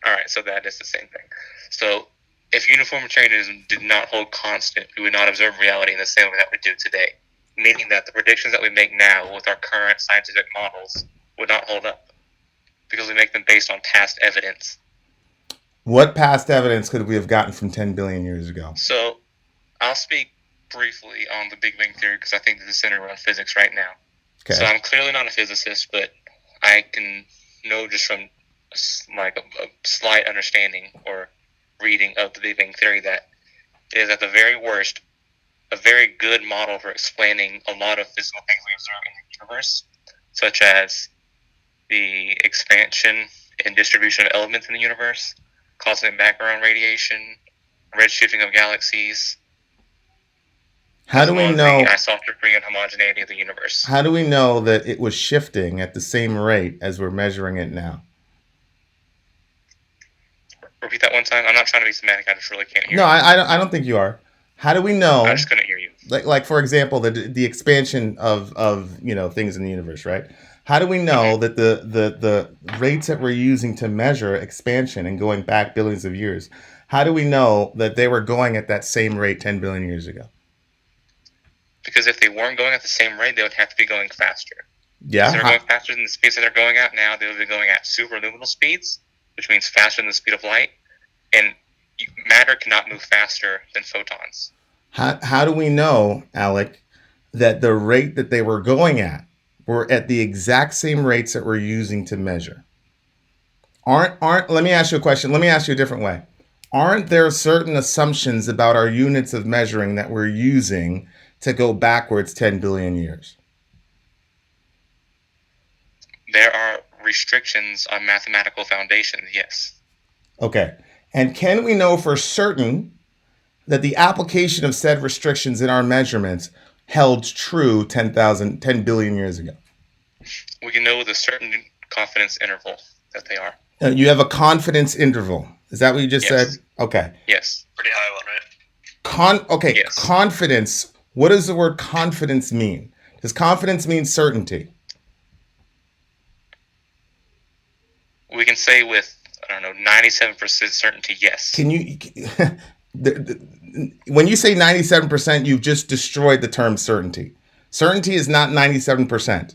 All right, so that is the same thing. So if uniformitarianism did not hold constant, we would not observe reality in the same way that we do today, meaning that the predictions that we make now with our current scientific models would not hold up because we make them based on past evidence. What past evidence could we have gotten from 10 billion years ago? So I'll speak briefly on the Big Bang Theory because I think this is centered around physics right now. Okay. So I'm clearly not a physicist, but I can know just from a slight understanding or reading of the Big Bang Theory that it is at the very worst a very good model for explaining a lot of physical things we observe in the universe, such as the expansion and distribution of elements in the universe, cosmic background radiation, redshifting of galaxies. How do we know the isotropy and homogeneity of the universe? How do we know that it was shifting at the same rate as we're measuring it now? Repeat that one time. I'm not trying to be semantic. I just really can't hear. No, I don't think you are. How do we know? I just couldn't hear you. Like for example, the expansion of things in the universe, right? How do we know that the rates that we're using to measure expansion and going back billions of years, how do we know that they were going at that same rate 10 billion years ago? Because if they weren't going at the same rate, they would have to be going faster. Yeah. If they're going faster than the speeds that they're going at now, they would be going at superluminal speeds, which means faster than the speed of light. And matter cannot move faster than photons. How do we know, Alec, that the rate that they were going at were at the exact same rates that we're using to measure? Let me ask you a question. Let me ask you a different way. Aren't there certain assumptions about our units of measuring that we're using to go backwards 10 billion years? There are restrictions on mathematical foundations, yes. Okay. And can we know for certain that the application of said restrictions in our measurements held true 10 billion years ago? We can know with a certain confidence interval that they are. You have a confidence interval. Is that what you just said? Okay. Yes. Pretty high one, right? Yes. Confidence. What does the word confidence mean? Does confidence mean certainty? We can say with, 97% certainty, yes. Can you... when you say 97%, you've just destroyed the term certainty. Certainty is not 97%.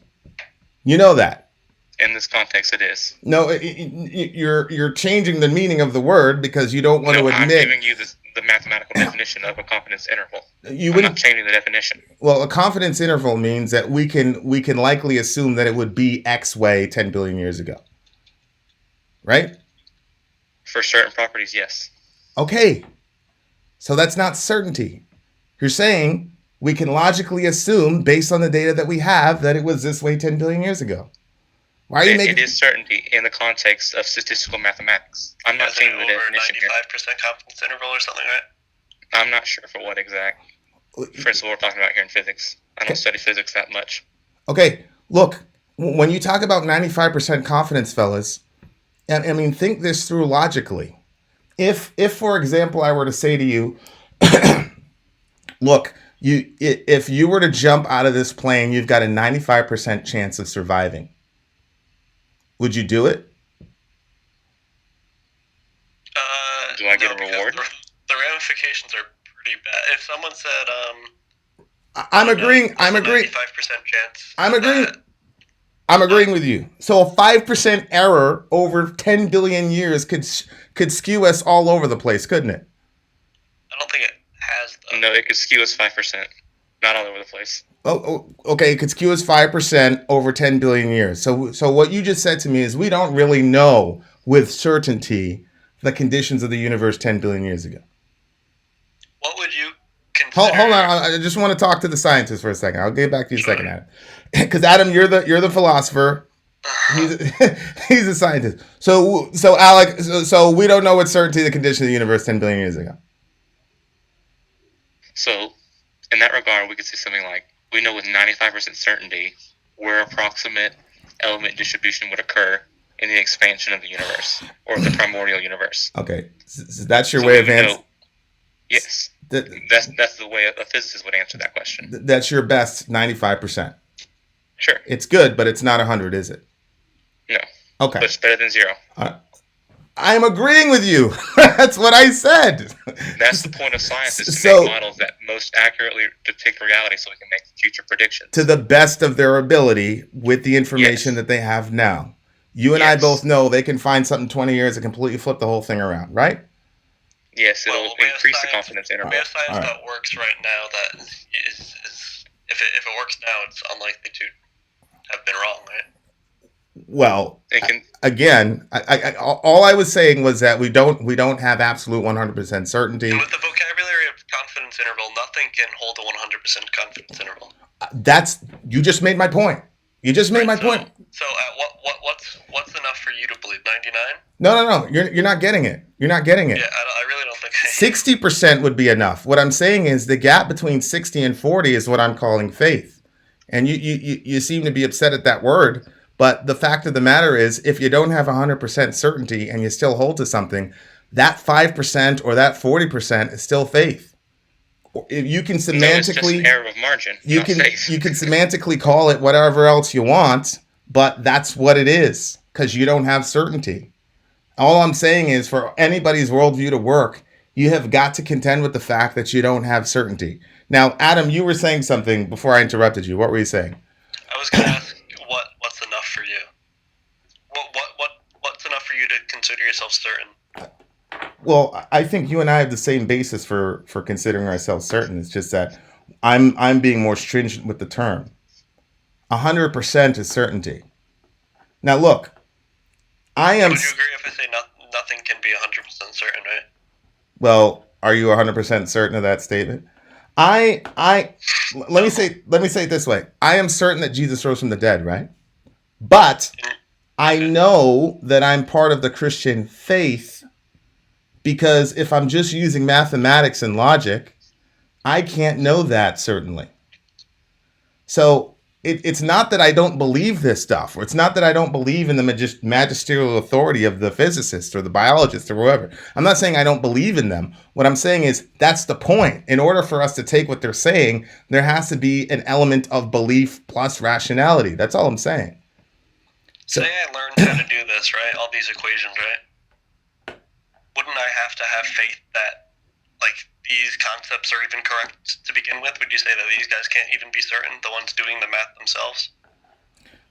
You know that. In this context, it is. No, you're changing the meaning of the word because you don't want to admit. I'm giving you the mathematical definition of a confidence interval. I'm not changing the definition. Well, a confidence interval means that we can likely assume that it would be X way 10 billion years ago. Right? For certain properties, yes. Okay. So that's not certainty. You're saying we can logically assume, based on the data that we have, that it was this way 10 billion years ago. Why are you making... It is certainty in the context of statistical mathematics. I'm not changing the definition here. 95% confidence interval or something, right? I'm not sure for what exact. First of all, we're talking about here in physics. I don't study physics that much. Okay, look, when you talk about 95% confidence, fellas, I mean, think this through logically. If for example, I were to say to you, look, if you were to jump out of this plane, you've got a 95% chance of surviving. Would you do it? Do I get a because reward? The ramifications are pretty bad. If someone said, I'm agreeing. I'm there's a agreeing. 95% chance. I'm agreeing. I'm agreeing with you. So a 5% error over 10 billion years could skew us all over the place, couldn't it? I don't think it has, though. No, it could skew us 5%. Not all over the place. Oh, okay. It could skew us 5% over 10 billion years. So what you just said to me is we don't really know with certainty the conditions of the universe 10 billion years ago. What would you consider? Hold on. I just want to talk to the scientist for a second. I'll get back to you in a second, Adam. Because Adam, you're the philosopher. He's a scientist. So Alec, so we don't know with certainty the condition of the universe 10 billion years ago. So, in that regard, we could say something like, we know with 95% certainty where approximate element distribution would occur in the expansion of the universe, or the primordial universe. Okay, so that's your way of answering. Yes, that's the way a physicist would answer that question. That's your best 95%. Sure. It's good, but it's not 100, is it? No. Okay. But it's better than 0. I'm agreeing with you. That's what I said. That's the point of science, is to make models that most accurately depict reality so we can make future predictions. To the best of their ability with the information that they have now. You and I both know they can find something 20 years and completely flip the whole thing around, right? Yes, it'll increase the confidence interval. We have science that works right now that is if it works now, it's unlikely to have been wrong, right? Well, again, all I was saying was that we don't have absolute 100% certainty. And with the vocabulary of confidence interval, nothing can hold a 100% confidence interval. You just made my point. You just made my point. So what's enough for you to believe? 99? No. You're not getting it. You're not getting it. Yeah, I really don't think. 60% would be enough. What I'm saying is the gap between 60 and 40 is what I'm calling faith. And you seem to be upset at that word. But the fact of the matter is, if you don't have 100% certainty and you still hold to something, that 5% or that 40% is still faith. You can semantically, it's just an error of margin. You can semantically call it whatever else you want, but that's what it is because you don't have certainty. All I'm saying is, for anybody's worldview to work, you have got to contend with the fact that you don't have certainty. Now, Adam, you were saying something before I interrupted you. What were you saying? I was going to ask what's enough for you. What's enough for you to consider yourself certain? Well, I think you and I have the same basis for considering ourselves certain. It's just that I'm being more stringent with the term. 100% is certainty. Now, look, I am. Would you agree if I say nothing can be 100% certain, right? Well, are you 100% certain of that statement? Let me say it this way. I am certain that Jesus rose from the dead, right? But I know that I'm part of the Christian faith because if I'm just using mathematics and logic, I can't know that certainly. So it's not that I don't believe this stuff, or it's not that I don't believe in the magisterial authority of the physicist or the biologist or whoever. I'm not saying I don't believe in them. What I'm saying is that's the point. In order for us to take what they're saying, there has to be an element of belief plus rationality. That's all I'm saying. So, say I learned how to do this, right? All these equations, right? Wouldn't I have to have faith that, like, these concepts are even correct to begin with? Would you say that these guys can't even be certain, the ones doing the math themselves?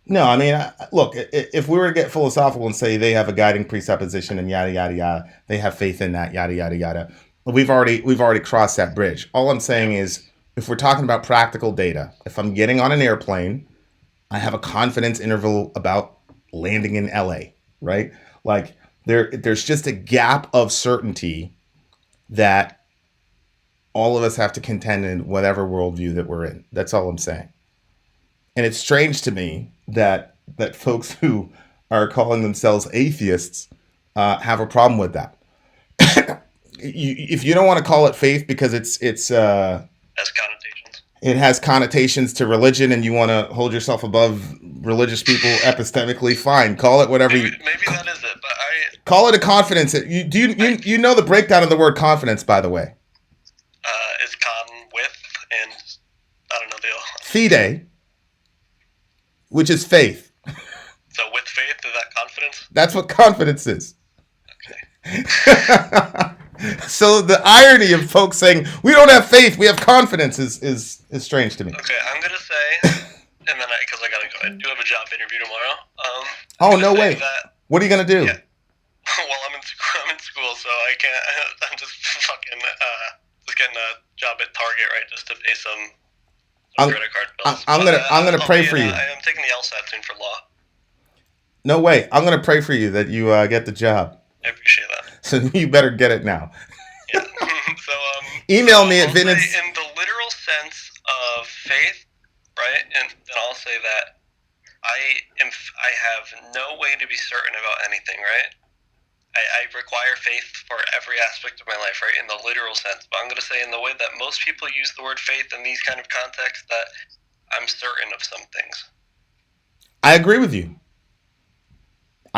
No, I mean, look, if we were to get philosophical and say they have a guiding presupposition and yada, yada, yada, they have faith in that, yada, yada, yada, we've already crossed that bridge. All I'm saying is, if we're talking about practical data, if I'm getting on an airplane, I have a confidence interval about landing in LA, right? Like, there's just a gap of certainty that all of us have to contend in whatever worldview that we're in. That's all I'm saying. And it's strange to me that folks who are calling themselves atheists have a problem with that. If you don't want to call it faith because it's has connotations. It has connotations to religion, and you want to hold yourself above religious people epistemically. Fine, call it whatever Maybe you that is it, but call it. A confidence. You know the breakdown of the word confidence, by the way. Is con with and I don't know the other. Fide, which is faith. So with faith, is that confidence? That's what confidence is. Okay. So the irony of folks saying we don't have faith, we have confidence is strange to me. Okay, I'm gonna say, and then because I gotta go, I do have a job interview tomorrow. Oh no way! What are you gonna do? Yeah. Well, I'm in school, so I can't. I'm just fucking just getting a job at Target, right, just to pay some credit card bills. I'm gonna pray for you. I'm taking the LSAT soon for law. No way! I'm gonna pray for you that you get the job. I appreciate that. So you better get it now. Yeah. So email me at Vin and in the literal sense of faith, right? And then I'll say that I have no way to be certain about anything, right? I require faith for every aspect of my life, right? In the literal sense. But I'm going to say in the way that most people use the word faith in these kind of contexts, that I'm certain of some things. I agree with you.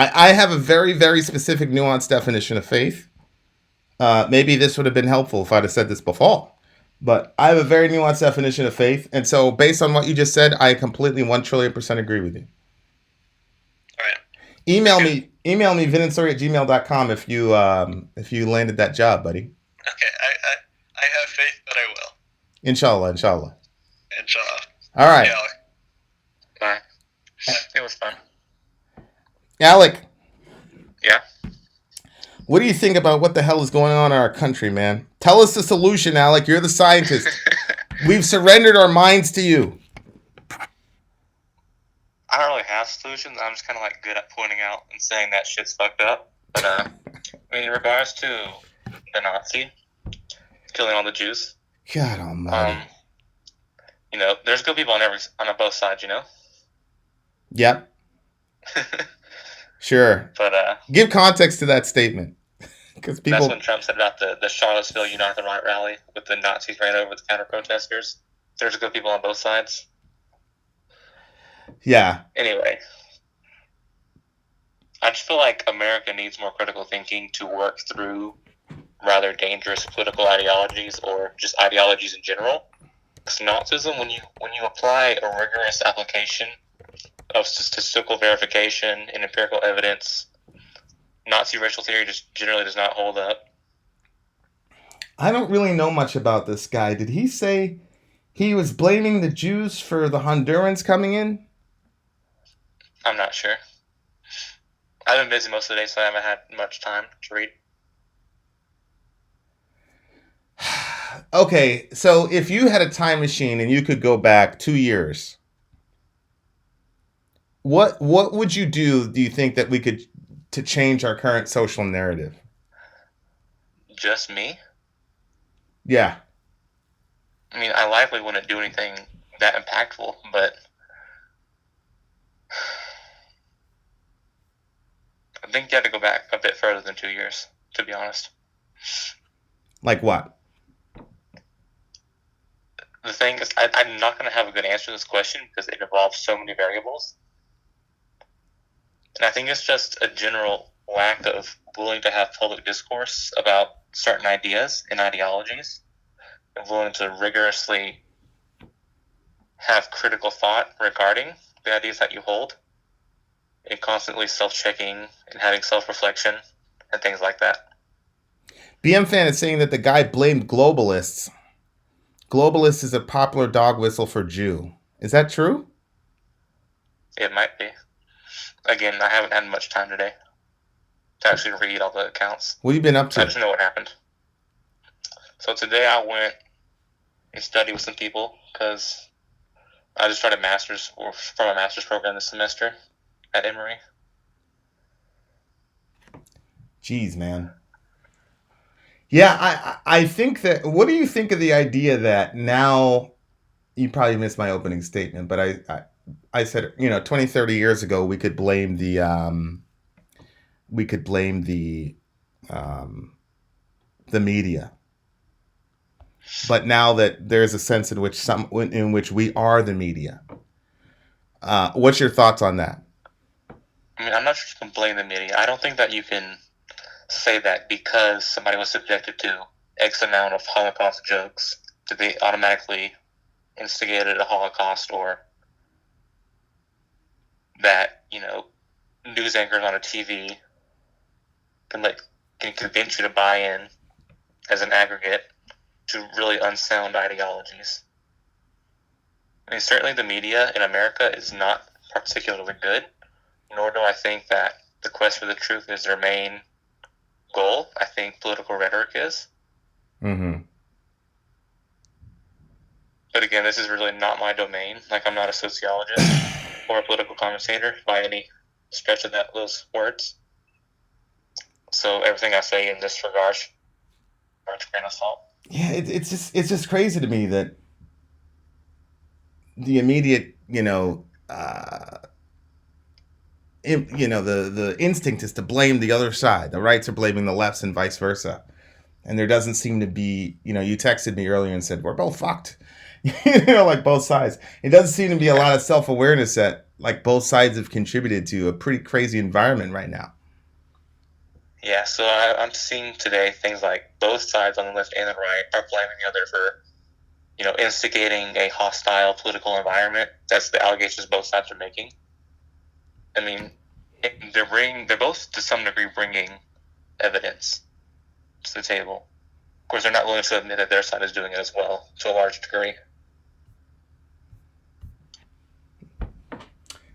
I have a very, very specific, nuanced definition of faith. Maybe this would have been helpful if I'd have said this before. But I have a very nuanced definition of faith. And so based on what you just said, I completely 1,000,000,000% agree with you. All right. Email me, vinandsori@gmail.com if you landed that job, buddy. Okay. I have faith that I will. Inshallah. Inshallah. All right. Yeah. Bye. It was fun. Alec. Yeah? What do you think about what the hell is going on in our country, man? Tell us the solution, Alec. You're the scientist. We've surrendered our minds to you. I don't really have solutions. I'm just kind of like good at pointing out and saying that shit's fucked up. But I mean, in regards to the Nazi killing all the Jews, God almighty. There's good people on both sides, you know. Yep. Sure. But give context to that statement, because people. That's when Trump said about the Charlottesville Unite the Right rally with the Nazis ran over the counter protesters. There's good people on both sides. Yeah. Anyway, I just feel like America needs more critical thinking to work through rather dangerous political ideologies or just ideologies in general. Because Nazism, when you apply a rigorous application of statistical verification and empirical evidence, Nazi racial theory just generally does not hold up. I don't really know much about this guy. Did he say he was blaming the Jews for the Hondurans coming in? I'm not sure. I've been busy most of the day, so I haven't had much time to read. Okay, so if you had a time machine and you could go back 2 years, what would you do you think, that we could to change our current social narrative? Just me? Yeah. I mean, I likely wouldn't do anything that impactful, but I think you have to go back a bit further than 2 years, to be honest. Like what? The thing is, I'm not going to have a good answer to this question because it involves so many variables. And I think it's just a general lack of willing to have public discourse about certain ideas and ideologies, and willing to rigorously have critical thought regarding the ideas that you hold, and constantly self-checking and having self-reflection and things like that. BM Fan is saying that the guy blamed globalists. Globalist is a popular dog whistle for Jew. Is that true? It might be. Again, I haven't had much time today to actually read all the accounts. What have you been up I to? just know what happened. So today I went and studied with some people because I just started from a master's program this semester at Emory. Jeez, man. Yeah, I think that. What do you think of the idea that now? You probably missed my opening statement, but I said, 20, 30 years ago, we could blame the media. but now that there's a sense in which we are the media. What's your thoughts on that? I mean, I'm not sure you can blame the media. I don't think that you can say that because somebody was subjected to X amount of Holocaust jokes that they automatically instigated a Holocaust, or that, news anchors on a TV can convince you to buy in as an aggregate to really unsound ideologies. I mean, certainly the media in America is not particularly good, nor do I think that the quest for the truth is their main goal. I think political rhetoric is. Mm-hmm. But again, this is really not my domain. Like, I'm not a sociologist or a political commentator by any stretch of those words. So everything I say in this regard is a grain of salt. Yeah, it's just crazy to me that the immediate, the instinct is to blame the other side. The rights are blaming the lefts and vice versa. And there doesn't seem to be, you texted me earlier and said, we're both fucked. Like both sides. It doesn't seem to be a lot of self-awareness that like both sides have contributed to a pretty crazy environment right now. Yeah, so I'm seeing today things like both sides on the left and the right are blaming the other for, instigating a hostile political environment. That's the allegations both sides are making. I mean, they're both to some degree bringing evidence to the table. Of course, they're not willing to admit that their side is doing it as well, to a large degree.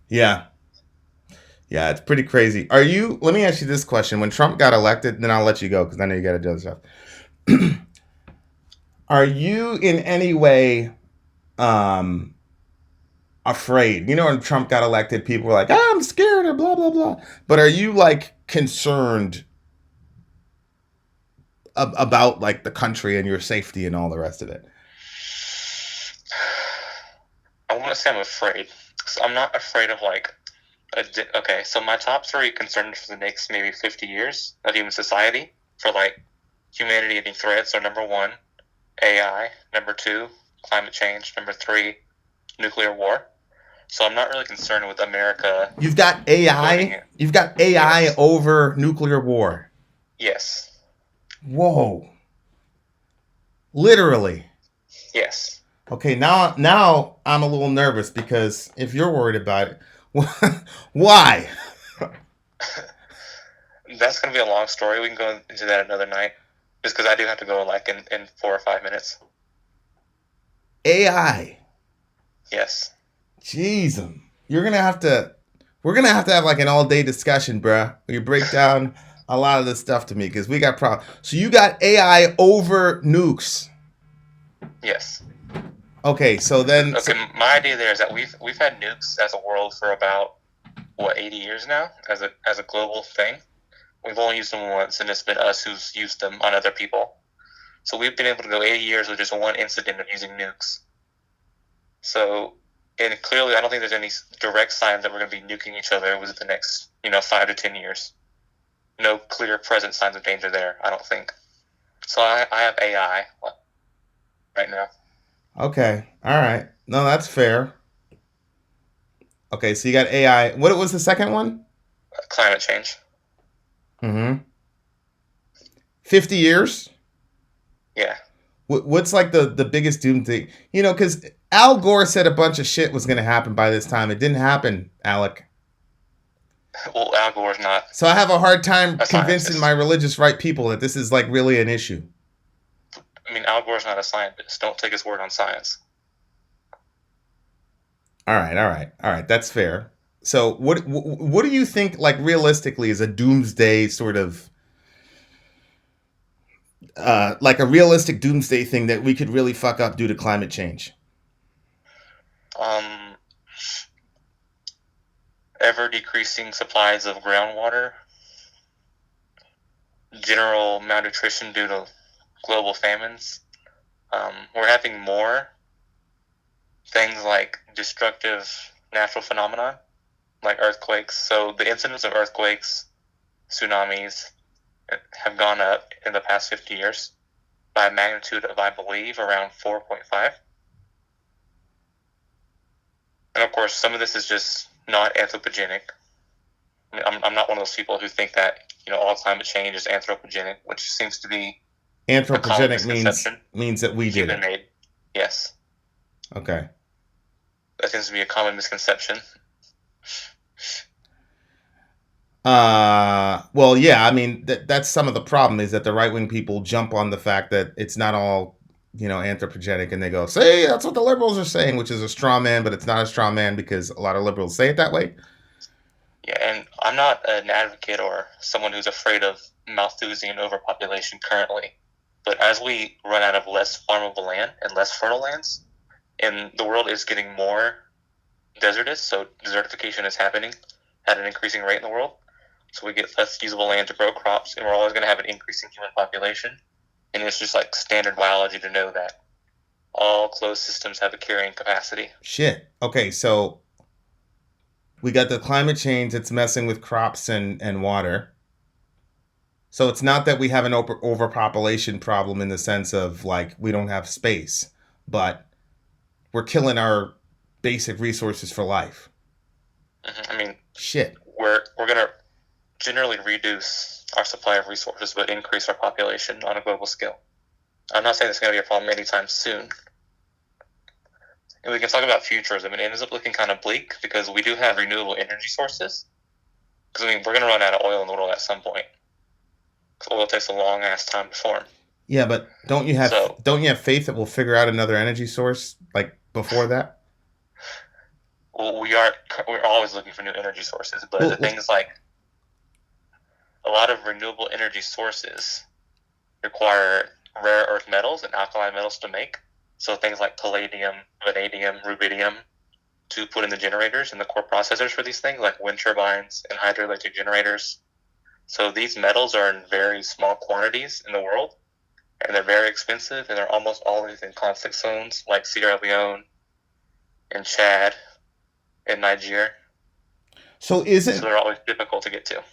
Yeah. Yeah, it's pretty crazy. Let me ask you this question. When Trump got elected, then I'll let you go because I know you got to do other stuff. Are you in any way afraid? When Trump got elected, people were like, I'm scared or blah, blah, blah. But are you like concerned about like the country and your safety and all the rest of it? I want to say I'm afraid. So I'm not afraid of okay, so my top 3 concerns for the next maybe 50 years of human society for like humanity ending threats are number 1, AI, number 2, climate change, number 3, nuclear war. So I'm not really concerned with America. You've got AI? You've got AI yes. over nuclear war? Yes. Whoa. Literally? Yes. Okay, now I'm a little nervous because if you're worried about it, why? That's going to be a long story. We can go into that another night. Just because I do have to go in 4 or 5 minutes. AI? Yes. Jeez, we're going to have to have like an all-day discussion, bruh. You break down a lot of this stuff to me because we got problems. So you got AI over nukes? Yes. Okay, so then... Okay, my idea there is that we've had nukes as a world for about, 80 years now as a global thing. We've only used them once, and it's been us who's used them on other people. So we've been able to go 80 years with just one incident of using nukes. So, and clearly I don't think there's any direct signs that we're going to be nuking each other within the next, 5 to 10 years. No clear present signs of danger there, I don't think. So I have AI right now. Okay. All right. No, that's fair. Okay, so you got AI. What was the second one? Climate change. 50 years? Yeah. What's like the biggest doomsday? Because Al Gore said a bunch of shit was going to happen by this time. It didn't happen, Alec. Well, Al Gore's not. So I have a hard time convincing my religious right people that this is like really an issue. I mean, Al Gore's not a scientist. Don't take his word on science. All right. That's fair. So what do you think, like, realistically is a doomsday sort of, like a realistic doomsday thing that we could really fuck up due to climate change? Ever decreasing supplies of groundwater, general malnutrition due to global famines. We're having more things like destructive natural phenomena, like earthquakes. So the incidence of earthquakes, tsunamis have gone up in the past 50 years. by a magnitude of, I believe, around 4.5. And of course, some of this is just not anthropogenic. I mean, I'm not one of those people who think that all climate change is anthropogenic, which seems to be a common Anthropogenic means that we did it. Human-made. Yes, Okay. that seems to be a common misconception. Well, yeah, I mean that's some of the problem is that the right-wing people jump on the fact that it's not all, anthropogenic, and they go, "Say that's what the liberals are saying," which is a straw man, but it's not a straw man because a lot of liberals say it that way. Yeah, and I'm not an advocate or someone who's afraid of Malthusian overpopulation currently, but as we run out of less farmable land and less fertile lands, and the world is getting more desertous, so desertification is happening at an increasing rate in the world. So we get less usable land to grow crops, and we're always going to have an increasing human population. And it's just like standard biology to know that all closed systems have a carrying capacity. Shit. Okay, so we got the climate change that's messing with crops and water. So it's not that we have an overpopulation problem in the sense of like we don't have space, but we're killing our basic resources for life. I mean, shit. We're going to generally reduce our supply of resources, but increase our population on a global scale. I'm not saying it's going to be a problem anytime soon. And we can talk about futures. I mean, it ends up looking kind of bleak because we do have renewable energy sources. Because, I mean, we're going to run out of oil in the world at some point. Because oil takes a long-ass time to form. Yeah, but don't you have faith that we'll figure out another energy source, like, before that? Well, we're always looking for new energy sources, but the thing is, like, a lot of renewable energy sources require rare earth metals and alkali metals to make. So things like palladium, vanadium, rubidium to put in the generators and the core processors for these things, like wind turbines and hydroelectric generators. So these metals are in very small quantities in the world, and they're very expensive, and they're almost always in conflict zones like Sierra Leone and Chad and Niger. So they're always difficult to get to.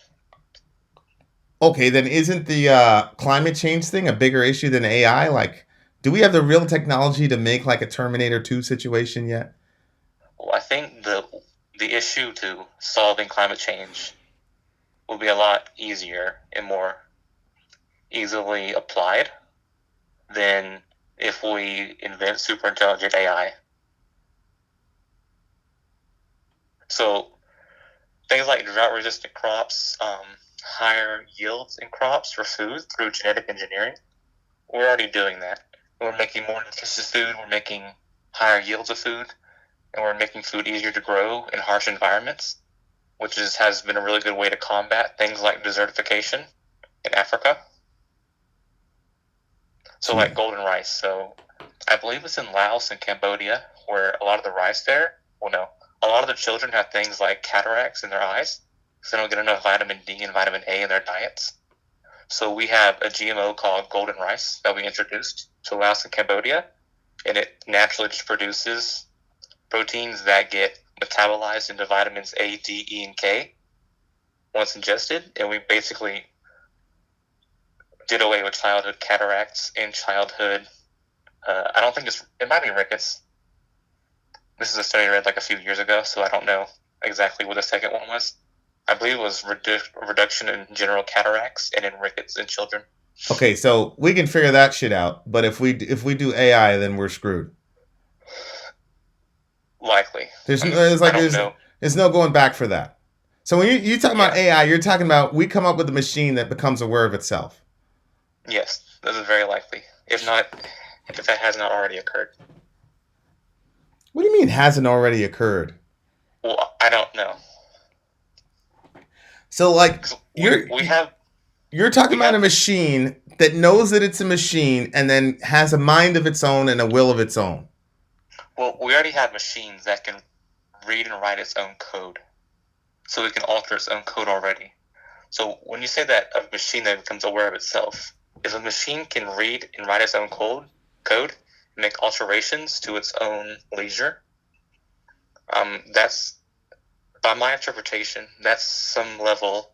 Okay, then isn't the climate change thing a bigger issue than AI? Like, do we have the real technology to make like a Terminator 2 situation yet? Well, I think the issue to solving climate change will be a lot easier and more easily applied than if we invent super intelligent AI. So things like drought-resistant crops, higher yields in crops for food through genetic engineering, we're already doing that. We're making more nutritious food, we're making higher yields of food, and we're making food easier to grow in harsh environments, which has been a really good way to combat things like desertification in Africa. So like golden rice. So I believe it's in Laos and Cambodia where a lot of the rice there, a lot of the children have things like cataracts in their eyes because they don't get enough vitamin D and vitamin A in their diets. So we have a GMO called golden rice that we introduced to Laos and Cambodia, and it naturally just produces proteins that get metabolized into vitamins A, D, E, and K once ingested, and we basically did away with childhood cataracts and childhood, I don't think it might be rickets. This is a study I read like a few years ago, so I don't know exactly what the second one was. I believe it was reduction in general cataracts and in rickets in children. Okay, so we can figure that shit out, but if we do AI, then we're screwed. Likely. There's no going back for that. So when you talk about AI, you're talking about we come up with a machine that becomes aware of itself. Yes, this is very likely. If that has not already occurred. What do you mean hasn't already occurred? Well, I don't know. So like you're talking about a machine that knows that it's a machine and then has a mind of its own and a will of its own. Well, we already have machines that can read and write its own code. So it can alter its own code already. So when you say that a machine that becomes aware of itself, if a machine can read and write its own code, and make alterations to its own leisure, that's, by my interpretation, that's some level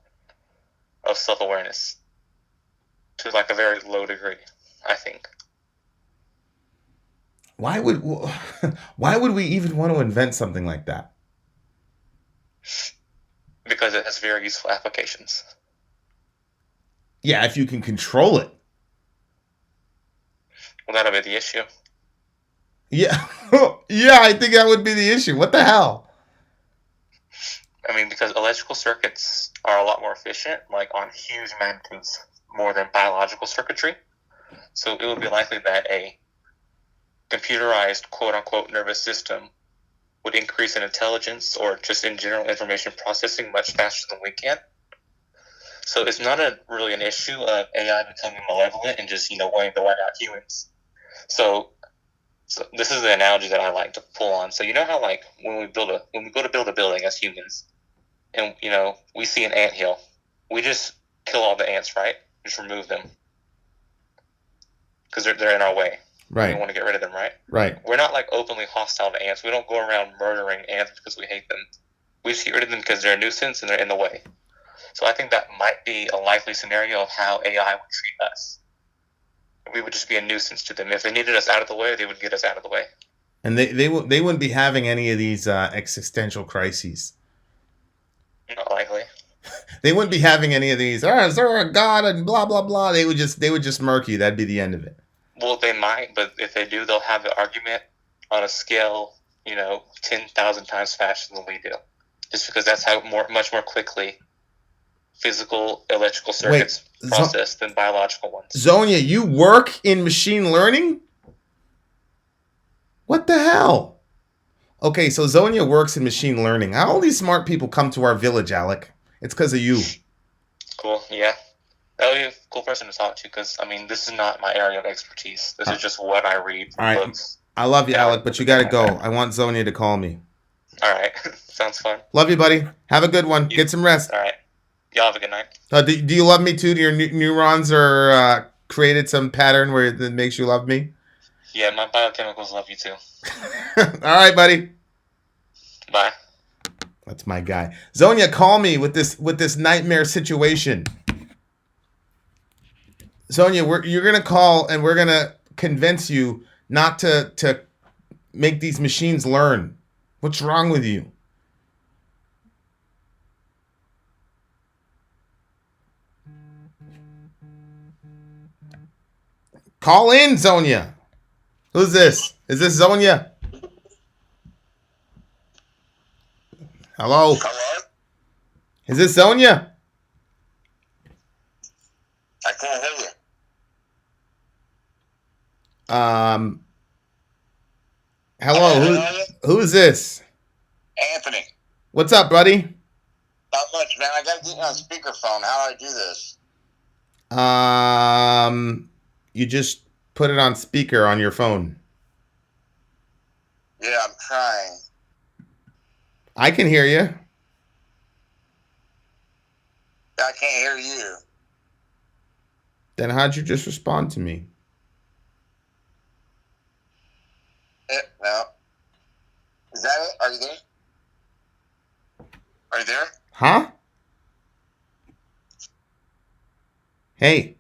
of self-awareness to like a very low degree, I think. Why would why would we even want to invent something like that? Because it has very useful applications. Yeah, if you can control it. Well, that'll be the issue. Yeah. Yeah, I think that would be the issue. What the hell? I mean, because electrical circuits are a lot more efficient, like on huge magnitudes, more than biological circuitry. So it would be likely that a computerized quote-unquote nervous system would increase in intelligence or just in general information processing much faster than we can. So it's not really an issue of AI becoming malevolent and just, wanting to wipe out humans. So this is the analogy that I like to pull on. So you know how like when we go to build a building as humans, and we see an anthill, we just kill all the ants, right? Just remove them because they're in our way. Right. We want to get rid of them, right? Right. We're not like openly hostile to ants. We don't go around murdering ants because we hate them. We just get rid of them because they're a nuisance and they're in the way. So I think that might be a likely scenario of how AI would treat us. We would just be a nuisance to them. If they needed us out of the way, they would get us out of the way. And they wouldn't be having any of these existential crises. Not likely. They wouldn't be having any of these. Is there a God and blah blah blah? They would just murk you. That'd be the end of it. Well, they might, but if they do, they'll have the argument on a scale, 10,000 times faster than we do. Just because that's how much more quickly physical electrical circuits process than biological ones. Zonia, you work in machine learning? What the hell? Okay, so Zonia works in machine learning. How all these smart people come to our village, Alec? It's because of you. Cool, yeah. That would be a cool person to talk to because, this is not my area of expertise. This is just what I read from books. I love you, Alec, but you got to go. I want Zonia to call me. All right. Sounds fun. Love you, buddy. Have a good one. Get some rest. All right. Y'all have a good night. Do you love me too? Do your neurons are created some pattern where it makes you love me? Yeah, my biochemicals love you too. All right, buddy. Bye. That's my guy. Zonia, call me with this nightmare situation. Zonia, you're gonna call and we're gonna convince you not to make these machines learn. What's wrong with you? Call in, Zonia. Who's this? Is this Zonia? Hello? Hello? Is this Zonia? I can't hear you. Hello. Who's this? Anthony. What's up, buddy? Not much, man. I gotta get you on speakerphone. How do I do this? You just put it on speaker on your phone. Yeah, I'm trying. I can hear you. I can't hear you. Then how'd you just respond to me? No. Is that it? Are you there? Are you there? Huh? Hey.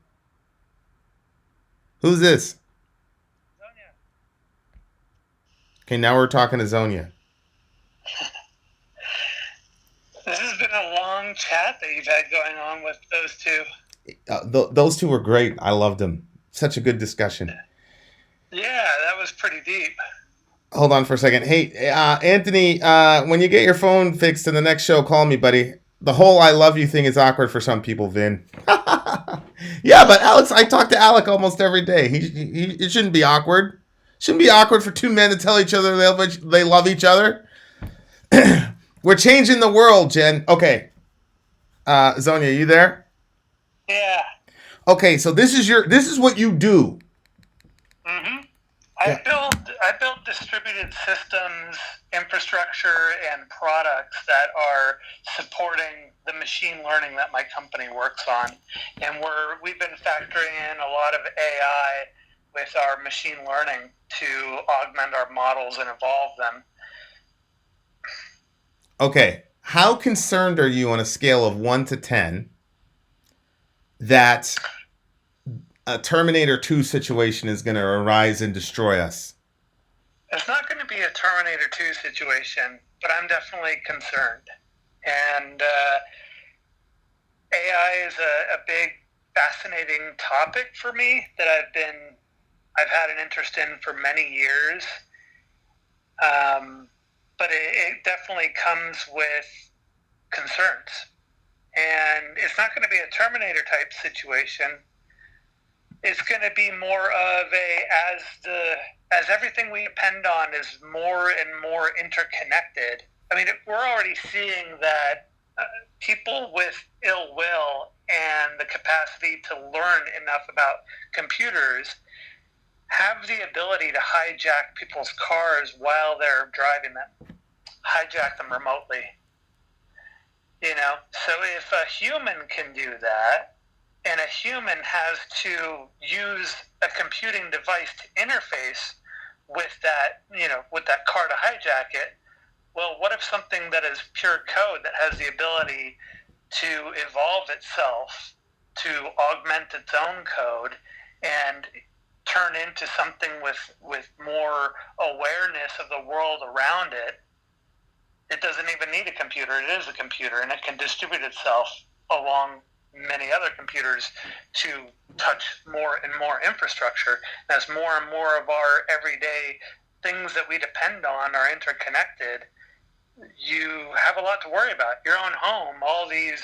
Who's this? Zonia. Okay, now we're talking to Zonia. This has been a long chat that you've had going on with those two. Those two were great. I loved them. Such a good discussion. Yeah, that was pretty deep. Hold on for a second. Hey, Anthony, when you get your phone fixed in the next show, call me, buddy. The whole I love you thing is awkward for some people, Vin. Yeah, but Alex, I talk to Alec almost every day. It shouldn't be awkward. Shouldn't be awkward for two men to tell each other they love each other. We're changing the world, Jen. Okay. Zonia, you there? Yeah. Okay, so this is what you do. Mm-hmm. I built distributed systems, infrastructure, and products that are supporting the machine learning that my company works on. And we've been factoring in a lot of AI with our machine learning to augment our models and evolve them. Okay, how concerned are you on a scale of 1 to 10 that a Terminator 2 situation is going to arise and destroy us? It's not going to be a Terminator 2 situation, but I'm definitely concerned. And AI is a big, fascinating topic for me that I've had an interest in for many years. But it definitely comes with concerns. And it's not going to be a Terminator type situation. It's going to be more of as everything we depend on is more and more interconnected. I mean, we're already seeing that people with ill will and the capacity to learn enough about computers have the ability to hijack people's cars while they're driving them, hijack them remotely. So if a human can do that, and a human has to use a computing device to interface with that, with that car to hijack it, well, what if something that is pure code that has the ability to evolve itself, to augment its own code, and turn into something with more awareness of the world around it? It doesn't even need a computer. It is a computer, and it can distribute itself along many other computers to touch more and more infrastructure. As more and more of our everyday things that we depend on are interconnected, you have a lot to worry about. Your own home, all these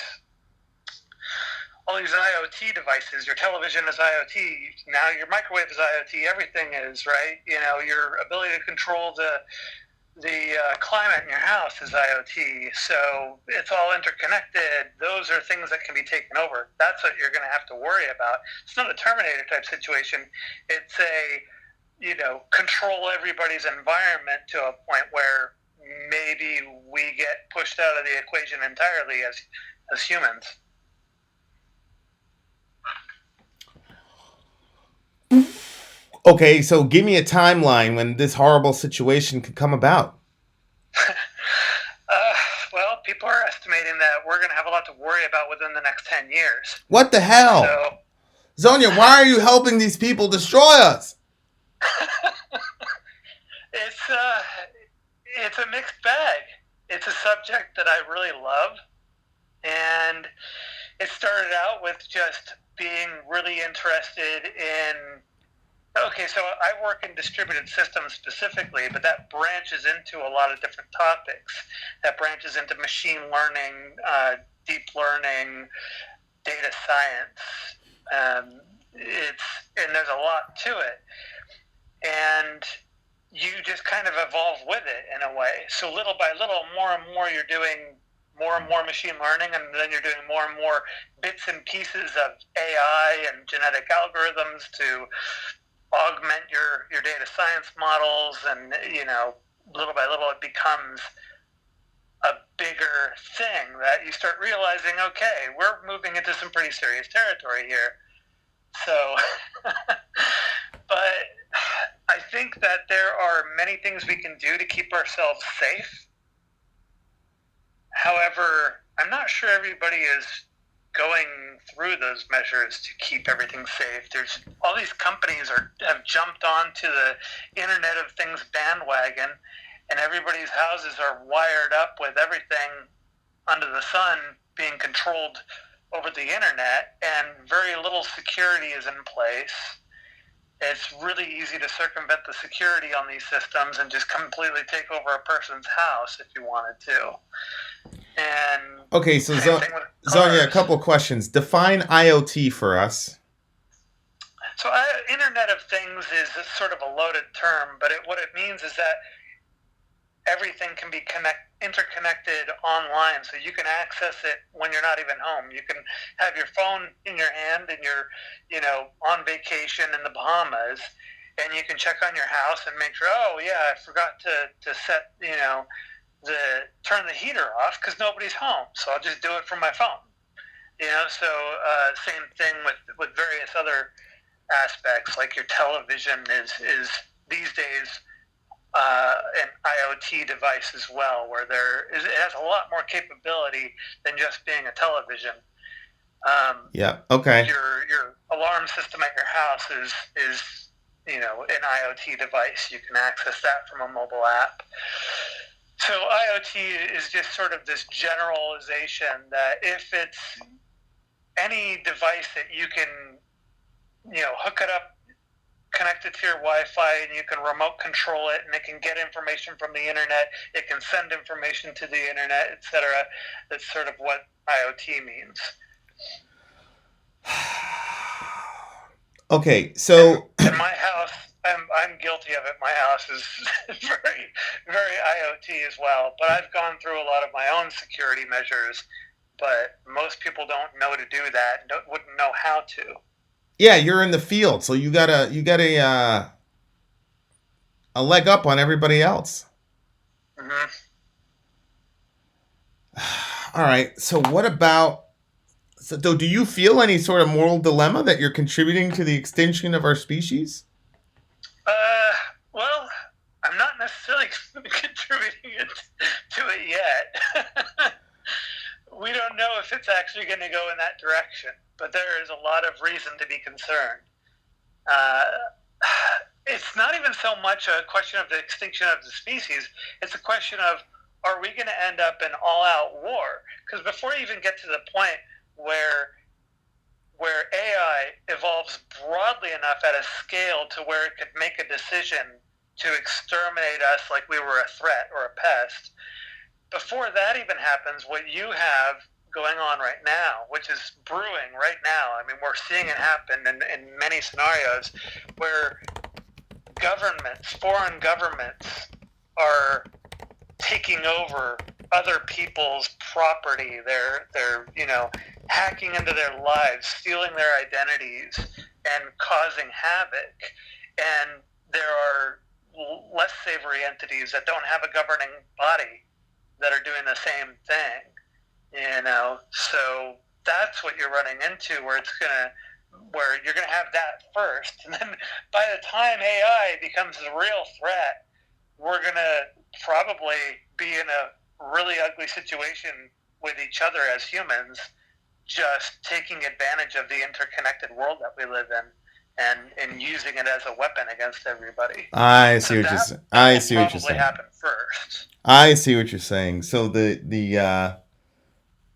IoT devices, your television is IoT, now your microwave is IoT, everything is, right? Your ability to control the climate in your house is IoT, so it's all interconnected. Those are things that can be taken over. That's what you're going to have to worry about. It's not a Terminator type situation. It's control everybody's environment to a point where maybe we get pushed out of the equation entirely as humans. Okay, so give me a timeline when this horrible situation could come about. Well, people are estimating that we're going to have a lot to worry about within the next 10 years. What the hell? So, Zonia, why are you helping these people destroy us? It's a mixed bag. It's a subject that I really love, and it started out with just being really interested in. Okay, so I work in distributed systems specifically, but that branches into a lot of different topics. That branches into machine learning, deep learning, data science. And there's a lot to it. And you just kind of evolve with it in a way. So little by little, more and more you're doing more and more machine learning, and then you're doing more and more bits and pieces of AI and genetic algorithms to augment your data science models, and little by little it becomes a bigger thing that you start realizing, okay, we're moving into some pretty serious territory here. So but I think that there are many things we can do to keep ourselves safe. However, I'm not sure everybody is going through those measures to keep everything safe. There's all these companies have jumped onto the Internet of Things bandwagon, and everybody's houses are wired up with everything under the sun being controlled over the internet, and very little security is in place. It's really easy to circumvent the security on these systems and just completely take over a person's house if you wanted to. And okay, so Zonia, a couple of questions. Define IoT for us. So Internet of Things is sort of a loaded term, but what it means is that everything can be interconnected online, so you can access it when you're not even home. You can have your phone in your hand and you're, on vacation in the Bahamas, and you can check on your house and make sure, oh yeah, I forgot to set, turn the heater off because nobody's home, so I'll just do it from my phone. So same thing with various other aspects, like your television is these days an IoT device as well, where it has a lot more capability than just being a television. Yeah. Okay. Your alarm system at your house is an IoT device. You can access that from a mobile app. So IoT is just sort of this generalization that if it's any device that you can, hook it up, connect it to your Wi-Fi, and you can remote control it, and it can get information from the internet, it can send information to the internet, etc. That's sort of what IoT means. Okay, so in my house, I'm guilty of it. My house is very, very IoT as well. But I've gone through a lot of my own security measures. But most people don't know to do that. Wouldn't know how to. Yeah, you're in the field, so you got a leg up on everybody else. Mm-hmm. All right. So what about? So do you feel any sort of moral dilemma that you're contributing to the extinction of our species? Well, I'm not necessarily contributing to it yet. We don't know if it's actually going to go in that direction, but there is a lot of reason to be concerned. It's not even so much a question of the extinction of the species. It's a question of, are we going to end up in all-out war? Because before you even get to the point where AI evolves broadly enough at a scale to where it could make a decision to exterminate us like we were a threat or a pest, before that even happens, what you have going on right now, which is brewing right now, I mean, we're seeing it happen in many scenarios where governments, foreign governments, are taking over other people's property. They're hacking into their lives, stealing their identities, and causing havoc. And there are less savory entities that don't have a governing body that are doing the same thing. So that's what you're running into, where you're gonna have that first, and then by the time AI becomes a real threat, we're gonna probably be in a really ugly situation with each other as humans, just taking advantage of the interconnected world that we live in and using it as a weapon against everybody. I see what you're saying. I see what you're saying. Happen first. I see what you're saying. So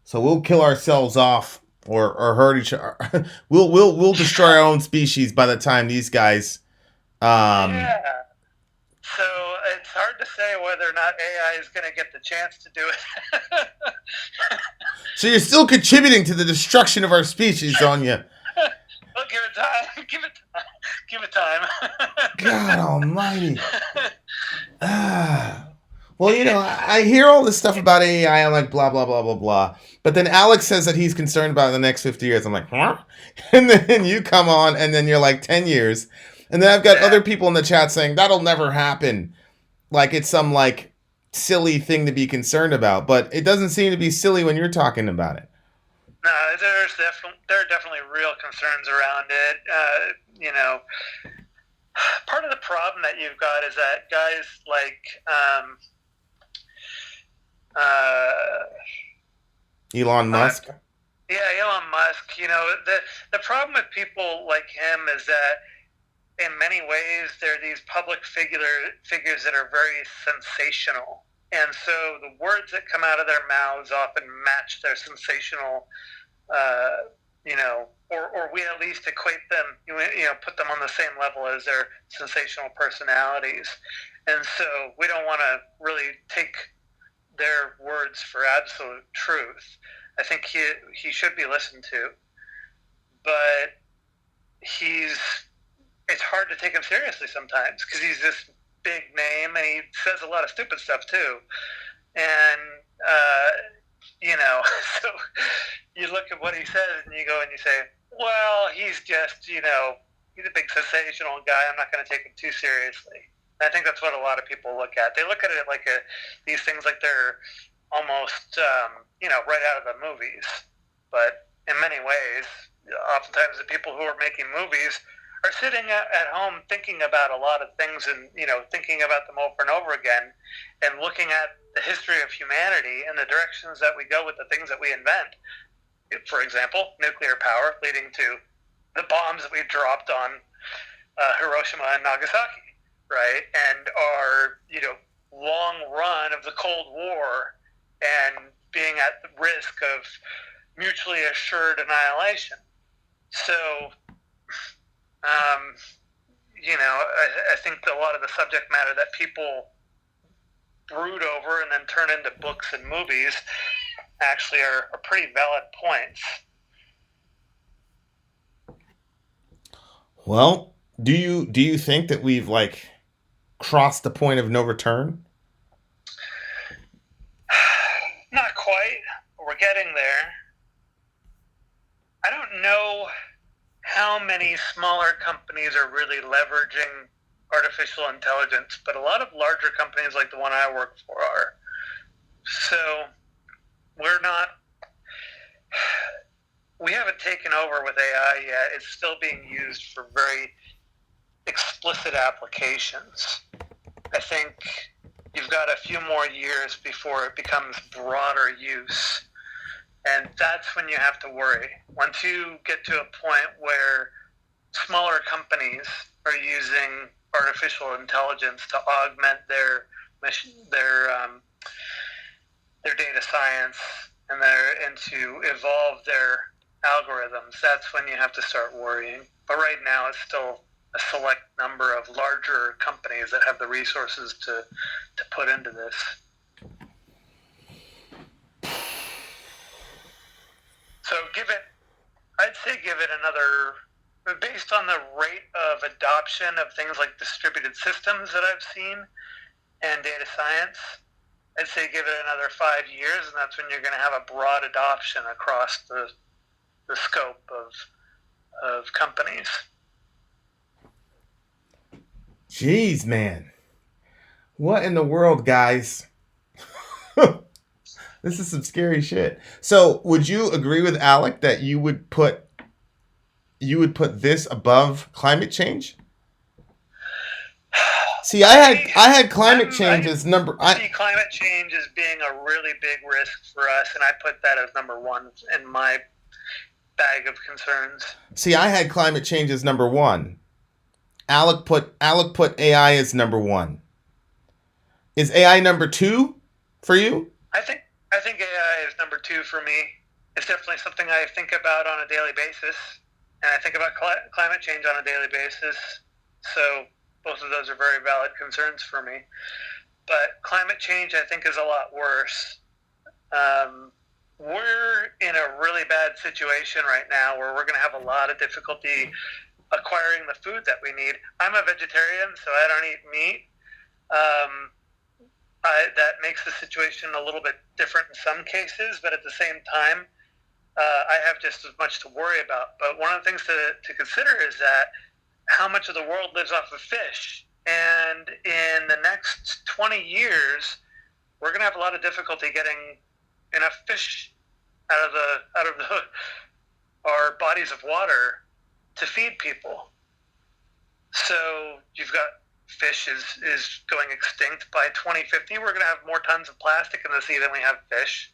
so we'll kill ourselves off or hurt each other. We'll destroy our own species by the time these guys. Yeah. So it's hard to say whether or not AI is going to get the chance to do it. So you're still contributing to the destruction of our species, aren't you? Well, give it time. Give it time. God almighty. Well, I hear all this stuff about AI. I'm like, blah, blah, blah, blah, blah. But then Alex says that he's concerned about the next 50 years. I'm like, huh? And then you come on, and then you're like, 10 years. And then I've got other people in the chat saying, that'll never happen. Like it's some, like, silly thing to be concerned about. But it doesn't seem to be silly when you're talking about it. No, there are definitely real concerns around it. Part of the problem that you've got is that guys like Elon Musk. Yeah, Elon Musk. The problem with people like him is that in many ways they're these public figures that are very sensational. And so the words that come out of their mouths often match their sensational, or we at least equate them, put them on the same level as their sensational personalities. And so we don't want to really take their words for absolute truth. I think he should be listened to, but it's hard to take him seriously sometimes because he's this big name and he says a lot of stupid stuff too. And, so you look at what he says and you go and you say, well, he's just, he's a big sensational guy. I'm not going to take him too seriously. And I think that's what a lot of people look at. They look at it like these things like they're almost, right out of the movies. But in many ways, oftentimes the people who are making movies are sitting at home thinking about a lot of things and, thinking about them over and over again and looking at the history of humanity and the directions that we go with the things that we invent. For example, nuclear power leading to the bombs that we've dropped on Hiroshima and Nagasaki, right? And our, long run of the Cold War and being at the risk of mutually assured annihilation. So, I think that a lot of the subject matter that people brood over and then turn into books and movies actually are pretty valid points. Well, do you think that we've like crossed the point of no return? Not quite. We're getting there. I don't know how many smaller companies are really leveraging artificial intelligence, but a lot of larger companies like the one I work for are. So we haven't taken over with AI yet. It's still being used for very explicit applications. I think you've got a few more years before it becomes broader use. And that's when you have to worry. Once you get to a point where smaller companies are using artificial intelligence to augment their data science and to evolve their algorithms, that's when you have to start worrying. But right now, it's still a select number of larger companies that have the resources to put into this. So I'd say give it another, based on the rate of adoption of things like distributed systems that I've seen and data science, I'd say give it another 5 years, and that's when you're going to have a broad adoption across the scope of companies. Jeez, man. What in the world, guys? This is some scary shit. So, would you agree with Alec that you would put this above climate change? See, I had climate change as number. I see climate change as being a really big risk for us, and I put that as number one in my bag of concerns. See, I had climate change as number one. Alec put AI as number one. Is AI number two for you? I think AI is number two for me. It's definitely something I think about on a daily basis, and I think about climate change on a daily basis. So both of those are very valid concerns for me. But climate change, I think, is a lot worse. We're in a really bad situation right now where we're going to have a lot of difficulty acquiring the food that we need. I'm a vegetarian, so I don't eat meat. That makes the situation a little bit different in some cases, but at the same time, I have just as much to worry about. But one of the things to consider is that how much of the world lives off of fish. And in the next 20 years, we're going to have a lot of difficulty getting enough fish out of our bodies of water to feed people. So you've got fish is going extinct by 2050. We're going to have more tons of plastic in the sea than we have fish.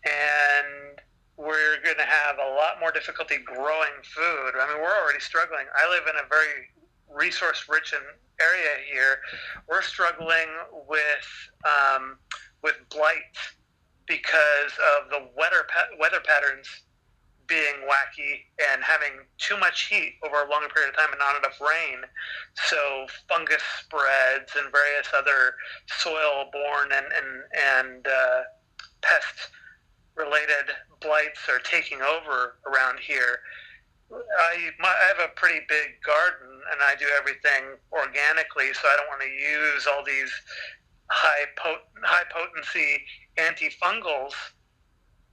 And we're going to have a lot more difficulty growing food. I mean, we're already struggling. I live in a very resource-rich area here. We're struggling with blight because of the weather patterns being wacky and having too much heat over a longer period of time and not enough rain. So fungus spreads and various other soil-borne and pest-related blights are taking over around here. I have a pretty big garden, and I do everything organically, so I don't want to use all these high potency antifungals.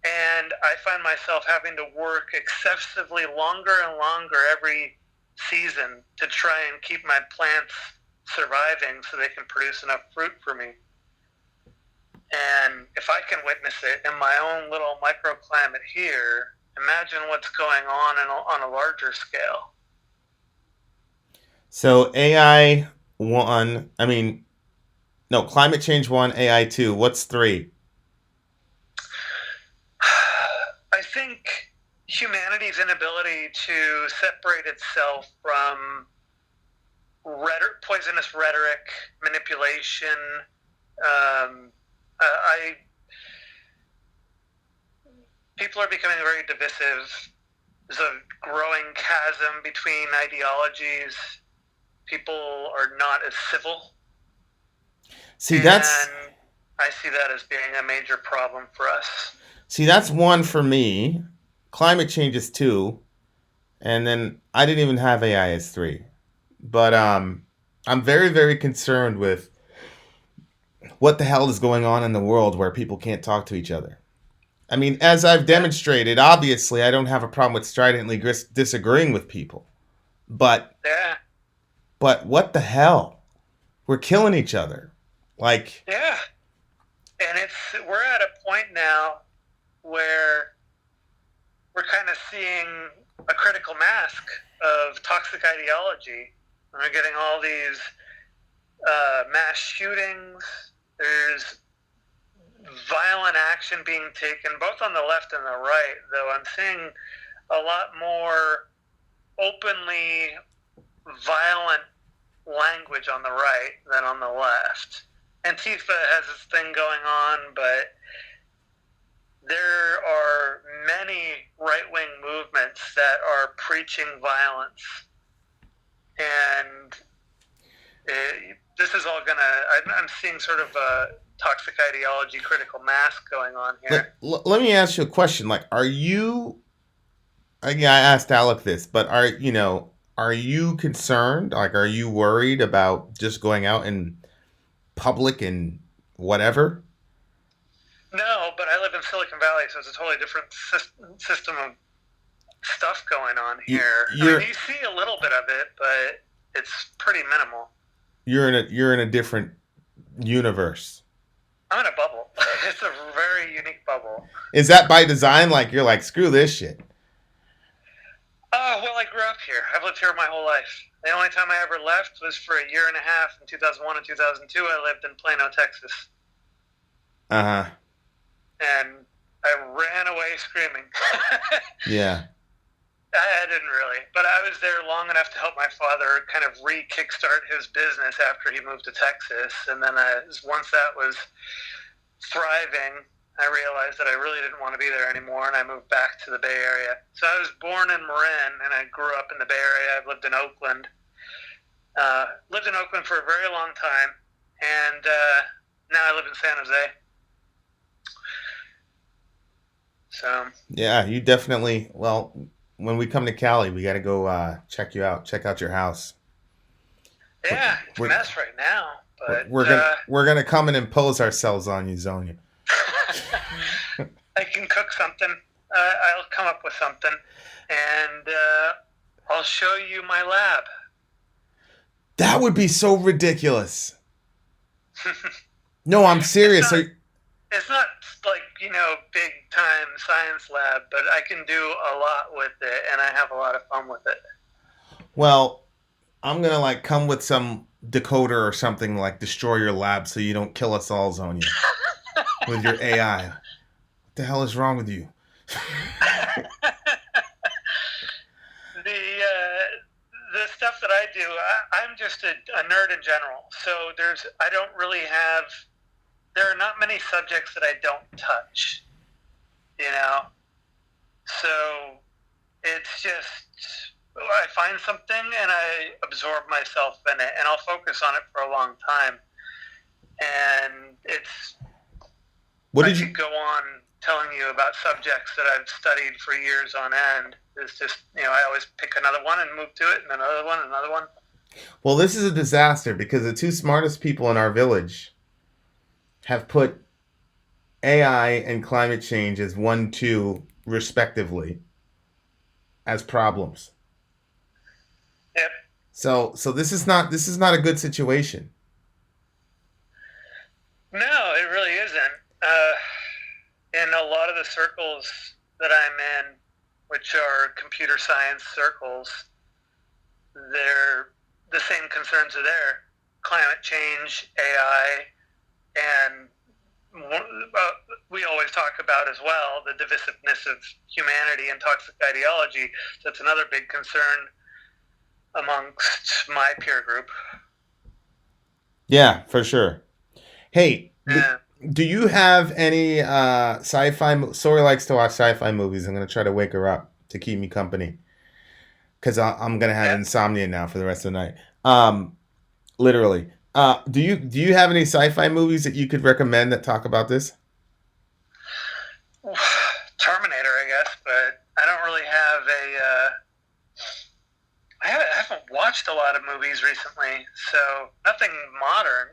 And I find myself having to work excessively longer and longer every season to try and keep my plants surviving so they can produce enough fruit for me. And if I can witness it in my own little microclimate here, imagine what's going on a larger scale. So AI 1, climate change 1, AI 2. What's 3? I think humanity's inability to separate itself from poisonous rhetoric, manipulation. People are becoming very divisive. There's a growing chasm between ideologies. People are not as civil. See, and that's I see that as being a major problem for us. one for me. Climate change is 2, and then I didn't even have AI as 3. But I'm very, very concerned with what the hell is going on in the world where people can't talk to each other. I mean, as I've demonstrated, obviously, I don't have a problem with stridently disagreeing with people. But Yeah. What the hell? We're killing each other. Like, Yeah. And we're at a point now where we're kind of seeing a critical mass of toxic ideology. We're getting all these mass shootings. There's violent action being taken, both on the left and the right, though I'm seeing a lot more openly violent language on the right than on the left. Antifa has this thing going on, but there are many right-wing movements that are preaching violence. And this is all I'm seeing sort of a toxic ideology critical mass going on here. let me ask you a question. Like, are you... I asked Alec this, but are you concerned? Like, are you worried about just going out in public and whatever? No, but I live in Silicon Valley, so it's a totally different system of stuff going on here. You see a little bit of it, but it's pretty minimal. You're in a different universe. I'm in a bubble. It's a very unique bubble. Is that by design? Like, you're like, screw this shit? Well, I grew up here. I've lived here my whole life. The only time I ever left was for a year and a half in 2001 and 2002. I lived in Plano, Texas. Uh-huh. And I ran away screaming. Yeah. I didn't really, but I was there long enough to help my father kind of re-kickstart his business after he moved to Texas. And then once that was thriving, I realized that I really didn't want to be there anymore, and I moved back to the Bay Area. So I was born in Marin, and I grew up in the Bay Area. I've lived in Oakland. Lived in Oakland for a very long time, and now I live in San Jose. So yeah, you definitely... Well, when we come to Cali, we got to go check you out. Check out your house. Yeah, it's a mess right now, but we're gonna come and impose ourselves on you, Zonia. I can cook something. I'll come up with something, and I'll show you my lab. That would be so ridiculous. No, I'm serious. It's not like, big time science lab, but I can do a lot with it, and I have a lot of fun with it. Well, I'm gonna like come with some decoder or something, like destroy your lab so you don't kill us all, Zonia, with your AI. What the hell is wrong with you? The stuff that I do, I'm just a nerd in general. So there are not many subjects that I don't touch, So it's just, I find something and I absorb myself in it, and I'll focus on it for a long time. And I could go on telling you about subjects that I've studied for years on end. It's just, I always pick another one and move to it, and another one. Well, this is a disaster because the 2 smartest people in our village have put AI and climate change as 1, 2, respectively, as problems. Yep. So this is not a good situation. No, it really isn't. In a lot of the circles that I'm in, which are computer science circles, the same concerns are there. Climate change, AI, and we always talk about as well the divisiveness of humanity and toxic ideology. That's another big concern. amongst my peer group. Yeah, for sure. Hey, Yeah. do you have any sci-fi? Sori likes to watch sci-fi movies. I'm gonna try to wake her up to keep me company because I'm gonna have insomnia now for the rest of the night. Literally. Do you have any sci-fi movies that you could recommend that talk about this? Terminator, I guess, but I don't really have I haven't watched a lot of movies recently, so nothing modern.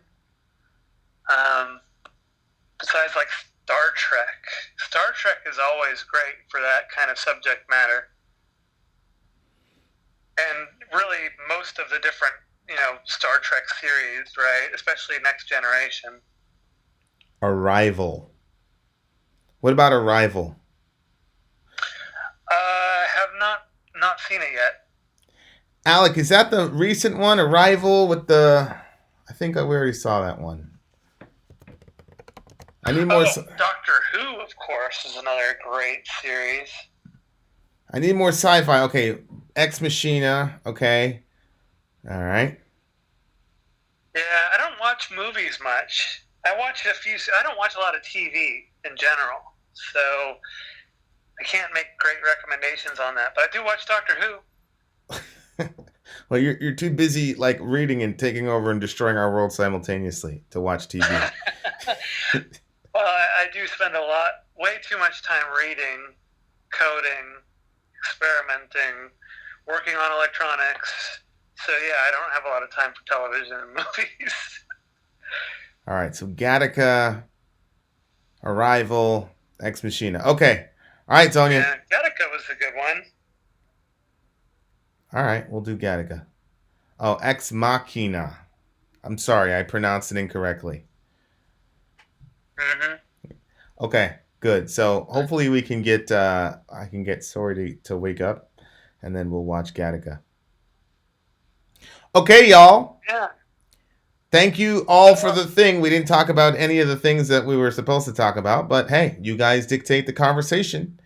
Besides, like Star Trek. Star Trek is always great for that kind of subject matter. And really, most of the different, Star Trek series, right? Especially Next Generation. Arrival. What about Arrival? I have not seen it yet. Alec, is that the recent one, Arrival, with the... I think we already saw that one. I need more... Doctor Who, of course, is another great series. I need more sci-fi. Okay, Ex Machina. Okay. All right. Yeah, I don't watch movies much. I don't watch a lot of TV in general, so I can't make great recommendations on that. But I do watch Doctor Who. Well, you're too busy like reading and taking over and destroying our world simultaneously to watch TV. Well, I do spend way too much time reading, coding, experimenting, working on electronics. So yeah, I don't have a lot of time for television and movies. All right, so Gattaca, Arrival, Ex Machina. Okay. All right, Tonya. Yeah, Gattaca was a good one. All right, we'll do Gattaca. Oh, Ex Machina. I'm sorry, I pronounced it incorrectly. Mm-hmm. Okay, good. So hopefully we can get I can get Sori to wake up, and then we'll watch Gattaca. Okay, y'all. Yeah. Thank you all for the thing. We didn't talk about any of the things that we were supposed to talk about, but hey, you guys dictate the conversation.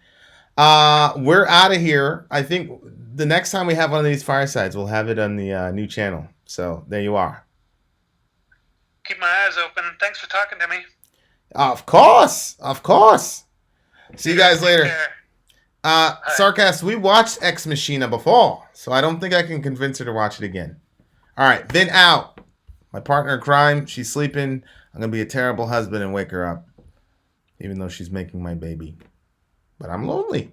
We're out of here. I think the next time we have one of these firesides, we'll have it on the new channel. So there you are. Keep my eyes open. Thanks for talking to me. Of course. Of course. See you guys later. Sarcast, we watched Ex Machina before, so I don't think I can convince her to watch it again. All right, Vin out. My partner in crime, she's sleeping. I'm going to be a terrible husband and wake her up, even though she's making my baby. But I'm lonely.